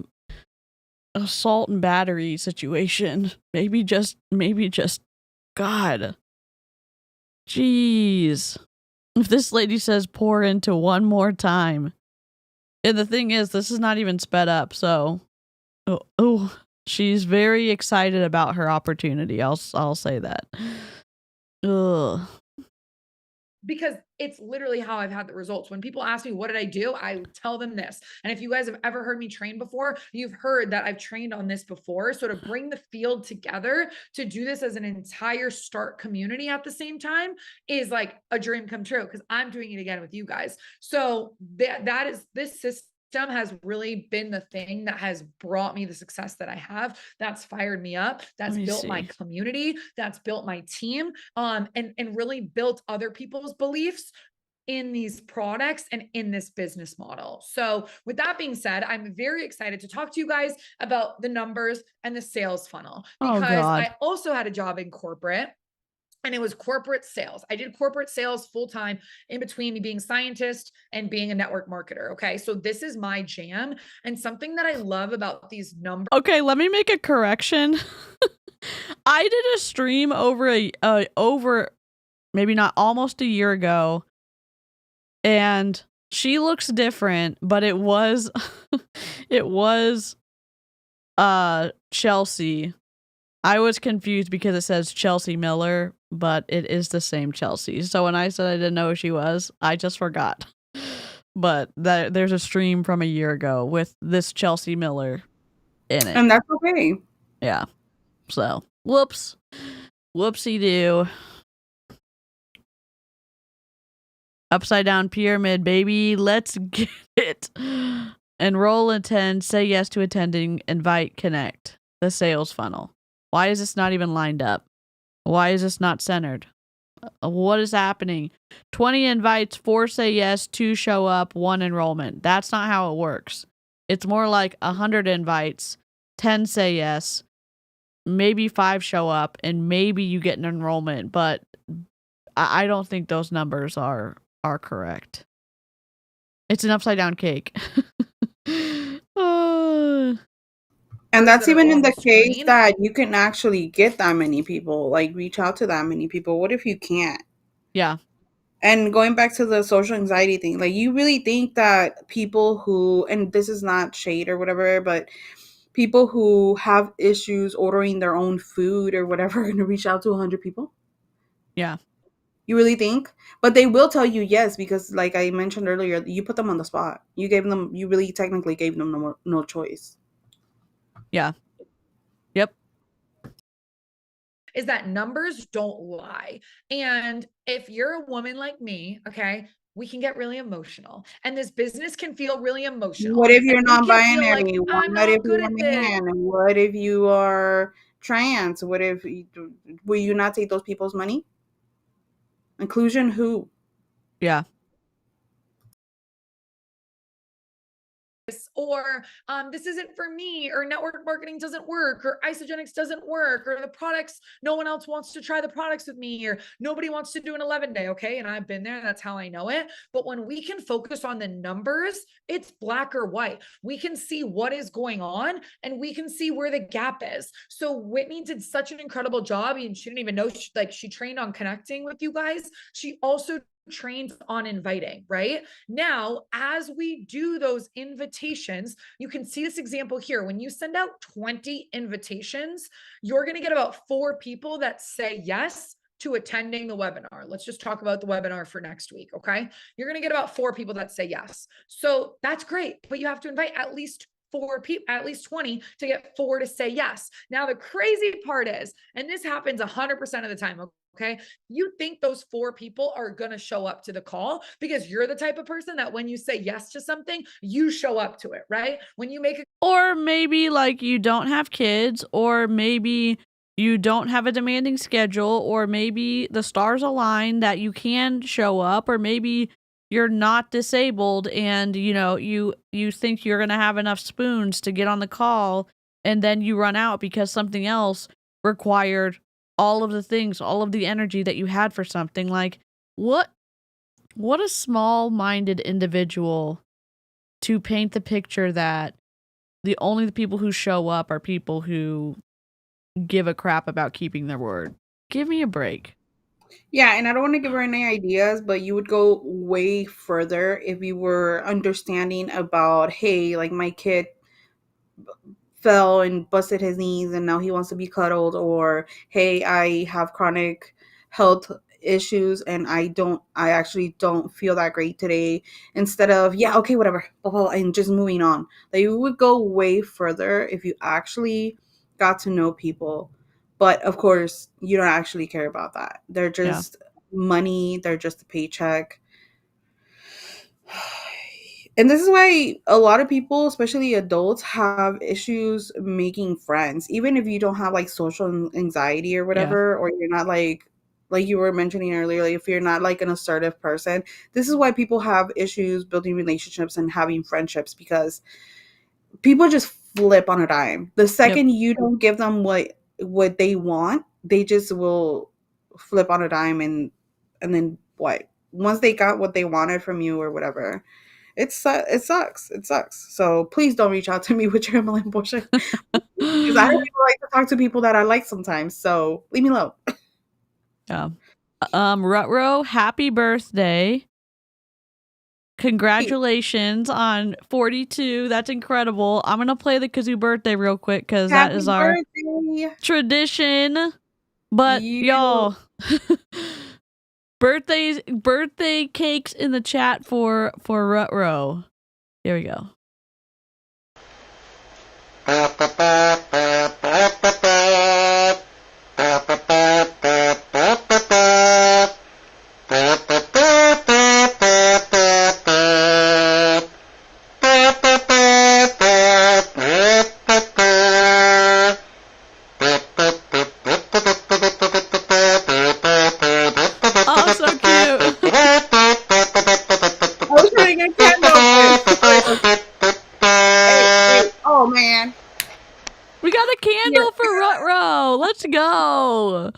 assault and battery situation. Maybe just God. Jeez. If this lady says pour into one more time. And the thing is, this is not even sped up, so she's very excited about her opportunity. I'll say that. Ugh. Because it's literally how I've had the results. When people ask me, what did I do? I tell them this. And if you guys have ever heard me train before, you've heard that I've trained on this before. So to bring the field together, to do this as an entire Start community at the same time is like a dream come true, because I'm doing it again with you guys. So that is this system has really been the thing that has brought me the success that I have. That's fired me up. That's built my community. That's built my team. And really built other people's beliefs in these products and in this business model. So with that being said, I'm very excited to talk to you guys about the numbers and the sales funnel, because I also had a job in corporate. And it was corporate sales. I did corporate sales full time in between me being a scientist and being a network marketer. Okay. So this is my jam. And something that I love about these numbers. Okay. Let me make a correction. I did a stream over maybe not almost a year ago. And she looks different, but it was, Chelsea. I was confused because it says Chelsea Miller, but it is the same Chelsea. So when I said I didn't know who she was, I just forgot. But there's a stream from a year ago with this Chelsea Miller in it. And that's okay. Yeah. So, whoops. Whoopsie-doo. Upside down pyramid, baby. Let's get it. Enroll, attend, say yes to attending, invite, connect. The sales funnel. Why is this not even lined up? Why is this not centered? What is happening? 20 invites, 4 say yes, 2 show up, 1 enrollment. That's not how it works. It's more like 100 invites, 10 say yes, maybe 5 show up, and maybe you get an enrollment. But I don't think those numbers are correct. It's an upside down cake. And that's even in the case that you can actually get that many people, like reach out to that many people. What if you can't? Yeah. And going back to the social anxiety thing, like you really think that people who, and this is not shade or whatever, but people who have issues ordering their own food or whatever are going to reach out to 100 people? Yeah. You really think? But they will tell you yes, because like I mentioned earlier, you put them on the spot. You really technically gave them no choice. Yeah. Yep. Is that numbers don't lie. And if you're a woman like me, okay, we can get really emotional, and this business can feel really emotional. What if you're Like, non-binary? What if you're a man? What if you are trans? What if will you not take those people's money? Inclusion who? Yeah. Or this isn't for me, or network marketing doesn't work, or Isogenics doesn't work, or the products, no one else wants to try the products with me, or nobody wants to do an 11-day. Okay. And I've been there. That's how I know it. But when we can focus on the numbers, it's black or white. We can see what is going on, and we can see where the gap is. So Whitney did such an incredible job, and she didn't even know, she trained on connecting with you guys. She also trained on inviting. Right now, as we do those invitations, you can see this example here. When you send out 20 invitations, you're going to get about 4 people that say yes to attending the webinar. Let's just talk about the webinar for next week. Okay. You're going to get about 4 people that say yes. So that's great, but you have to invite at least 4 people, at least 20, to get 4 to say yes. Now, the crazy part is, and this happens 100% of the time, okay? You think those 4 people are going to show up to the call because you're the type of person that when you say yes to something, you show up to it, right? When you make a, or maybe like you don't have kids, or maybe you don't have a demanding schedule, or maybe the stars align that you can show up, or maybe you're not disabled and you think you're going to have enough spoons to get on the call, and then you run out because something else required all of the things, all of the energy that you had for something. Like, what a small-minded individual to paint the picture that the people who show up are people who give a crap about keeping their word. Give me a break. Yeah, and I don't want to give her any ideas, but you would go way further if you were understanding about, hey, like my kid fell and busted his knees and now he wants to be cuddled, or hey, I have chronic health issues and I actually don't feel that great today, instead of yeah, okay, whatever, blah, blah, blah, and just moving on. Like, you would go way further if you actually got to know people. But of course, you don't actually care about that. They're just money, they're just a paycheck. And this is why a lot of people, especially adults, have issues making friends. Even if you don't have like social anxiety or whatever, or you're not like you were mentioning earlier, like if you're not like an assertive person, this is why people have issues building relationships and having friendships, because people just flip on a dime. The second you don't give them what they want, they just will flip on a dime, and then what? Once they got what they wanted from you or whatever, it sucks. So please don't reach out to me with your MLM bullshit, because I like to talk to people that I like sometimes. So leave me alone. Yeah. Rutro, happy birthday. Congratulations on 42. That's incredible. I'm going to play the kazoo birthday real quick because that is our tradition. But y'all, birthday cakes in the chat for Rutro. Here we go. Let's go.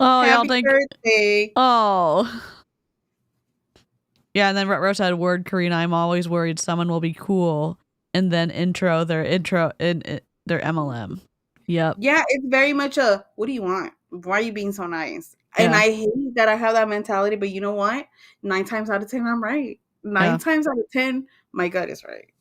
Oh, happy y'all think birthday. Oh. Yeah, and then Rutro said, word Karina, I'm always worried someone will be cool and then intro their MLM. Yep. Yeah, it's very much a, what do you want? Why are you being so nice? And I hate that I have that mentality, but you know what? 9 times out of 10, I'm right. 9 times out of 10, my gut is right.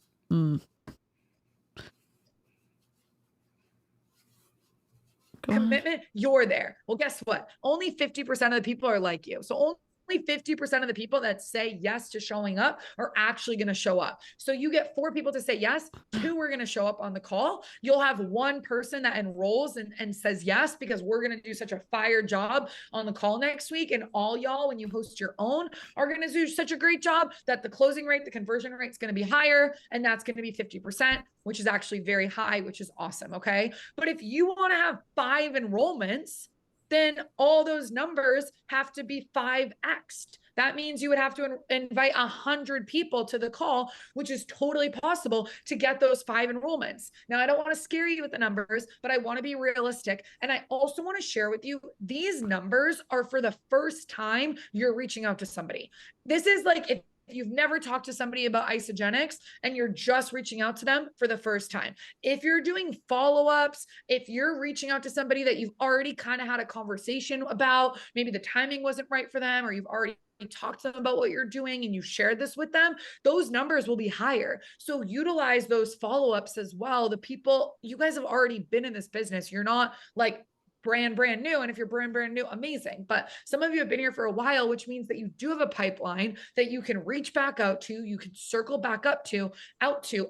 Commitment, you're there. Well, guess what? Only 50% of the people are like you. So only 50% of the people that say yes to showing up are actually going to show up. So you get 4 people to say yes, 2 are going to show up on the call. You'll have 1 person that enrolls and says yes, because we're going to do such a fire job on the call next week. And all y'all, when you host your own, are going to do such a great job that the closing rate, the conversion rate is going to be higher. And that's going to be 50%, which is actually very high, which is awesome. Okay. But if you want to have 5 enrollments, then all those numbers have to be 5x'd. That means you would have to invite 100 people to the call, which is totally possible to get those 5 enrollments. Now, I don't want to scare you with the numbers, but I want to be realistic. And I also want to share with you, these numbers are for the first time you're reaching out to somebody. This is like, if you've never talked to somebody about Isogenics and you're just reaching out to them for the first time. If you're doing follow-ups, if you're reaching out to somebody that you've already kind of had a conversation about, maybe the timing wasn't right for them, or you've already talked to them about what you're doing and you shared this with them, those numbers will be higher. So utilize those follow-ups as well. The people, you guys have already been in this business. You're not like brand new. And if you're brand new, amazing. But some of you have been here for a while, which means that you do have a pipeline that you can reach back out to, you can circle back out to,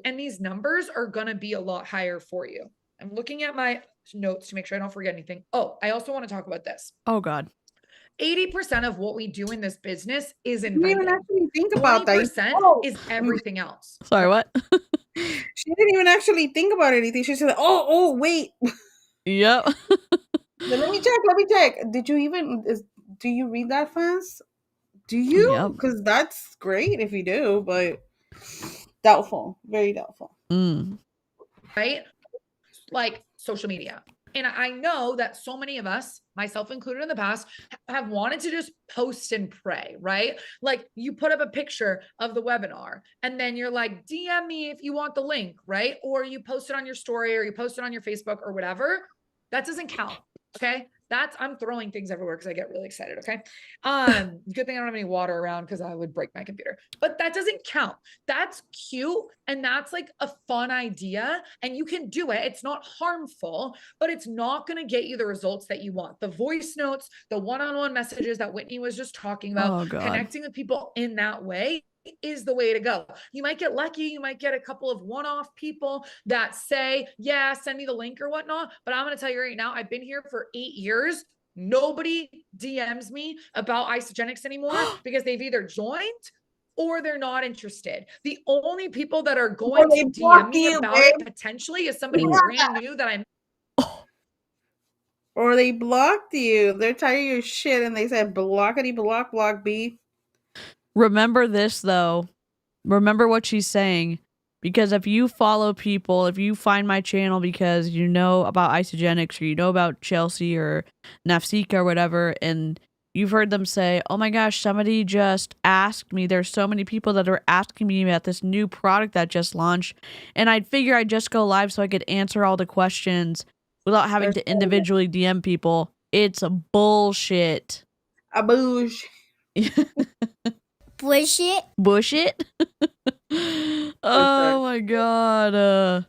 and these numbers are going to be a lot higher for you. I'm looking at my notes to make sure I don't forget anything. Oh, I also want to talk about this. Oh God. 80% of what we do in this business is You didn't even inviting. actually think about that. 20% is everything else. Sorry, what? She didn't even actually think about anything. She said, "Oh, wait." Yep. Let me check. Did you even do you read that fast? Do you? Yep. Because that's great if you do, but doubtful. Very doubtful. Right? Like social media. And I know that so many of us, myself included in the past, have wanted to just post and pray, right? Like you put up a picture of the webinar and then you're like, DM me if you want the link, right? Or you post it on your story or you post it on your Facebook or whatever. That doesn't count. Okay. I'm throwing things everywhere because I get really excited. Okay. Good thing I don't have any water around because I would break my computer, but that doesn't count. That's cute. And that's like a fun idea and you can do it. It's not harmful, but it's not going to get you the results that you want. The voice notes, the one-on-one messages that Whitney was just talking about, connecting with people in that way is the way to go. You might get lucky. You might get a couple of one-off people that say, yeah, send me the link or whatnot. But I'm going to tell you right now, I've been here for 8 years. Nobody DMs me about Isogenics anymore because they've either joined or they're not interested. The only people that are going to DM me about it potentially is somebody brand new that I'm. Or they blocked you. They're tired of your shit and they said blockity block B. Remember this though. Remember what she's saying. Because if you follow people, if you find my channel because you know about Isogenics or you know about Chelsea or Nafsika or whatever, and you've heard them say, oh my gosh, somebody just asked me. There's so many people that are asking me about this new product that just launched. And I'd figure I'd just go live so I could answer all the questions without having to individually DM people. It's a bullshit. A boosh. Bullshit. Oh my God.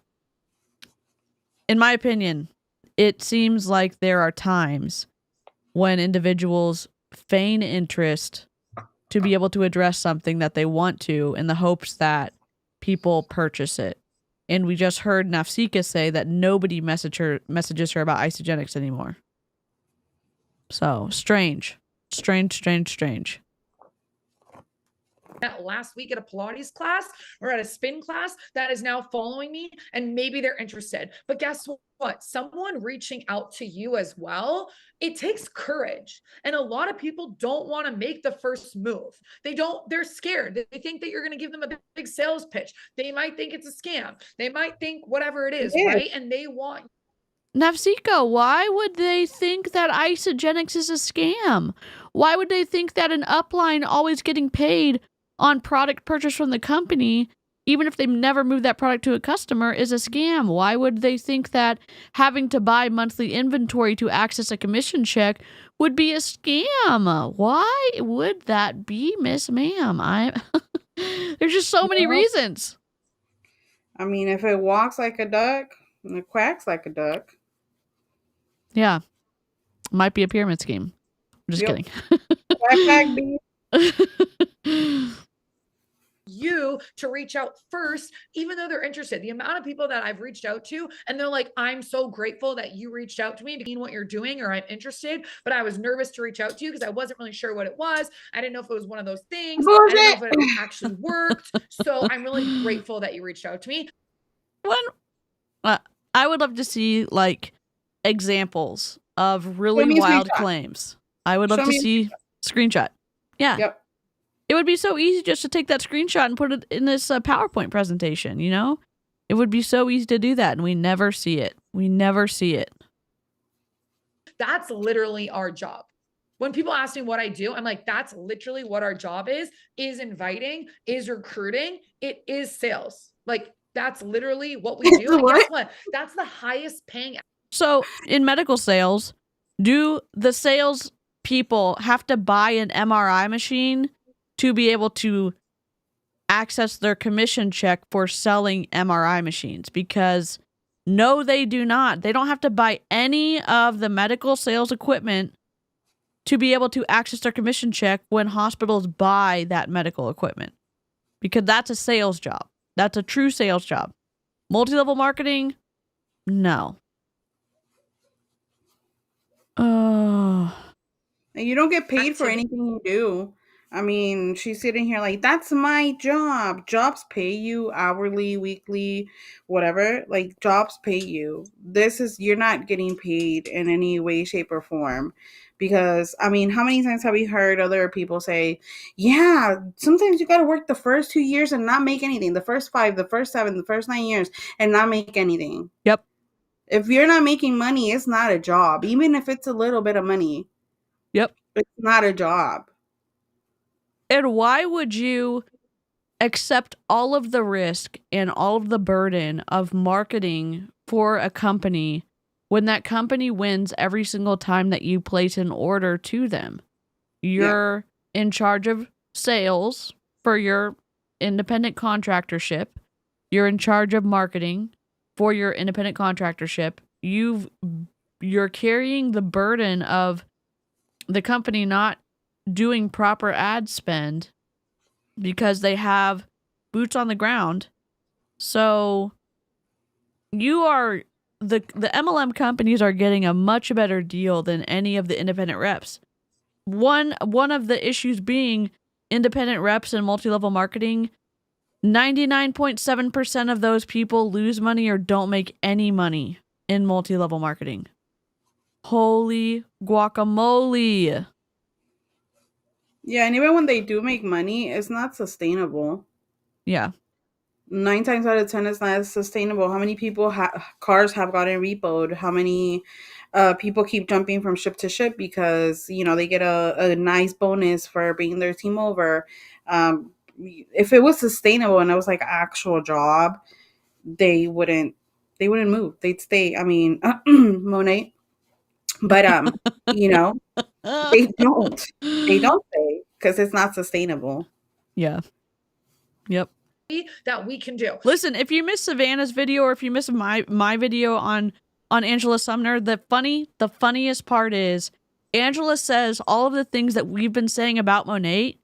In my opinion, it seems like there are times when individuals feign interest to be able to address something that they want to in the hopes that people purchase it. And we just heard Nafsika say that nobody messages her about Isogenics anymore. So strange. That last week at a Pilates class or at a spin class that is now following me and maybe they're interested. But guess what? Someone reaching out to you as well, it takes courage. And a lot of people don't want to make the first move. They're scared. They think that you're going to give them a big sales pitch. They might think it's a scam. They might think whatever it is, right? And they want. Nafsika, why would they think that Isogenics is a scam? Why would they think that an upline always getting paid on product purchase from the company, even if they've never moved that product to a customer, is a scam? Why would they think that having to buy monthly inventory to access a commission check would be a scam? Why would that be, Miss Ma'am? There's just so many reasons. I mean, if it walks like a duck and it quacks like a duck. Yeah. Might be a pyramid scheme. I'm just kidding. You to reach out first, even though they're interested. The amount of people that I've reached out to and they're like, I'm so grateful that you reached out to me because what you're doing, or I'm interested, but I was nervous to reach out to you because I wasn't really sure what it was. I didn't know if it was one of those things. I didn't know if it actually worked. So I'm really grateful that you reached out to me. I would love to see like examples of really wild claims. I would love to see screenshot. Yeah. Yep. It would be so easy just to take that screenshot and put it in this PowerPoint presentation, you know? It would be so easy to do that, and we never see it. That's literally our job. When people ask me what I do, I'm like, that's literally what our job is inviting, is recruiting, it is sales. Like, that's literally what we do. And guess what? That's the highest paying. So in medical sales, do the sales people have to buy an MRI machine to be able to access their commission check for selling MRI machines? Because No, they do not. They don't have to buy any of the medical sales equipment to be able to access their commission check when hospitals buy that medical equipment, because that's a sales job. That's a true sales job. Multi-level marketing, no. Oh. And you don't get paid for anything you do. I mean, she's sitting here like, that's my job. Jobs pay you hourly, weekly, whatever. Like, jobs pay you. You're not getting paid in any way, shape, or form. Because, I mean, how many times have we heard other people say, yeah, sometimes you got to work the first 2 years and not make anything. The first 5, the first 7, the first 9 years and not make anything. Yep. If you're not making money, it's not a job. Even if it's a little bit of money. Yep. It's not a job. And why would you accept all of the risk and all of the burden of marketing for a company when that company wins every single time that you place an order to them? You're in charge of sales for your independent contractorship. You're in charge of marketing for your independent contractorship. You're carrying the burden of the company not doing proper ad spend because they have boots on the ground. So you are the MLM companies are getting a much better deal than any of the independent reps. One of the issues being independent reps and multi-level marketing, 99.7% of those people lose money or don't make any money in multi-level marketing. Holy guacamole. Yeah, and even when they do make money, it's not sustainable. Yeah. 9 times out of 10, it's not sustainable. How many people cars have gotten repoed? How many people keep jumping from ship to ship because they get a nice bonus for bringing their team over? If it was sustainable and it was like an actual job, they wouldn't move. They'd stay. I mean, Monet, but they don't stay because it's not sustainable. Yeah. Yep. That we can do. Listen, if you missed Savannah's video or if you missed my video on Angela Sumner, the funniest part is Angela says all of the things that we've been saying about Monet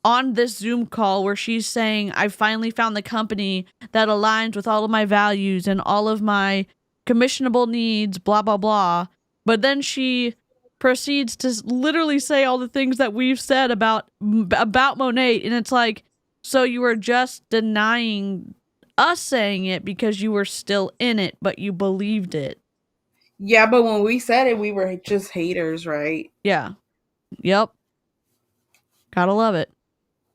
on this Zoom call where she's saying, I finally found the company that aligns with all of my values and all of my commissionable needs, blah, blah, blah. But then she proceeds to literally say all the things that we've said about Monet. And it's like, so you were just denying us saying it because you were still in it, but you believed it. Yeah, but when we said it, we were just haters, right? Yeah. Yep. Gotta love it.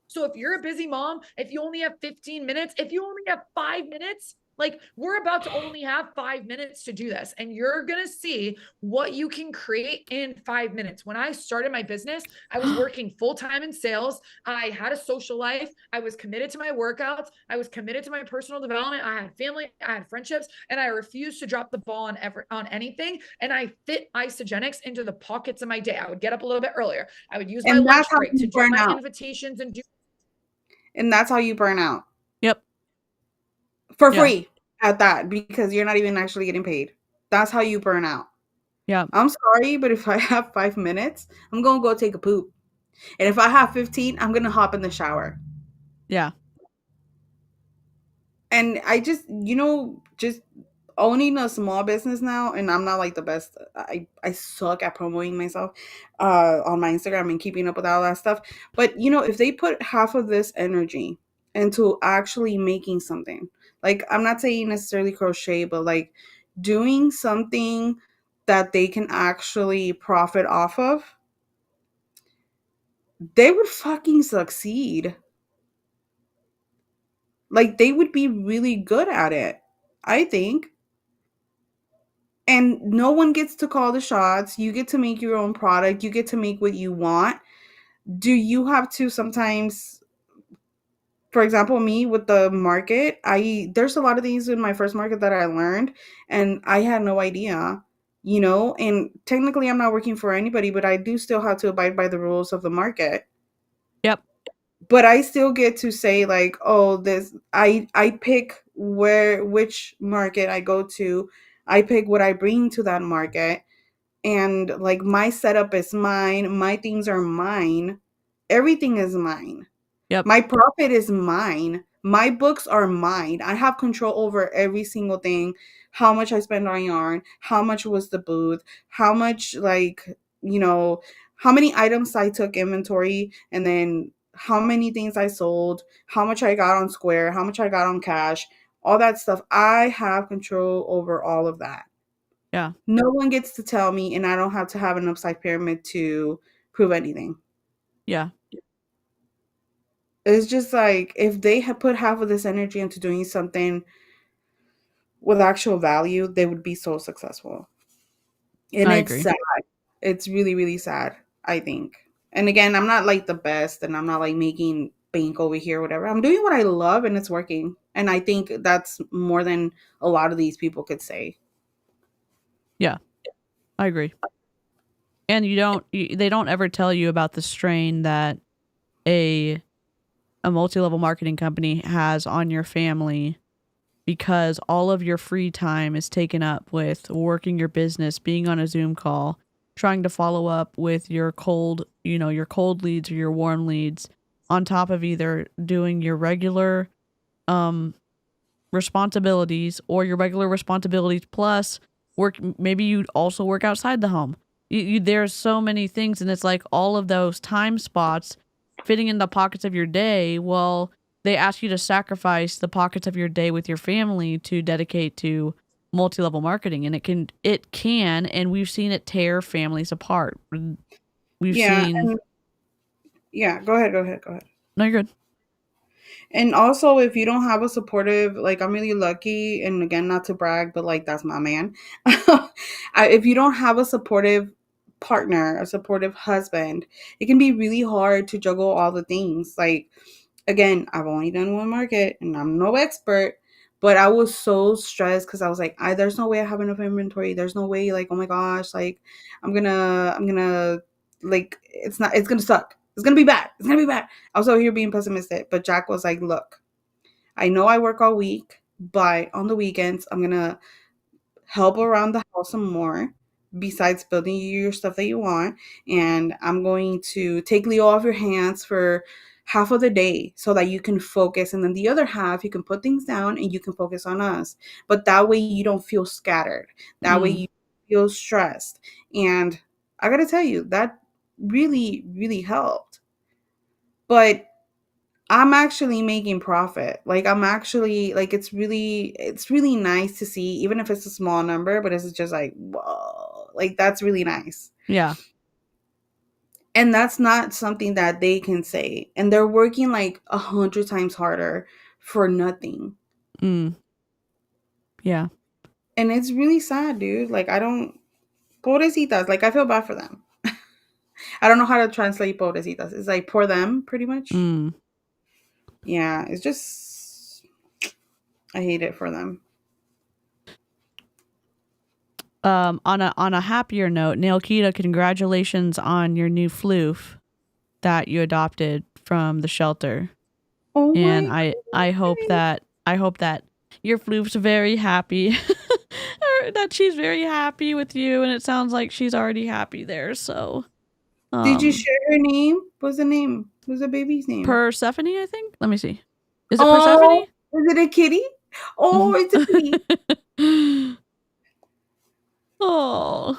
So if you're a busy mom, if you only have 15 minutes, if you only have 5 minutes, like we're about to only have 5 minutes to do this, and you're going to see what you can create in 5 minutes. When I started my business, I was working full-time in sales. I had a social life. I was committed to my workouts. I was committed to my personal development. I had family, I had friendships, and I refused to drop the ball on anything. And I fit Isogenics into the pockets of my day. I would get up a little bit earlier. I would use my lunch break to do my invitations and do. And that's how you burn out. Yep. For free at that, because you're not even actually getting paid. That's how you burn out. Yeah. I'm sorry, but if I have 5 minutes, I'm going to go take a poop. And if I have 15, I'm going to hop in the shower. Yeah. And I just owning a small business now, and I'm not like the best. I suck at promoting myself on my Instagram and keeping up with all that stuff. But if they put half of this energy into actually making something, like I'm not saying necessarily crochet, but like doing something that they can actually profit off of, they would fucking succeed. Like they would be really good at it, I think. And no one gets to call the shots. You get to make your own product. You get to make what you want. Do you have to sometimes, for example, me with the market, there's a lot of things in my first market that I learned and I had no idea, and technically I'm not working for anybody, but I do still have to abide by the rules of the market. Yep. But I still get to say like, oh, I pick which market I go to. I pick what I bring to that market. And like my setup is mine, my things are mine. Everything is mine. Yep. My profit is mine. My books are mine. I have control over every single thing. How much I spend on yarn, how much was the booth, how much how many items I took inventory, and then how many things I sold, how much I got on Square, how much I got on cash, all that stuff. I have control over all of that. Yeah. No one gets to tell me, and I don't have to have an upside pyramid to prove anything. Yeah. It's just like if they had put half of this energy into doing something with actual value, they would be so successful. And I it's agree. sad. It's really, really sad, I think. And again, I'm not like the best and I'm not like making bank over here, whatever. I'm doing what I love and it's working. And I think that's more than a lot of these people could say. Yeah, I agree. And they don't ever tell you about the strain that a multi-level marketing company has on your family, because all of your free time is taken up with working your business, being on a Zoom call, trying to follow up with your cold leads or your warm leads, on top of either doing your regular responsibilities or your regular responsibilities plus work. Maybe you also work outside the home. There's so many things, and it's like all of those time spots fitting in the pockets of your day. Well, they ask you to sacrifice the pockets of your day with your family to dedicate to multi-level marketing, and it can, and we've seen it tear families apart. We've seen. Yeah, go ahead. No, you're good. And also, if you don't have a supportive, like I'm really lucky, and again, not to brag, but like that's my man. If you don't have a supportive partner, a supportive husband, it can be really hard to juggle all the things. Like, again, I've only done one market and I'm no expert, but I was so stressed because I was like, there's no way I have enough inventory. There's no way, like, oh my gosh, like I'm gonna like it's gonna suck. It's gonna be bad. It's gonna be bad. I was over here being pessimistic, but Jack was like, look, I know I work all week, but on the weekends, I'm gonna help around the house some more besides building you your stuff that you want. And I'm going to take Leo off your hands for half of the day so that you can focus. And then the other half, you can put things down and you can focus on us. But that way you don't feel scattered. That way you feel stressed. And I got to tell you, that really, really helped. But I'm actually making profit. Like I'm actually like it's really nice to see, even if it's a small number, but it's just like, whoa, like that's really nice. Yeah. And that's not something that they can say. And they're working like 100 times harder for nothing. Yeah. And it's really sad, dude. Like pobrecitas, like I feel bad for them. I don't know how to translate pobrecitas. It's like poor them, pretty much. Yeah, it's just I hate it for them. On a happier note, Nailkita, congratulations on your new floof that you adopted from the shelter. Oh and my I hope that your floof's very happy. Or that she's very happy with you, and it sounds like she's already happy there. So did you share her name? What's the name? What's the baby's name? Persephone, I think. Let me see. Is it Persephone? Is it a kitty? Oh, it's a kitty. Oh,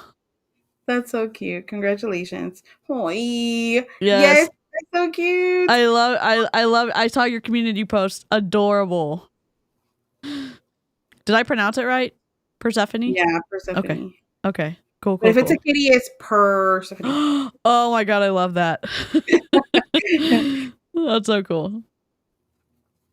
that's so cute. Congratulations. Oh, yes, yes, that's so cute. I love. I saw your community post. Adorable. Did I pronounce it right? Persephone? Yeah, Persephone. Okay. Cool. But if it's a kitty, it's Persephone. Oh my god, I love that. That's so cool.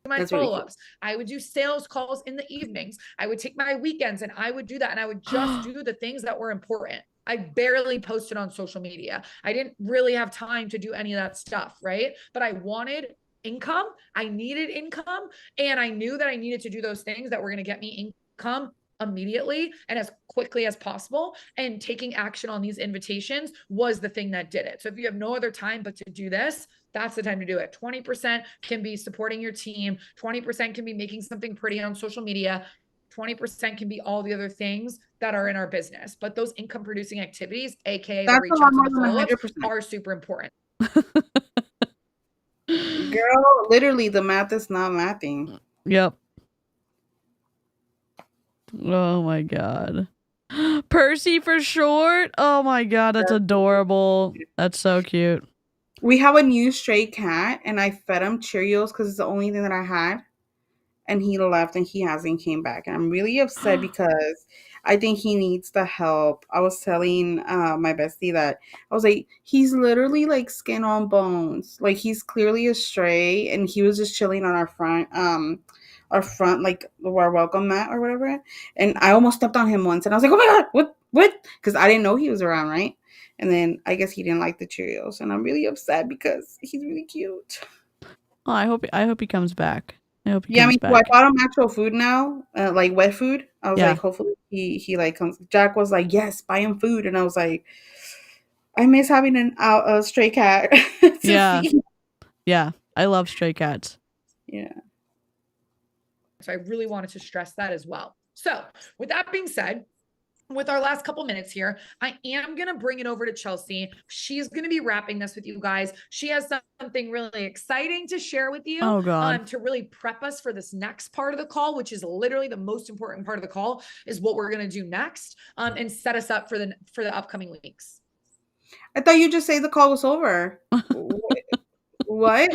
My follow-ups. I would do sales calls in the evenings. I would take my weekends and I would do that. And I would just do the things that were important. I barely posted on social media. I didn't really have time to do any of that stuff. Right. But I wanted income. I needed income. And I knew that I needed to do those things that were going to get me income immediately and as quickly as possible, and taking action on these invitations was the thing that did it. So if you have no other time but to do this, that's the time to do it. 20% can be supporting your team. 20% can be making something pretty on social media. 20% can be all the other things that are in our business. But those income producing activities, AKA the That's reach a lot outs more and the than follow-ups, 100%. are super important. Girl, literally the math is not mathing. Yep. Oh my god. Percy for short. Oh my god, that's adorable. That's so cute. We have a new stray cat, and I fed him Cheerios because it's the only thing that I had. And he left, and he hasn't came back. And I'm really upset because I think he needs the help. I was telling my bestie that I was like, he's literally like skin on bones. Like he's clearly a stray, and he was just chilling on our front like our welcome mat or whatever. And I almost stepped on him once, and I was like, oh my god, what? Because I didn't know he was around, right? And then I guess he didn't like the Cheerios, and I'm really upset because he's really cute. Oh, I hope he comes back. I hope he Yeah, comes me too. I back. bought him actual food now, like wet food. I was Yeah. like, hopefully he like comes. Jack was like, yes, buy him food, and I was like, I miss having a stray cat to Yeah. feed. Yeah. I love stray cats. Yeah. So I really wanted to stress that as well. So with that being said, with our last couple minutes here, I am going to bring it over to Chelsea. She's going to be wrapping this with you guys. She has something really exciting to share with you. Oh god. To really prep us for this next part of the call, which is literally the most important part of the call, is what we're going to do next, and set us up for the upcoming weeks. I thought you just say the call was over. What?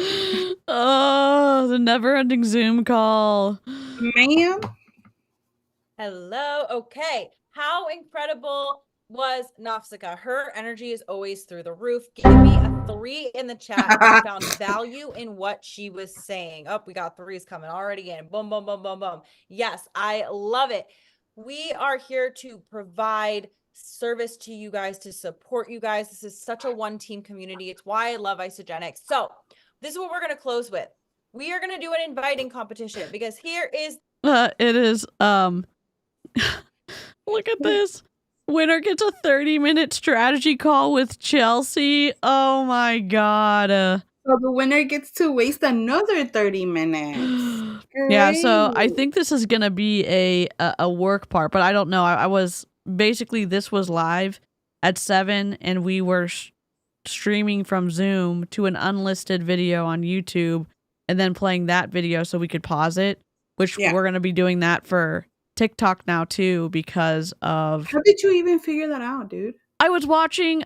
Oh, the never-ending Zoom call. Ma'am? Hello. Okay. How incredible was Nafsika? Her energy is always through the roof. Give me a 3 in the chat if you found value in what she was saying. Oh, we got 3s coming already in. Boom, boom, boom, boom, boom. Yes, I love it. We are here to provide service to you guys, to support you guys. This is such a one-team community. It's why I love Isogenics. So this is what we're going to close with. We are going to do an inviting competition because here is It is look at this. Winner gets a 30-minute strategy call with Chelsea. Oh my god. So the winner gets to waste another 30 minutes. Yeah, so I Great. think this is gonna be a work part, but I don't know. I was basically, this was live at 7, and we were streaming from Zoom to an unlisted video on YouTube, and then playing that video so we could pause it. Which we're gonna be doing that for TikTok now too, because of. How did you even figure that out, dude? I was watching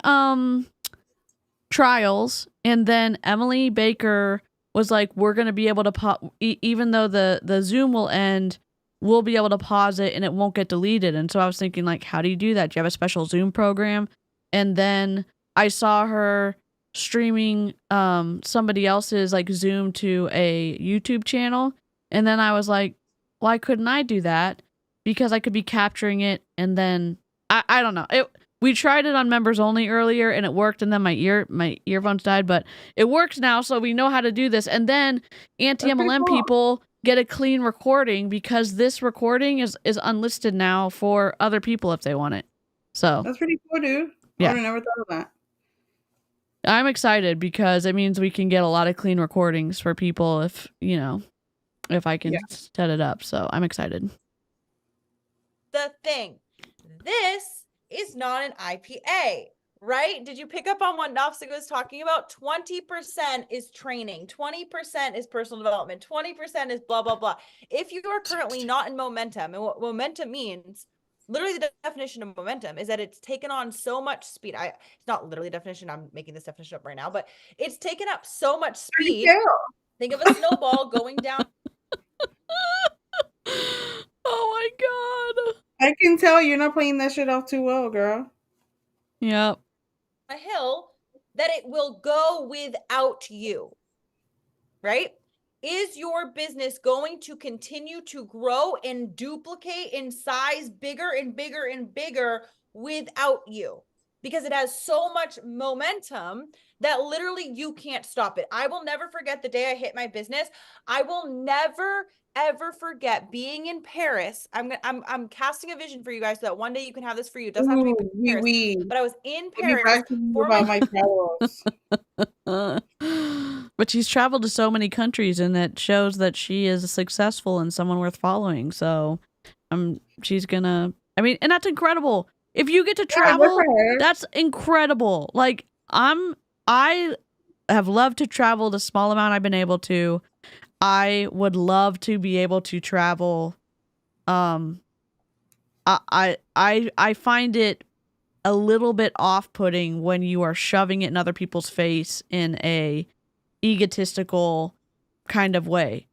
trials, and then Emily Baker was like, we're going to be able to even though the Zoom will end, we'll be able to pause it and it won't get deleted. And so I was thinking, like, how do you do that? Do you have a special Zoom program? And then I saw her streaming somebody else's like Zoom to a YouTube channel, and then I was like, why couldn't I do that? Because I could be capturing it, and then I don't know. We tried it on members only earlier, and it worked, and then my earphones died, but it works now, so we know how to do this. And then anti-MLM people get a clean recording, because this recording is unlisted now for other people if they want it. So that's pretty cool, dude. Yeah. I would have never thought of that. I'm excited because it means we can get a lot of clean recordings for people if I can set it up. So I'm excited. The thing. This is not an IPA, right? Did you pick up on what Nafsika was talking about? 20% is training, 20% is personal development, 20% is blah, blah, blah. If you are currently not in momentum, and what momentum means, literally the definition of momentum is that it's taken on so much speed. It's not literally a definition. I'm making this definition up right now, but it's taken up so much speed. Think of a snowball going down. Oh my god. I can tell you're not playing that shit off too well, girl. Yep. A hill that it will go without you, right? Is your business going to continue to grow and duplicate in size, bigger and bigger and bigger without you? because it has so much momentum that literally you can't stop it. I will never forget the day I hit my business. I will never ever forget being in Paris. I'm casting a vision for you guys so that one day you can have this for you. It doesn't have to be Paris, but I was in Paris for about my travels. But she's traveled to so many countries, and that shows that she is successful and someone worth following. So, she's gonna. I mean, and that's incredible. If you get to travel, that's incredible. Like I have loved to travel the small amount I've been able to. I would love to be able to travel. I find it a little bit off-putting when you are shoving it in other people's face in a egotistical kind of way.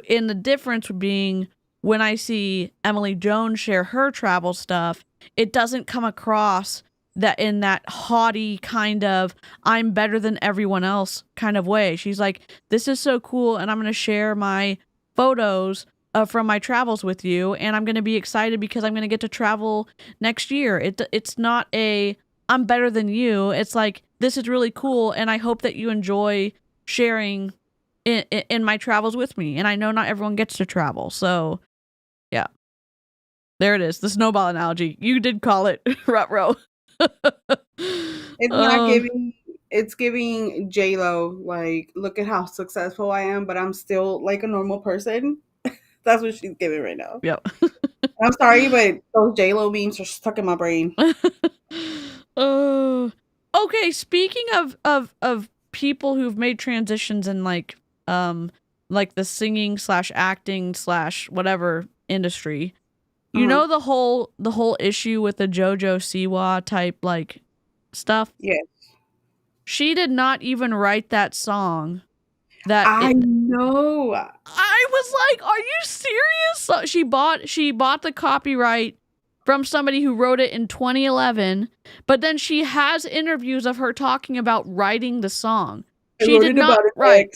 In the difference being when I see Emily Jones share her travel stuff, it doesn't come across that in that haughty kind of I'm better than everyone else kind of way. She's like, this is so cool, and I'm going to share my photos from my travels with you, and I'm going to be excited because I'm going to get to travel next year. It's not a I'm better than you. It's like, this is really cool, and I hope that you enjoy sharing in my travels with me. And I know not everyone gets to travel, so yeah. There it is, the snowball analogy. You did call it, Rutro. It's not giving. It's giving J-Lo, like, look at how successful I am, but I'm still like a normal person. That's what she's giving right now. Yep. I'm sorry, but those J-Lo memes are stuck in my brain. Okay. Speaking of people who've made transitions in like the singing / acting / whatever industry. You know the whole issue with the JoJo Siwa type like stuff? Yes. She did not even write that song. I know. I was like, are you serious? So she bought the copyright from somebody who wrote it in 2011, but then she has interviews of her talking about writing the song. She did not write.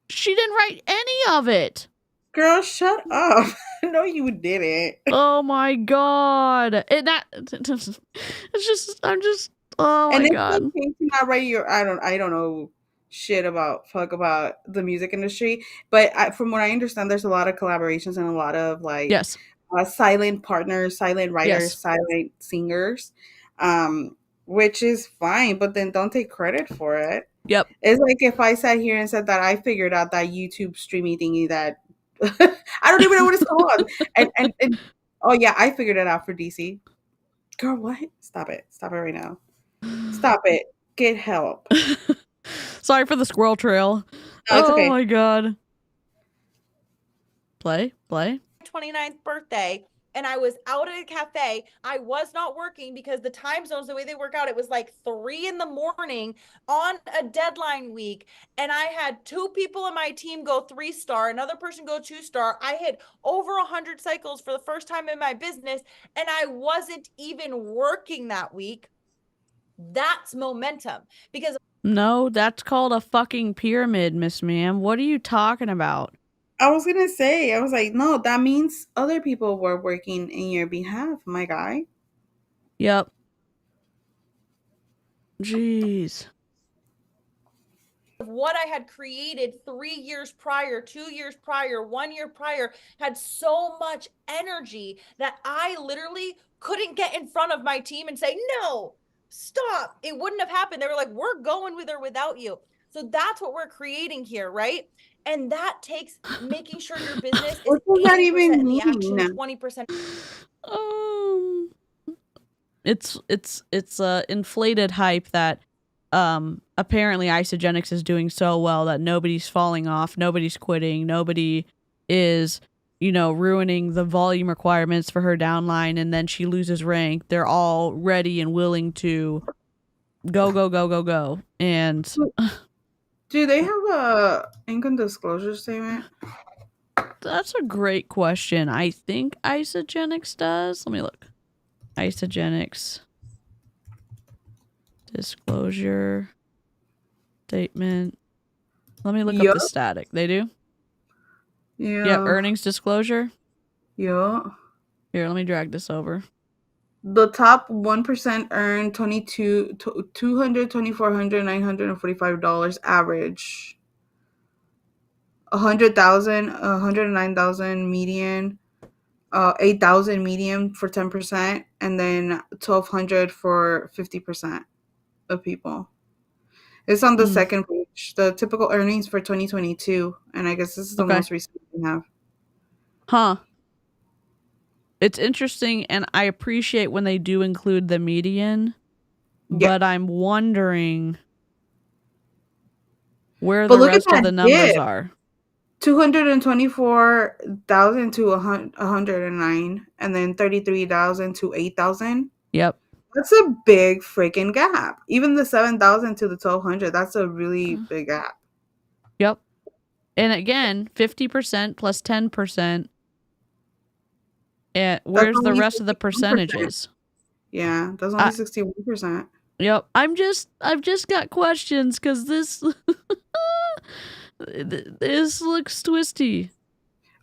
She didn't write any of it. Girl, shut up. No, you didn't. Oh my god. It's just, oh my god. Not right, I don't know shit about the music industry, but from what I understand, there's a lot of collaborations and a lot of like silent partners, silent writers, silent singers, which is fine, but then don't take credit for it. Yep. It's like if I sat here and said that I figured out that YouTube streaming thingy that I don't even know what it's called. and oh yeah, I figured it out for DC. Girl, what? Stop it right now. Stop it. Get help. Sorry for the squirrel trail. No, it's okay. Oh my god. Play. 29th birthday, and I was out at a cafe. I was not working because the time zones, the way they work out, it was like 3 a.m. on a deadline week. And I had 2 people in my team go 3-star, another person go 2-star. I hit over 100 cycles for the first time in my business, and I wasn't even working that week. That's momentum. Because no, that's called a fucking pyramid, Miss Ma'am. What are you talking about? I was gonna say, I was like, no, that means other people were working in your behalf, my guy. Yep. Jeez. What I had created 3 years prior, 2 years prior, 1 year prior had so much energy that I literally couldn't get in front of my team and say, no, stop. It wouldn't have happened. They were like, we're going with or without you. So that's what we're creating here, right? And that takes making sure your business is 80% in the action, 20%. It's inflated hype that apparently Isogenics is doing so well that nobody's falling off, nobody's quitting, nobody is, ruining the volume requirements for her downline, and then she loses rank. They're all ready and willing to go. And do they have a income disclosure statement? That's a great question. I think Isogenics does. Let me look. Isogenics disclosure statement. Let me look up the static. They do? Yeah. Yeah, earnings disclosure? Yeah. Here, let me drag this over. The top 1% earn $224,945 average. 100,000, 109,000 median, 8,000 medium for 10%, and then 1,200 for 50% of people. It's on the second page, the typical earnings for 2022, and I guess this is the most recent we have. Huh. It's interesting, and I appreciate when they do include the median, but I'm wondering where the rest of the numbers are. 224,000 to 109, and then 33,000 to 8,000. Yep. That's a big freaking gap. Even the 7,000 to the 1,200, that's a really big gap. Yep. And again, 50% plus 10%. And where's the rest of the percentages? Yeah, that's only 61%. Yep. I've just got questions because this this looks twisty.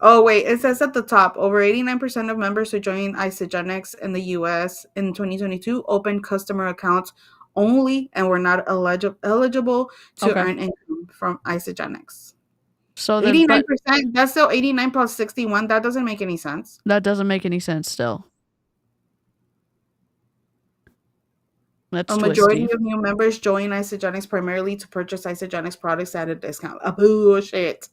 Oh, wait. It says at the top, over 89% of members who joined Isogenics in the U.S. in 2022 opened customer accounts only and were not eligible to earn income from Isogenics. So 89%, that's still 89 plus 61. That doesn't make any sense. That doesn't make any sense still. That's majority of new members join Isogenics primarily to purchase Isogenics products at a discount. Bullshit.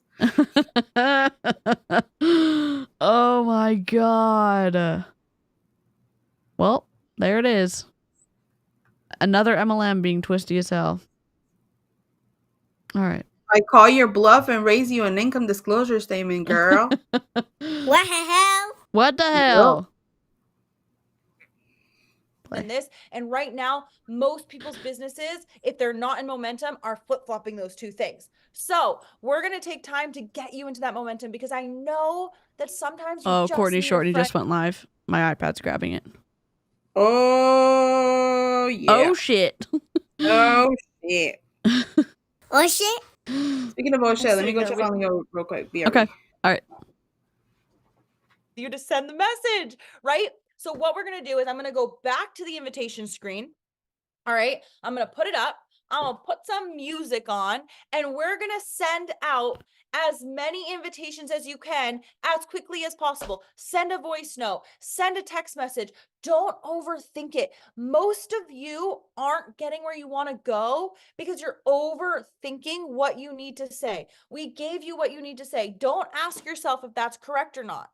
Oh my god. Well, there it is. Another MLM being twisty as hell. All right. I call your bluff and raise you an income disclosure statement, girl. What the hell? What the hell? Than this. And right now, most people's businesses, if they're not in momentum, are flip-flopping those two things. So we're going to take time to get you into that momentum because I know that sometimes you just Courtney Shorty just went live. My iPad's grabbing it. Oh, yeah. Oh, shit. Oh, shit. Oh, shit. Speaking of bullshit, let me go check on Leo real quick. BRB. Okay. All right. You to send the message, right? So what we're going to do is I'm going to go back to the invitation screen. All right. I'm going to put it up. I'm going to put some music on and we're going to send out as many invitations as you can as quickly as possible. Send a voice note, send a text message. Don't overthink it. Most of you aren't getting where you want to go because you're overthinking what you need to say. We gave you what you need to say. Don't ask yourself if that's correct or not.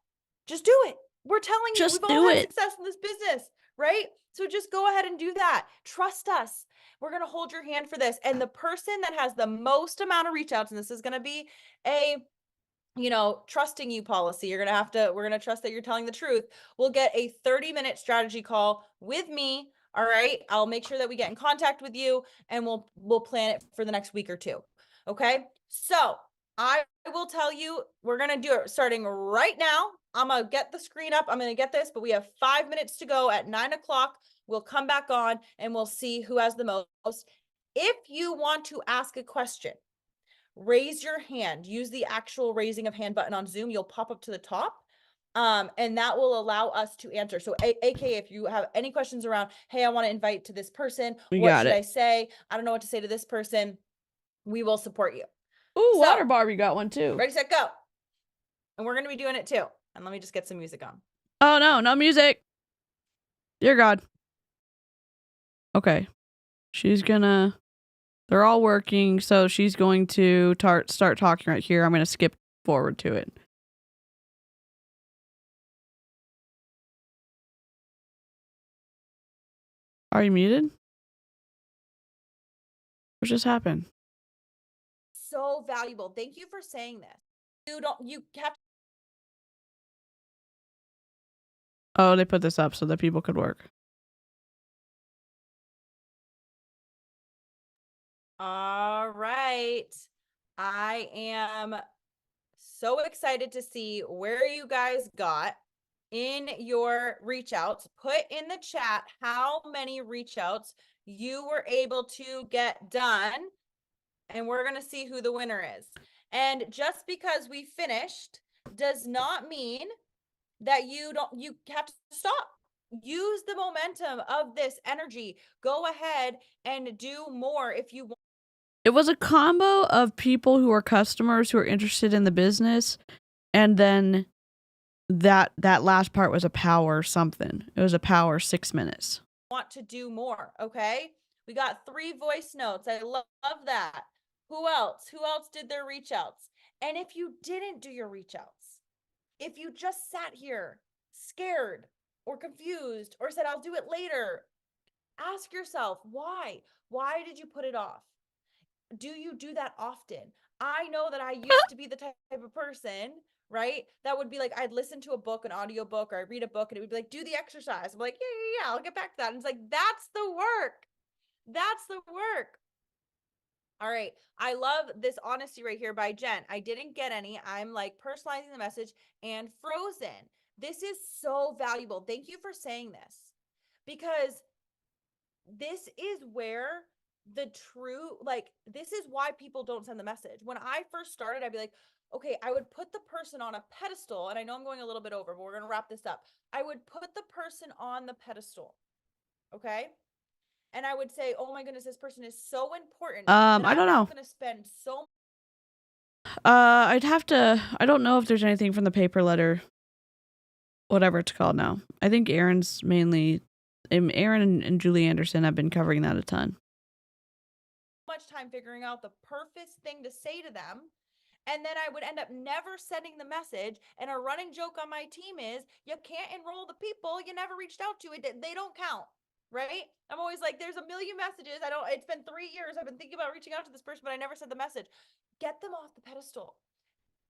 Just do it. We're telling you, we've all had success in this business, right? So just go ahead and do that. Trust us. We're going to hold your hand for this. And the person that has the most amount of reach outs, and this is going to be a, trusting you policy. We're going to trust that you're telling the truth. We'll get a 30-minute strategy call with me. All right. I'll make sure that we get in contact with you and we'll plan it for the next week or two. Okay. So I will tell you, we're going to do it starting right now. I'm going to get the screen up. I'm going to get this, but we have 5 minutes to go. At 9:00. We'll come back on and we'll see who has the most. If you want to ask a question, raise your hand. Use the actual raising of hand button on Zoom. You'll pop up to the top. And that will allow us to answer. So AKA, if you have any questions around, hey, I want to invite to this person. What should I say? I don't know what to say to this person. We will support you. Ooh, so, Water Barbie got one too. Ready, set, go. And we're going to be doing it too. And let me just get some music on. Oh, no music. Dear God. Okay. They're all working, so she's going to start talking right here. I'm going to skip forward to it. Are you muted? What just happened? So valuable. Thank you for saying this. You have to. Oh, they put this up so that people could work. All right. I am so excited to see where you guys got in your reach outs. Put in the chat how many reach outs you were able to get done. And we're going to see who the winner is. And just because we finished does not mean that you have to stop. use the momentum of this energy. Go ahead and do more if you want. It was a combo of people who are customers who are interested in the business, and then that last part was a power something. It was a power 6 minutes. Want to do more, okay? We got 3 voice notes. I love that. Who else? Who else did their reach outs? And if you didn't do your reach outs, if you just sat here scared or confused or said, I'll do it later, ask yourself, why? Why did you put it off? Do you do that often? I know that I used to be the type of person, right? That would be like, I'd listen to a book, an audio book, or I read a book and it would be like, do the exercise. I'm like, yeah, I'll get back to that. And it's like, that's the work. That's the work. All right. I love this honesty right here by Jen. I didn't get any. I'm like personalizing the message and frozen. This is so valuable. Thank you for saying this, because this is where the true, like, this is why people don't send the message. When I first started, I'd be like, okay, I would put the person on a pedestal, and I know I'm going a little bit over, but we're going to wrap this up. I would put the person on the pedestal. Okay. And I would say, oh my goodness, this person is so important. I don't know. I'm going to spend so. I don't know if there's anything from the paper letter, whatever it's called now. I think Aaron's mainly, Aaron and Julie Anderson have been covering that a ton. Much time figuring out the perfect thing to say to them. And then I would end up never sending the message. And a running joke on my team is, you can't enroll the people you never reached out to. They don't count, right? I'm always like, there's a million messages. It's been 3 years. I've been thinking about reaching out to this person, but I never sent the message. Get them off the pedestal.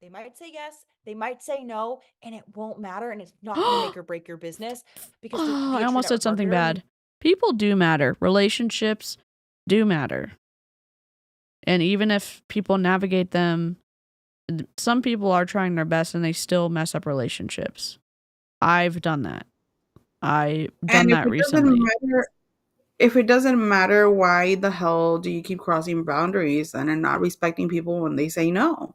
They might say yes, they might say no, and it won't matter. And it's not going to make or break your business, because I almost said something bad. People do matter. Relationships do matter. And even if people navigate them, some people are trying their best and they still mess up relationships. I've done that. I've done that recently. If it doesn't matter, why the hell do you keep crossing boundaries and not respecting people when they say no?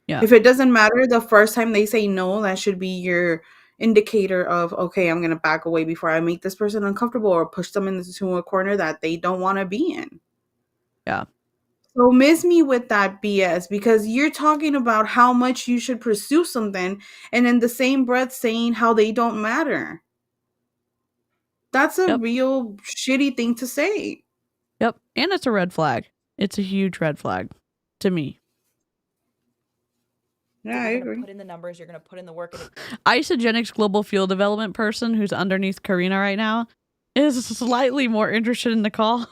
Yeah. If it doesn't matter the first time they say no, that should be your indicator of, okay, I'm going to back away before I make this person uncomfortable or push them into a corner that they don't want to be in. Yeah. So miss me with that BS, because you're talking about how much you should pursue something and in the same breath saying how they don't matter. That's a real shitty thing to say. Yep. And it's a red flag. It's a huge red flag to me. Yeah, I agree. Put in the numbers, you're going to put in the work. Isogenics global field development person who's underneath Karina right now is slightly more interested in the call,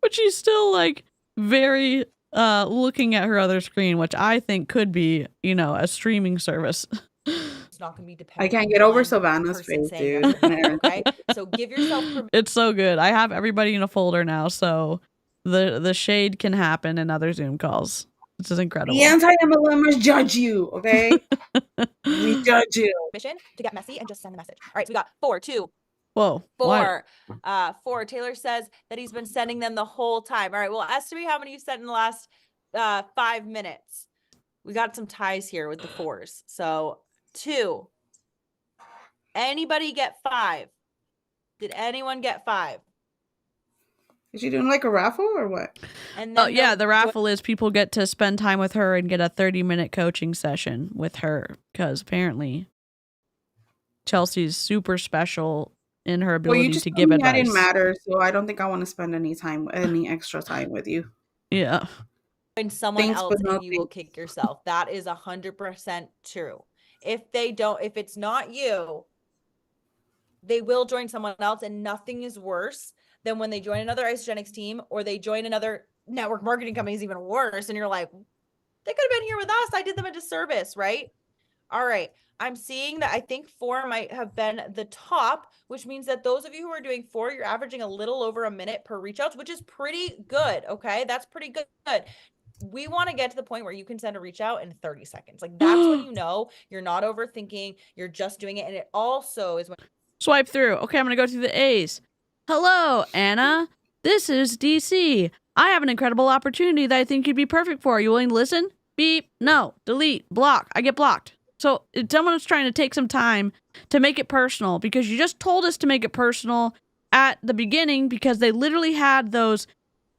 but she's still like very looking at her other screen, which I think could be, a streaming service. It's not going to be dependent. I can't get over Savannah's face, dude. Okay, so give yourself permission. It's so good. I have everybody in a folder now, so the shade can happen in other Zoom calls. This is incredible. The anti-MLMers judge you, okay? We judge you. Mission to get messy and just send the message. All right, so we got 4, 2. Whoa. 4. 4. Taylor says that he's been sending them the whole time. All right, well, estimate how many you sent in the last 5 minutes. We got some ties here with the 4s. So 2. Anybody get 5? Did anyone get 5? Is she doing like a raffle or what? And then yeah, the raffle is people get to spend time with her and get a 30-minute coaching session with her, because apparently Chelsea's super special in her ability to give advice. I didn't matter, so I don't think I want to spend any extra time with you. Yeah. Find someone else and you will kick yourself. That is 100% true. If it's not you, they will join someone else, and nothing is worse than when they join another Isogenics team or they join another network marketing company. Is even worse. And you're like, they could have been here with us. I did them a disservice, right? All right. I'm seeing that I think 4 might have been the top, which means that those of you who are doing 4, you're averaging a little over a minute per reach outs, which is pretty good. Okay. That's pretty good. We want to get to the point where you can send a reach out in 30 seconds. Like, that's when you're not overthinking. You're just doing it. And it also is when swipe through. Okay. I'm going to go through the A's. Hello, Anna. This is DC. I have an incredible opportunity that I think you'd be perfect for. Are you willing to listen? Beep. No. Delete. Block. I get blocked. So someone's trying to take some time to make it personal because you just told us to make it personal at the beginning because they literally had those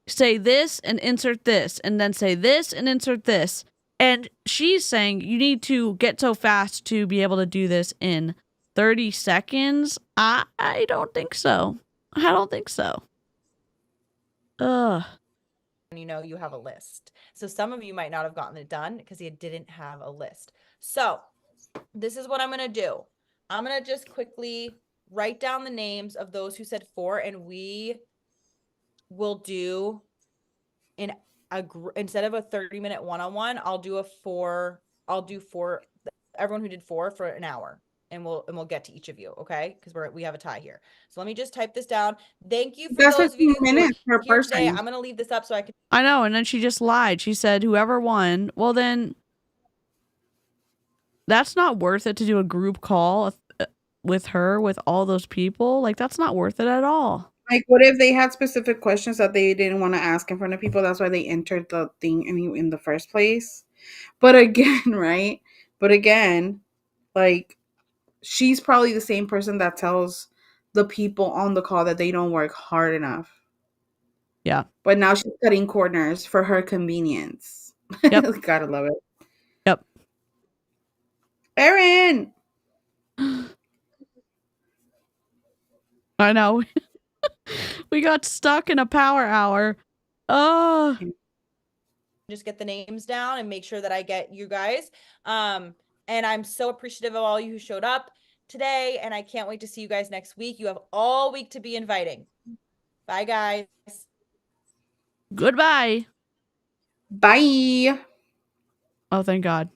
say this and insert this and then say this and insert this. And she's saying you need to get so fast to be able to do this in 30 seconds. I don't think so. I don't think so. Ugh. You know, you have a list. So some of you might not have gotten it done because you didn't have a list. So this is what I'm going to do. I'm going to just quickly write down the names of those who said 4, and we will do instead of a 30-minute one-on-one, I'll do 4, everyone who did 4 for an hour. And we'll get to each of you, okay? Because we have a tie here. So let me just type this down. Thank you for That's those of you 15 minutes who are per here person. today. I'm gonna leave this up so I can. I know, and then she just lied. She said whoever won. Well, then that's not worth it to do a group call with her with all those people. Like that's not worth it at all. Like, what if they had specific questions that they didn't want to ask in front of people? That's why they entered the thing in the first place. But again, right? But again, like, she's probably the same person that tells the people on the call that they don't work hard enough. Yeah. But now she's cutting corners for her convenience. Yep. Gotta love it. Yep. Erin! I know. We got stuck in a power hour. Oh. Just get the names down and make sure that I get you guys. And I'm so appreciative of all you who showed up today, and I can't wait to see you guys next week. You have all week to be inviting. Bye, guys. Goodbye. Bye. Oh, thank God.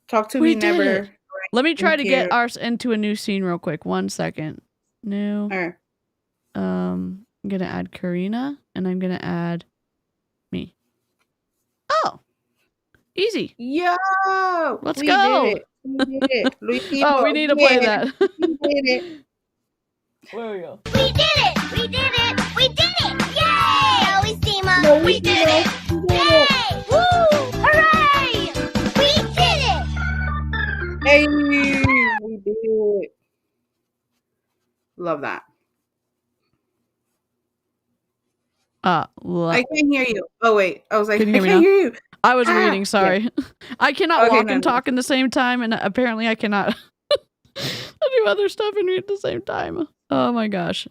Talk to me never. It. Let me try to get ours into a new scene real quick. 1 second. New. Right. I'm gonna add Karina, and I'm gonna add me. Oh, easy. Yo, let's go. Did it. We did it. Oh, we need to play that. We did it. Where we go? We did it! We did it! We did it! Yay! Always team up. No, we did it! Yay! Woo! Hooray! We did it! Hey, we did it. Love that. I can't hear you. Oh way, I was like, I can't hear you. I was reading. Sorry, yeah. I cannot walk and talk in the same time, and apparently I cannot do other stuff and read at the same time. Oh my gosh.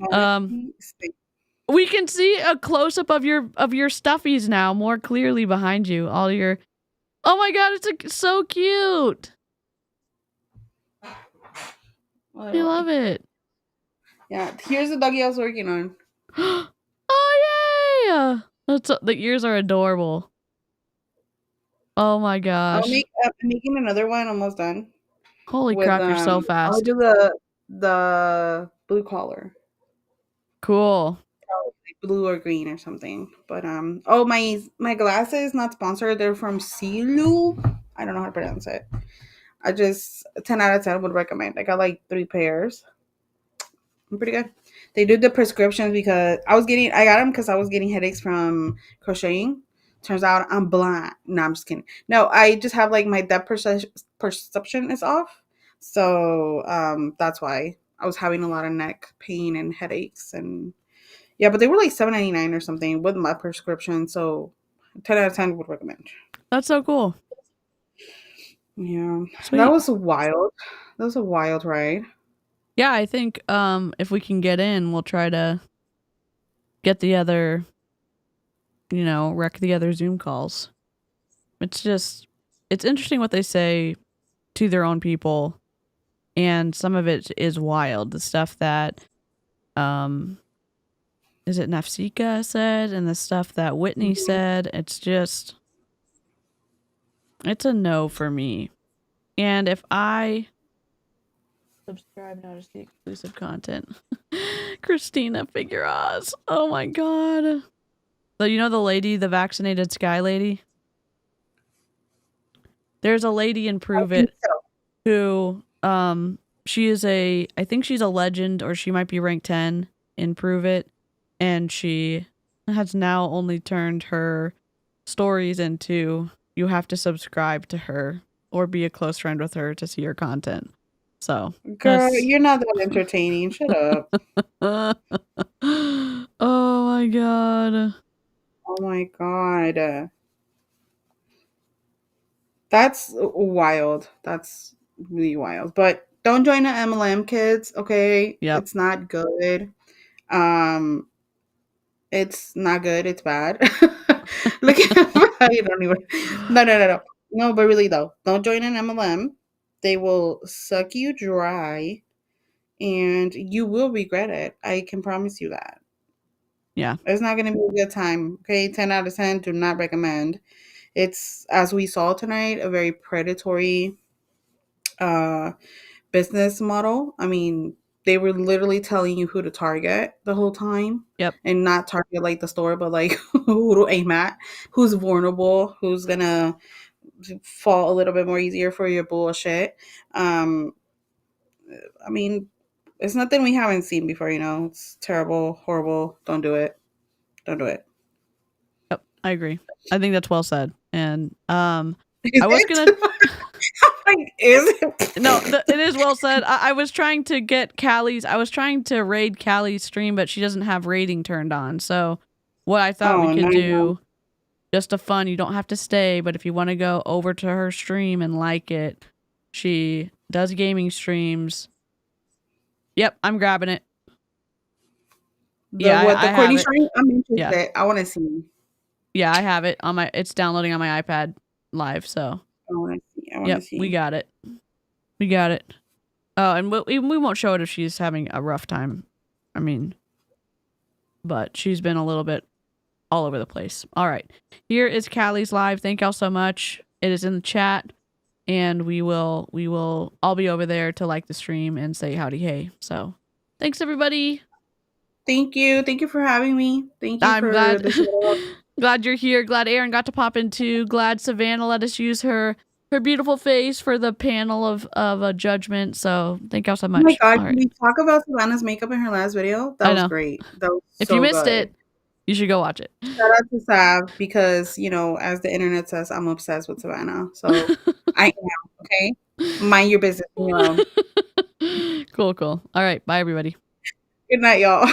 We can see a close up of your stuffies now more clearly behind you. All your. Oh my God, it's so cute. I love it. Yeah, here's the doggy I was working on. Oh yeah, the ears are adorable. Oh my gosh! I'm making another one, almost done. Holy crap, you're so fast. I'll do the blue collar. Cool. Probably blue or green or something. But oh, my glasses not sponsored. They're from Silu. I don't know how to pronounce it. I just 10 out of 10 would recommend. I got like 3 pairs. I'm pretty good. They do the prescriptions because I got them because I was getting headaches from crocheting. Turns out I'm blind. No, I'm just kidding. No, I just have like my depth perception is off. So that's why I was having a lot of neck pain and headaches. And yeah, but they were like $7.99 or something with my prescription. So 10 out of 10 would recommend. That's so cool. Yeah. Sweet. That was wild. That was a wild ride. Yeah, I think if we can get in, we'll try to get the other, wreck the other Zoom calls. It's interesting what they say to their own people, and some of it is wild. The stuff that, is it Nafsika said, and the stuff that Whitney said, it's a no for me. And if I subscribe now to see exclusive content. Christina Figueroa. Oh my God. So you know the lady, the vaccinated sky lady? There's a lady in Prove It who she is I think she's a legend, or she might be rank 10 in Prove It, and she has now only turned her stories into you have to subscribe to her or be a close friend with her to see her content. So, girl, you're not that entertaining. Shut up. Oh my god. Oh my god. That's wild. That's really wild. But don't join the MLM, kids, okay? Yep. It's not good. It's not good. It's bad. Look at you don't even. No. No, but really though, don't join an MLM. They will suck you dry, and you will regret it. I can promise you that. Yeah. It's not going to be a good time. Okay, 10 out of 10. Do not recommend. It's, as we saw tonight, a very predatory business model. I mean, they were literally telling you who to target the whole time. Yep. And not target like the store, but like who to aim at, who's vulnerable, who's gonna fall a little bit more easier for your bullshit. I mean, it's nothing we haven't seen before, you know. It's terrible, horrible. Don't do it. Don't do it. Yep, I agree. I think that's well said. And Is I was it? gonna Like, is it? No, it is well said. I was trying to get Callie's. I was trying to raid Callie's stream, but she doesn't have raiding turned on. So, what I thought we could do, just a fun. You don't have to stay, but if you want to go over to her stream and like it, she does gaming streams. Yep, I'm grabbing it. The Courtney stream? I'm interested. Yeah. I want to see. Yeah, I have it on my. It's downloading on my iPad live. So. I want to see. I want to see. We got it. We got it. Oh, and we won't show it if she's having a rough time. I mean, but she's been a little bit all over the place. All right. Here is Callie's live. Thank y'all so much. It is in the chat, and we will all be over there to like the stream and say howdy hey. So, thanks everybody. Thank you. Thank you for having me. Thank you I'm glad. the Glad you're here. Glad Aaron got to pop in too. Glad Savannah let us use her beautiful face for the panel of a judgment. So thank y'all so much. Oh my god, right. Can we talk about Savannah's makeup in her last video? That was great. That was if so you missed good. it, you should go watch it. Shout out to Sav because, you know, as the internet says, I'm obsessed with Savannah. So I am, okay? Mind your business. Cool. All right. Bye everybody. Good night, y'all.